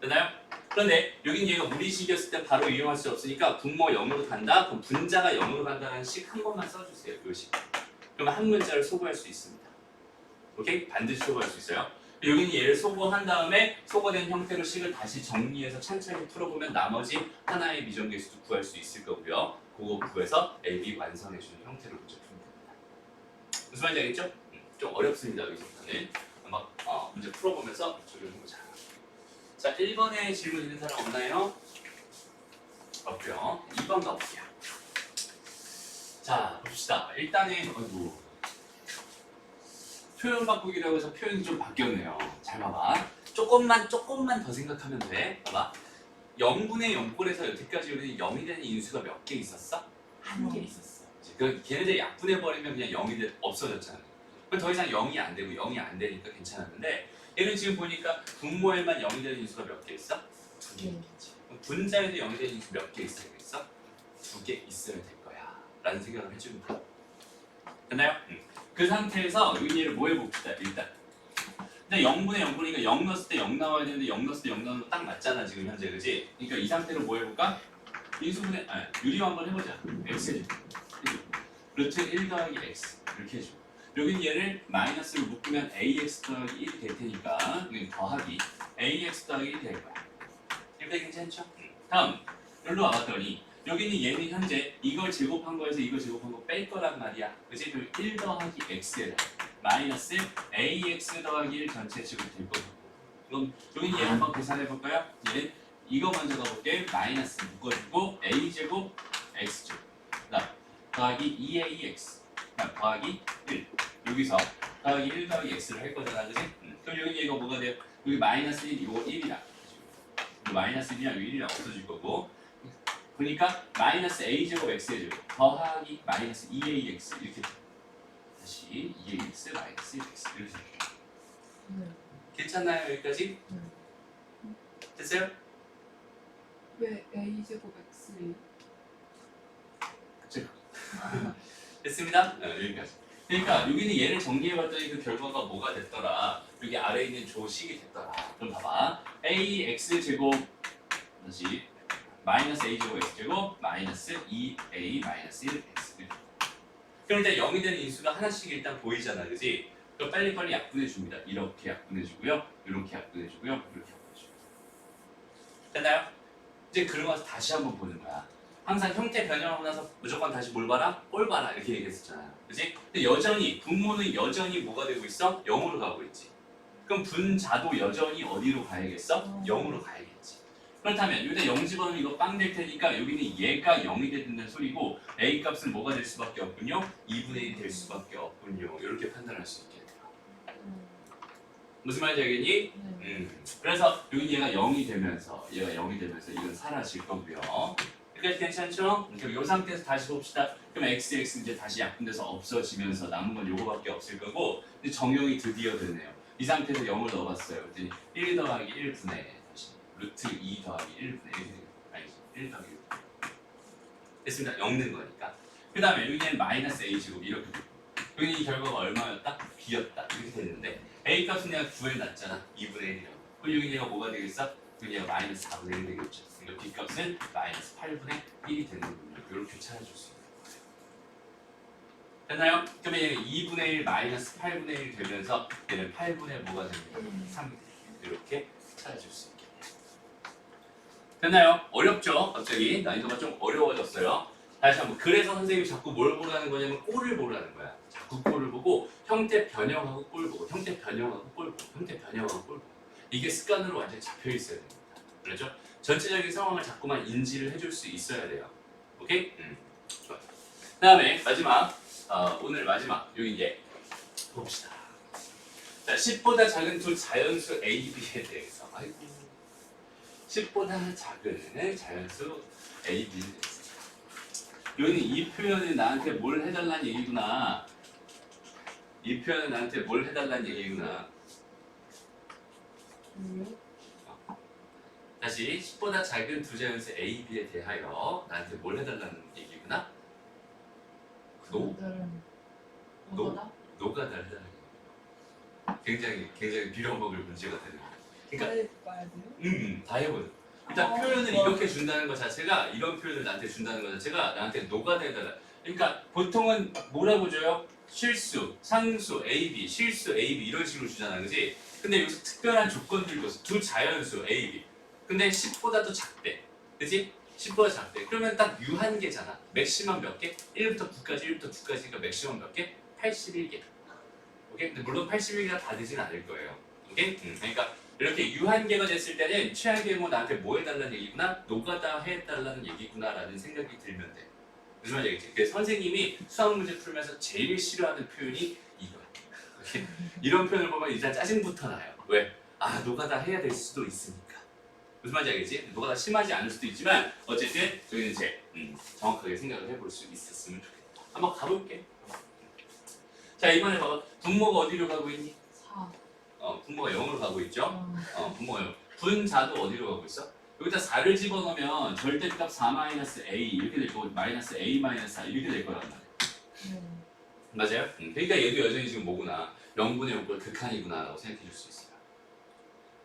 됐나요? 그런데 여긴 얘가 무리식이었을 때 바로 이용할 수 없으니까 분모 0으로 간다? 그럼 분자가 0으로 간다는 식 한 번만 써주세요. 요 식. 그러면 한 문자를 소거할 수 있습니다. 오케이? 반드시 소거할 수 있어요. 여기는 얘를 소거한 다음에 소거된 형태로 식을 다시 정리해서 찬찬히 풀어보면 나머지 하나의 미정계수도 구할 수 있을 거고요. 그거 구해서 AB 완성해주는 형태로 문제 풀면 됩니다. 무슨 말인지 알겠죠? 좀 어렵습니다. 여기서부터는. 아마 문제 풀어보면서 적용해보자. 자, 1번에 질문 있는 사람 없나요? 없고요. 2번 가볼게요. 자, 봅시다. 일단은 표현 바꾸기라고 해서 표현이 좀 바뀌었네요. 잘 봐봐. 조금만 더 생각하면 돼. 봐봐. 0분의 0꼴에서 여태까지 우리는 0이 되는 인수가 몇 개 있었어? 한 개 있었어. 그 걔네들 약분해버리면 그냥 0이 없어졌잖아. 그럼 더 이상 0이 안 되고 0이 안 되니까 괜찮았는데 얘는 지금 보니까 분모에만 0이 되는 인수가 몇 개 있어? 2개 있겠지. 그럼 분자에도 0이 되는 인수 몇 개 있어야겠어? 2개 있어야 될 거야. 라는 생각을 해주면 돼. 됐나요? 그 상태에서 여기 얘를 뭐 해봅시다. 일단 근데 0분의 0분이니까 0 넣었을 때 0 나와야 되는데 0 넣었을 때 0 나오는 거 딱 맞잖아 지금 현재. 그지? 그러니까 이 상태로 뭐 해볼까? 인수분해 유리화 한번 해보자. x 해줘. 루트 1 더하기 x 이렇게 해줘. 여긴 얘를 마이너스로 묶으면 ax 더하기 1이 될 테니까 더하기 ax 더하기 1이 될 거야. 이렇게 괜찮죠? 다음 여기로 와봤더니 여기는 얘는 현재 이걸 제곱한 거에서 이걸 제곱한 거 뺄 거란 말이야. 그치? 그럼 1 더하기 x에다 마이너스 ax 더하기 1 전체 제곱 될 거고. 그럼 여기 얘 한번 계산해 볼까요? 얘는 이거 먼저 가볼게. 마이너스 묶어주고 a제곱 x제곱 그다음 더하기 2ax 그다음 더하기 1 여기서 더하기 1 더하기 x를 할 거잖아. 그치? 그럼 여기 얘가 뭐가 돼요? 여기 마이너스 1 이거 1이다. 마이너스 1이랑 1이랑 없어질 거고 그러니까 마이너스 a제곱 x제곱 더하기 마이너스 2ax 이렇게 다시 2ax 마이너스 1x 이렇게 괜찮나요 여기까지? 됐어요? 왜 a제곱 x이? 됐습니다. 여기까지. 그러니까 여기는 얘를 정리해봤더니 그 결과가 뭐가 됐더라. 여기 아래에 있는 조식이 됐더라. 그럼 봐봐. ax제곱 다시 마이너스 a제곱 x제곱 마이너스 2a 마이너스 1x 그럼 일단 0이 되는 인수가 하나씩 일단 보이잖아. 그지? 그럼 빨리빨리 약분해 줍니다. 이렇게 약분해 주고요. 이렇게 약분해 주고요. 이렇게 약분해 주고요. 됐나요? 이제 그러고 다시 한번 보는 거야. 항상 형태 변형하고 나서 무조건 다시 뭘 봐라? 꼴 봐라 이렇게 얘기했었잖아요. 그치? 근데 여전히 분모는 여전히 뭐가 되고 있어? 0으로 가고 있지. 그럼 분자도 여전히 어디로 가야겠어? 0으로 가야겠지. 그렇다면 여기다 0 집어넣으면 이거 빵 될 테니까 여기는 얘가 0이 된다는 소리고 A 값은 뭐가 될 수밖에 없군요? 2분의 1이 될 수밖에 없군요. 이렇게 판단할 수 있게 돼요. 무슨 말인지 알겠니? 네. 그래서 여기 얘가 0이 되면서 이건 사라질 거고요. 여기까지 괜찮죠? 그럼 이 상태에서 다시 봅시다. 그럼 x 이제 다시 약분돼서 없어지면서 남은 건 요거밖에 없을 거고 근데 정형이 드디어 되네요. 이 상태에서 0을 넣어봤어요. 그랬더니 1 더하기 1분의 다시 루트 2 더하기 1분의 1 아니지 1 더하기 1 됐습니다. 0 는 거니까. 그 다음에 여기는 마이너스 a제곱 이렇게 되고 여기는 이 결과가 얼마였다? b였다 이렇게 됐는데 a 값은 내가 9에 놨잖아. 2분의 1이라고. 그럼 여기 얘가 뭐가 되겠어? 여기 얘가 마이너스 4분의 1 되겠죠. 그러니까 b 값은 마이너스 8분의 1이 되는군요. 이렇게 찾아줄 수 있는 거예요. 됐나요? 그러면 얘는 2분의 1 마이너스 8분의 1 되면서 얘는 8분의 뭐가 됩니까? 3이 돼요. 이렇게 찾아줄 수 있게 돼요. 됐나요? 어렵죠? 갑자기 난이도가 좀 어려워졌어요. 다시 한번 그래서 선생님이 자꾸 뭘 보라는 거냐면 꼴을 보라는 거야. 자꾸 꼴을 보고 형태 변형하고 꼴 보고 형태 변형하고 꼴 보고 형태 변형하고 꼴 보고 이게 습관으로 완전히 잡혀 있어야 됩니다. 그렇죠? 전체적인 상황을 자꾸만 인지를 해줄 수 있어야 돼요. 오케이? 좋아요. 그다음에 마지막 오늘 마지막 여기 이제 봅시다. 자, 10보다 작은 두 자연수 A, B에 대해서 10보다 작은 자연수 A, B에 대해서 여기는 이 표현이 나한테 뭘 해달라는 얘기구나. 이 표현은 나한테 뭘 해달라는 얘기구나. 다시 10보다 작은 두 자연수 A, B에 대하여 나한테 뭘 해달라는 얘기구나. 노가다를 해달라는 얘기. 굉장히 빌어먹을 문제가 되는 거예요. 그러니까 봐야 돼요? 다 해보죠. 일단 표현을 이렇게 준다는 것 자체가 이런 표현을 나한테 준다는 것 자체가 나한테 노가다 해달라. 그러니까 보통은 뭐라고 줘요? 실수, 상수, A, B, 실수, A, B 이런 식으로 주잖아, 그지? 근데 여기서 특별한 조건들이 있어. 두 자연수 A, B. 근데 10보다 더 작대, 그지? 10보다 작대. 그러면 딱 유한계잖아. 맥시멈 몇 개? 1부터 9까지, 1부터 9까지니까 맥시멈 몇 개? 81개. 오케이? 근데 물론 81개가 다 되진 않을 거예요. 오케이? 그러니까 이렇게 유한계가 됐을 때는 최악의 뭐 나한테 뭐 해달라는 얘기구나, 노가다 해달라는 얘기구나라는 생각이 들면 돼. 무슨 말인지 알겠지? 그래서 선생님이 수학 문제 풀면서 제일 싫어하는 표현이 이거야. 오케이? 이런 표현을 보면 일단 짜증부터 나요. 왜? 아, 노가다 해야 될 수도 있으니까. 무슨 말인지 알겠지? 노가다 심하지 않을 수도 있지만 어쨌든 저희는 이제 정확하게 생각을 해볼 수 있었으면 좋겠다. 한번 가볼게. 자, 이번에 봐봐. 분모가 어디로 가고 있니? 4. 분모가 0으로 가고 있죠? 분모가 0. 분자도 어디로 가고 있어? 여기다 4를 집어넣으면 절대값 4-A 이렇게 될 거고 마이너스 A 마이너스 4 이렇게 될 거란 말이야. 맞아요? 그러니까 얘도 여전히 지금 뭐구나. 0분의 5꼴 극한이구나 라고 생각해 줄 수 있어요.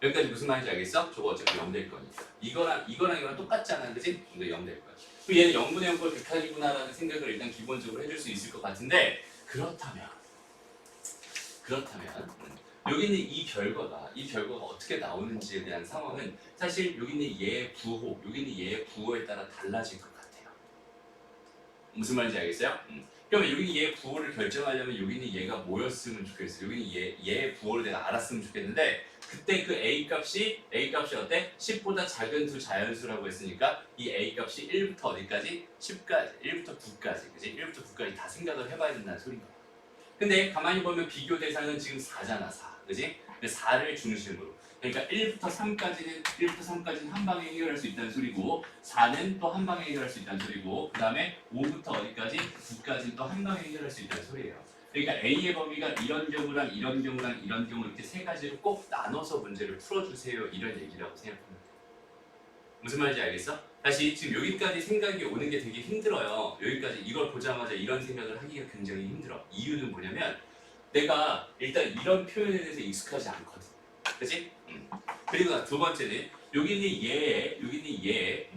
여기까지 무슨 말인지 알겠어? 저거 어차피 0 될 거니까. 이거랑 똑같잖아, 그치? 근데 0 될 거야. 그럼 얘는 0분의 5꼴 극한이구나 라는 생각을 일단 기본적으로 해줄 수 있을 것 같은데 그렇다면 여기는 이 결과가 어떻게 나오는지에 대한 상황은 사실 여기는 얘의 부호, 여기는 얘의 부호에 따라 달라질 것 같아요. 무슨 말인지 알겠어요? 그러면 여기 얘의 부호를 결정하려면 여기는 얘가 뭐였으면 좋겠어요. 여기는 얘의 부호를 내가 알았으면 좋겠는데 그때 그 A 값이 어때? 10보다 작은 두 자연수라고 했으니까 이 A 값이 1부터 어디까지? 10까지, 1부터 9까지, 그치? 1부터 9까지 다 생각을 해봐야 된다는 소린 거야. 근데 가만히 보면 비교 대상은 지금 4잖아, 4. 그지? 4를 중심으로. 그러니까 1부터 3까지는 한 방에 해결할 수 있다는 소리고 4는 또 한 방에 해결할 수 있다는 소리고 그 다음에 5부터 어디까지? 9까지는 또 한 방에 해결할 수 있다는 소리예요. 그러니까 A의 범위가 이런 경우랑 이런 경우랑 이런 경우 이렇게 세 가지로 꼭 나눠서 문제를 풀어주세요. 이런 얘기라고 생각하면 돼요. 무슨 말인지 알겠어? 다시 지금 여기까지 생각이 오는 게 되게 힘들어요. 여기까지 이걸 보자마자 이런 생각을 하기가 굉장히 힘들어. 이유는 뭐냐면 내가 일단 이런 표현에 대해서 익숙하지 않거든. 그치? 그리고 두 번째는 여기는 얘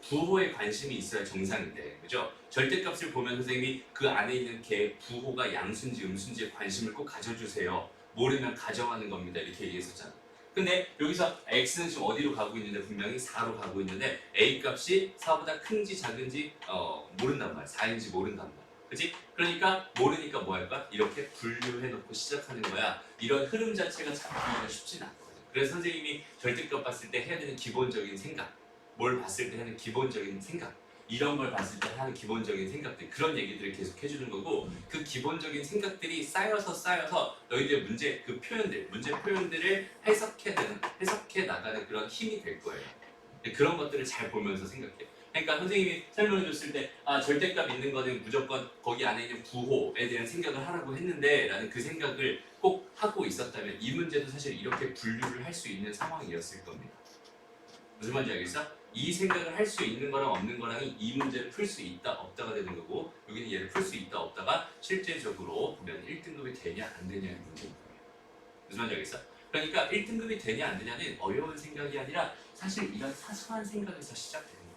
부호에 관심이 있어야 정상인데, 그죠? 절대값을 보면 선생님이 그 안에 있는 개 부호가 양수인지 음수인지에 관심을 꼭 가져주세요. 모르면 가정하는 겁니다. 이렇게 얘기했었잖아. 근데 여기서 x는 지금 어디로 가고 있는데 분명히 4로 가고 있는데 a 값이 4보다 큰지 작은지 모른단 말이야. 4인지 모른단 말이야. 그치? 그러니까 모르니까 뭐 할 거야? 이렇게 분류해놓고 시작하는 거야. 이런 흐름 자체가 잡기가 쉽진 않거든. 그래서 선생님이 절대값 봤을 때 해야 되는 기본적인 생각, 뭘 봤을 때 하는 기본적인 생각, 이런 걸 봤을 때 하는 기본적인 생각들, 그런 얘기들을 계속 해주는 거고, 그 기본적인 생각들이 쌓여서 너희들 문제 그 표현들, 문제 표현들을 해석해 나가는 그런 힘이 될 거예요. 그런 것들을 잘 보면서 생각해. 그러니까 선생님이 설명해 줬을 때 절대값 있는 거는 무조건 거기 안에 있는 부호에 대한 생각을 하라고 했는데 라는 그 생각을 꼭 하고 있었다면 이 문제도 사실 이렇게 분류를 할 수 있는 상황이었을 겁니다. 무슨 말인지 알겠어? 이 생각을 할 수 있는 거랑 없는 거랑이 이 문제를 풀 수 있다 없다가 되는 거고, 여기는 얘를 풀 수 있다 없다가 실제적으로 보면 1등급이 되냐 안 되냐의 문제인 거예요. 무슨 말인지 알겠어? 그러니까 1등급이 되냐 안 되냐는 어려운 생각이 아니라 사실 이런 사소한 생각에서 시작되는 거예요.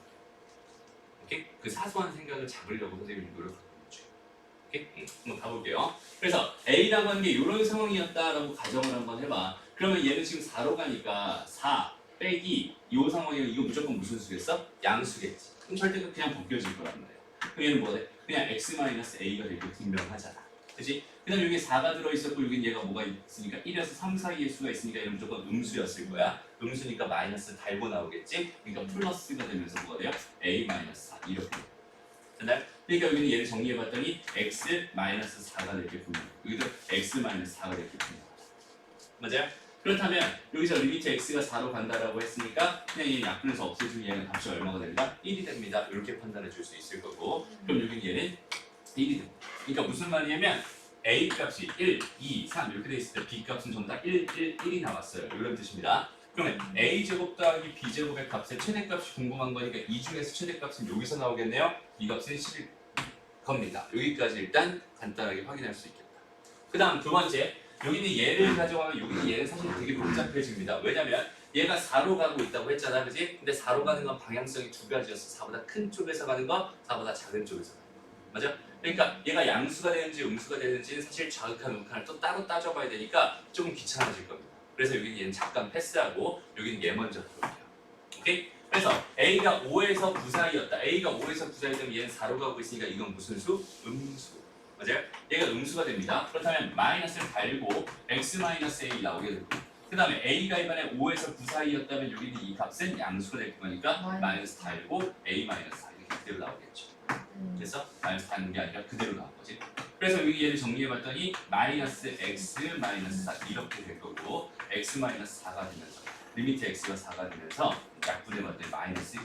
오케이? 그 사소한 생각을 잡으려고 선생님이 노력하는 거죠. 오케이? 한번 가볼게요. 그래서 A라고 하는 게 이런 상황이었다라고 가정을 한번 해봐. 그러면 얘는 지금 4로 가니까 4 빼기 이 상황이면 이거 무조건 무슨 수겠어? 양수겠지. 그럼 절대가 그냥 벗겨질 거란 말이야. 그럼 얘는 뭐래? 그냥 x-a가 되게 분명하잖아. 그치? 그 다음에 여기 4가 들어있었고 여긴 얘가 뭐가 있으니까 1에서 3 사이의 수가 있으니까 얘는 무조건 음수였을 거야. 음수니까 마이너스 달고 나오겠지? 그러니까 플러스가 되면서 뭐가 돼요? a-4 이렇게 돼요. 그러니까 여기는 얘를 정리해봤더니 x-4가 되게 분명. 여기도 x-4가 되게 분명하다. 맞아요? 그렇다면 여기서 리미트 x가 4로 간다라고 했으니까 그냥 얘는 약분해서 없애주면 얘는 값이 얼마가 됩니다? 1이 됩니다. 이렇게 판단해 줄 수 있을 거고, 그럼 여기는 얘는 1이 됩니다. 그러니까 무슨 말이냐면 a 값이 1, 2, 3 이렇게 돼 있을 때 b 값은 전부 다 1, 1, 1이 나왔어요. 이런 뜻입니다. 그러면 a 제곱 더하기 b 제곱의 값의 최대값이 궁금한 거니까 이 중에서 최대값은 여기서 나오겠네요. 이 값은 10일 겁니다. 여기까지 일단 간단하게 확인할 수 있겠다. 그 다음 두 번째, 여기는 얘를 가져가면 여기는 얘는 사실 되게 복잡해집니다. 왜냐면 얘가 4로 가고 있다고 했잖아, 그지? 근데 4로 가는 건 방향성이 두 가지였어. 4보다 큰 쪽에서 가는 거, 4보다 작은 쪽에서 가는 거. 맞아? 그러니까 얘가 양수가 되는지 음수가 되는지는 사실 좌극한 우극한을 또 따로 따져봐야 되니까 조금 귀찮아질 겁니다. 그래서 여기는 얘는 잠깐 패스하고 여기는 얘 먼저 들어올게요. 오케이? 그래서 A가 5에서 9 사이였다. A가 5에서 9 사이면 얘는 4로 가고 있으니까 이건 무슨 수? 음수. 맞아요? 얘가 음수가 됩니다. 그렇다면 마이너스를 달고 x-a 나오게 되고, 그 다음에 a가 이번에 5에서 9 사이였다면 여기는 이 값은 양수가 될 거니까 마이너스 달고 a-4 이렇게 그대로 나오겠죠. 그래서 마이너스 다는 게 아니라 그대로 나온 거지. 그래서 여기 얘를 정리해봤더니 마이너스 x-4 이렇게 될 거고, x-4가 되면서 리미트 x가 4가 되면서 약분해봤더니 마이너스 1.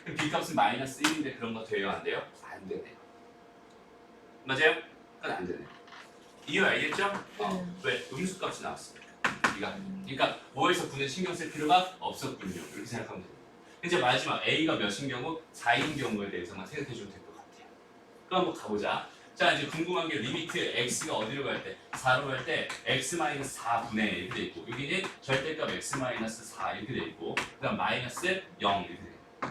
그럼 b 값은 마이너스 1인데 그런 거 돼요? 안 돼요? 안 되네요. 맞아요? 그건 안 되네. 이유 알겠죠? 왜? 음수값이 나왔으니까. 그러니까 5에서 9는 신경 쓸 필요가 없었군요. 이렇게 생각하면 됩니다. 이제 마지막 A가 몇인 경우? 4인 경우에 대해서만 생각해 주면 될 것 같아요. 그럼 한번 가보자. 자, 이제 궁금한 게 리미트 x가 어디로 갈 때? 4로 갈 때 x-4분의 이렇게 돼 있고, 여기는 절대값 x-4 이렇게 돼 있고, 그 다음 마이너스 0 이렇게 돼 있고.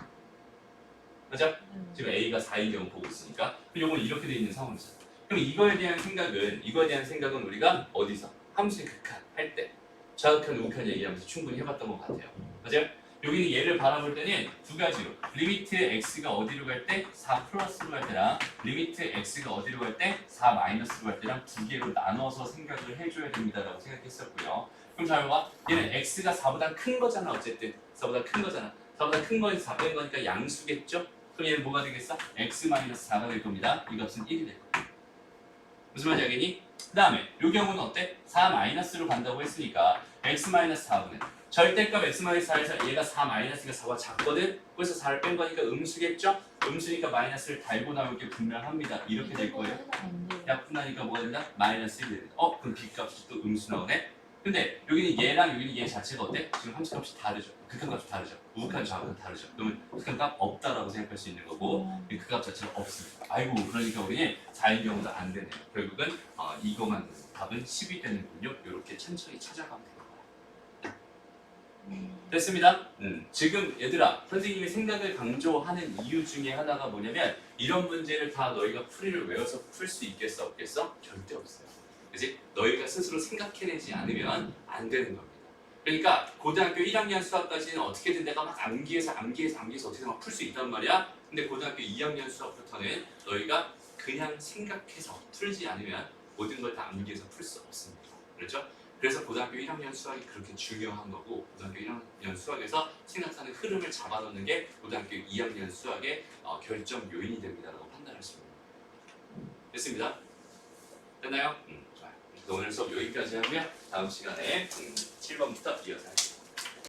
맞죠? 지금 A가 4인 경우 보고 있으니까. 그럼 이건 이렇게 돼 있는 상황이죠. 그럼 이거에 대한 생각은 우리가 어디서? 함수의 극한 할 때 좌극한 우극한 얘기하면서 충분히 해봤던 것 같아요. 맞아요? 여기는 얘를 바라볼 때는 두 가지로 리미트 x가 어디로 갈 때 4 플러스로 갈 때랑 리미트 x가 어디로 갈 때 4 마이너스로 갈 때랑 두 개로 나눠서 생각을 해줘야 됩니다라고 생각했었고요. 그럼 잘 봐봐. 얘는 x가 4보다 큰 거잖아. 어쨌든 4보다 큰 거잖아. 4보다 큰 거에서 4 뺀 거니까 양수겠죠? 그럼 얘는 뭐가 되겠어? x-4가 될 겁니다. 이 값은 1이 될 겁니다. 무슨 말인지 알겠니? 그 다음에 이 경우는 어때? 4-로 간다고 했으니까 x-4분의 절대값 x-4에서 얘가 4-가 4보다 작거든? 그래서 4를 뺀 거니까 음수겠죠? 음수니까 마이너스를 달고 나올 게 분명합니다. 이렇게 될 거예요. 약분하니까 뭐가 된다? 마이너스 1이 된다. 그럼 b값이 또 음수 나오네? 근데 여기는 얘랑 여기는 얘 자체가 어때? 지금 함수값이 다르죠. 극한값이 다르죠. 우극한 좌극은 다르죠. 그러면 극한값 없다라고 생각할 수 있는 거고 그 값 자체가 없습니다. 아이고, 그러니까 우리는 4인 경우도 안 되네요. 결국은 이거만 답은 10이 되는군요. 이렇게 천천히 찾아가면 되는 거야. 됐습니다. 지금 얘들아, 선생님이 생각을 강조하는 이유 중에 하나가 뭐냐면 이런 문제를 다 너희가 풀이를 외워서 풀 수 있겠어 없겠어? 절대 없어요. 그치? 너희가 스스로 생각해내지 않으면 안 되는 겁니다. 그러니까 고등학교 1학년 수학까지는 어떻게든 내가 막 암기해서 어떻게든 막 풀 수 있단 말이야. 근데 고등학교 2학년 수학부터는 너희가 그냥 생각해서 풀지 않으면 모든 걸 다 암기해서 풀 수 없습니다. 그렇죠? 그래서 고등학교 1학년 수학이 그렇게 중요한 거고 고등학교 1학년 수학에서 생각하는 흐름을 잡아놓는 게 고등학교 2학년 수학의 결정 요인이 됩니다라고 판단할 수 있습니다. 됐습니다. 됐나요? 좋아요. 그래서 오늘 수업 여기까지 하고요. 다음 시간에 7번부터 이어서 할게요.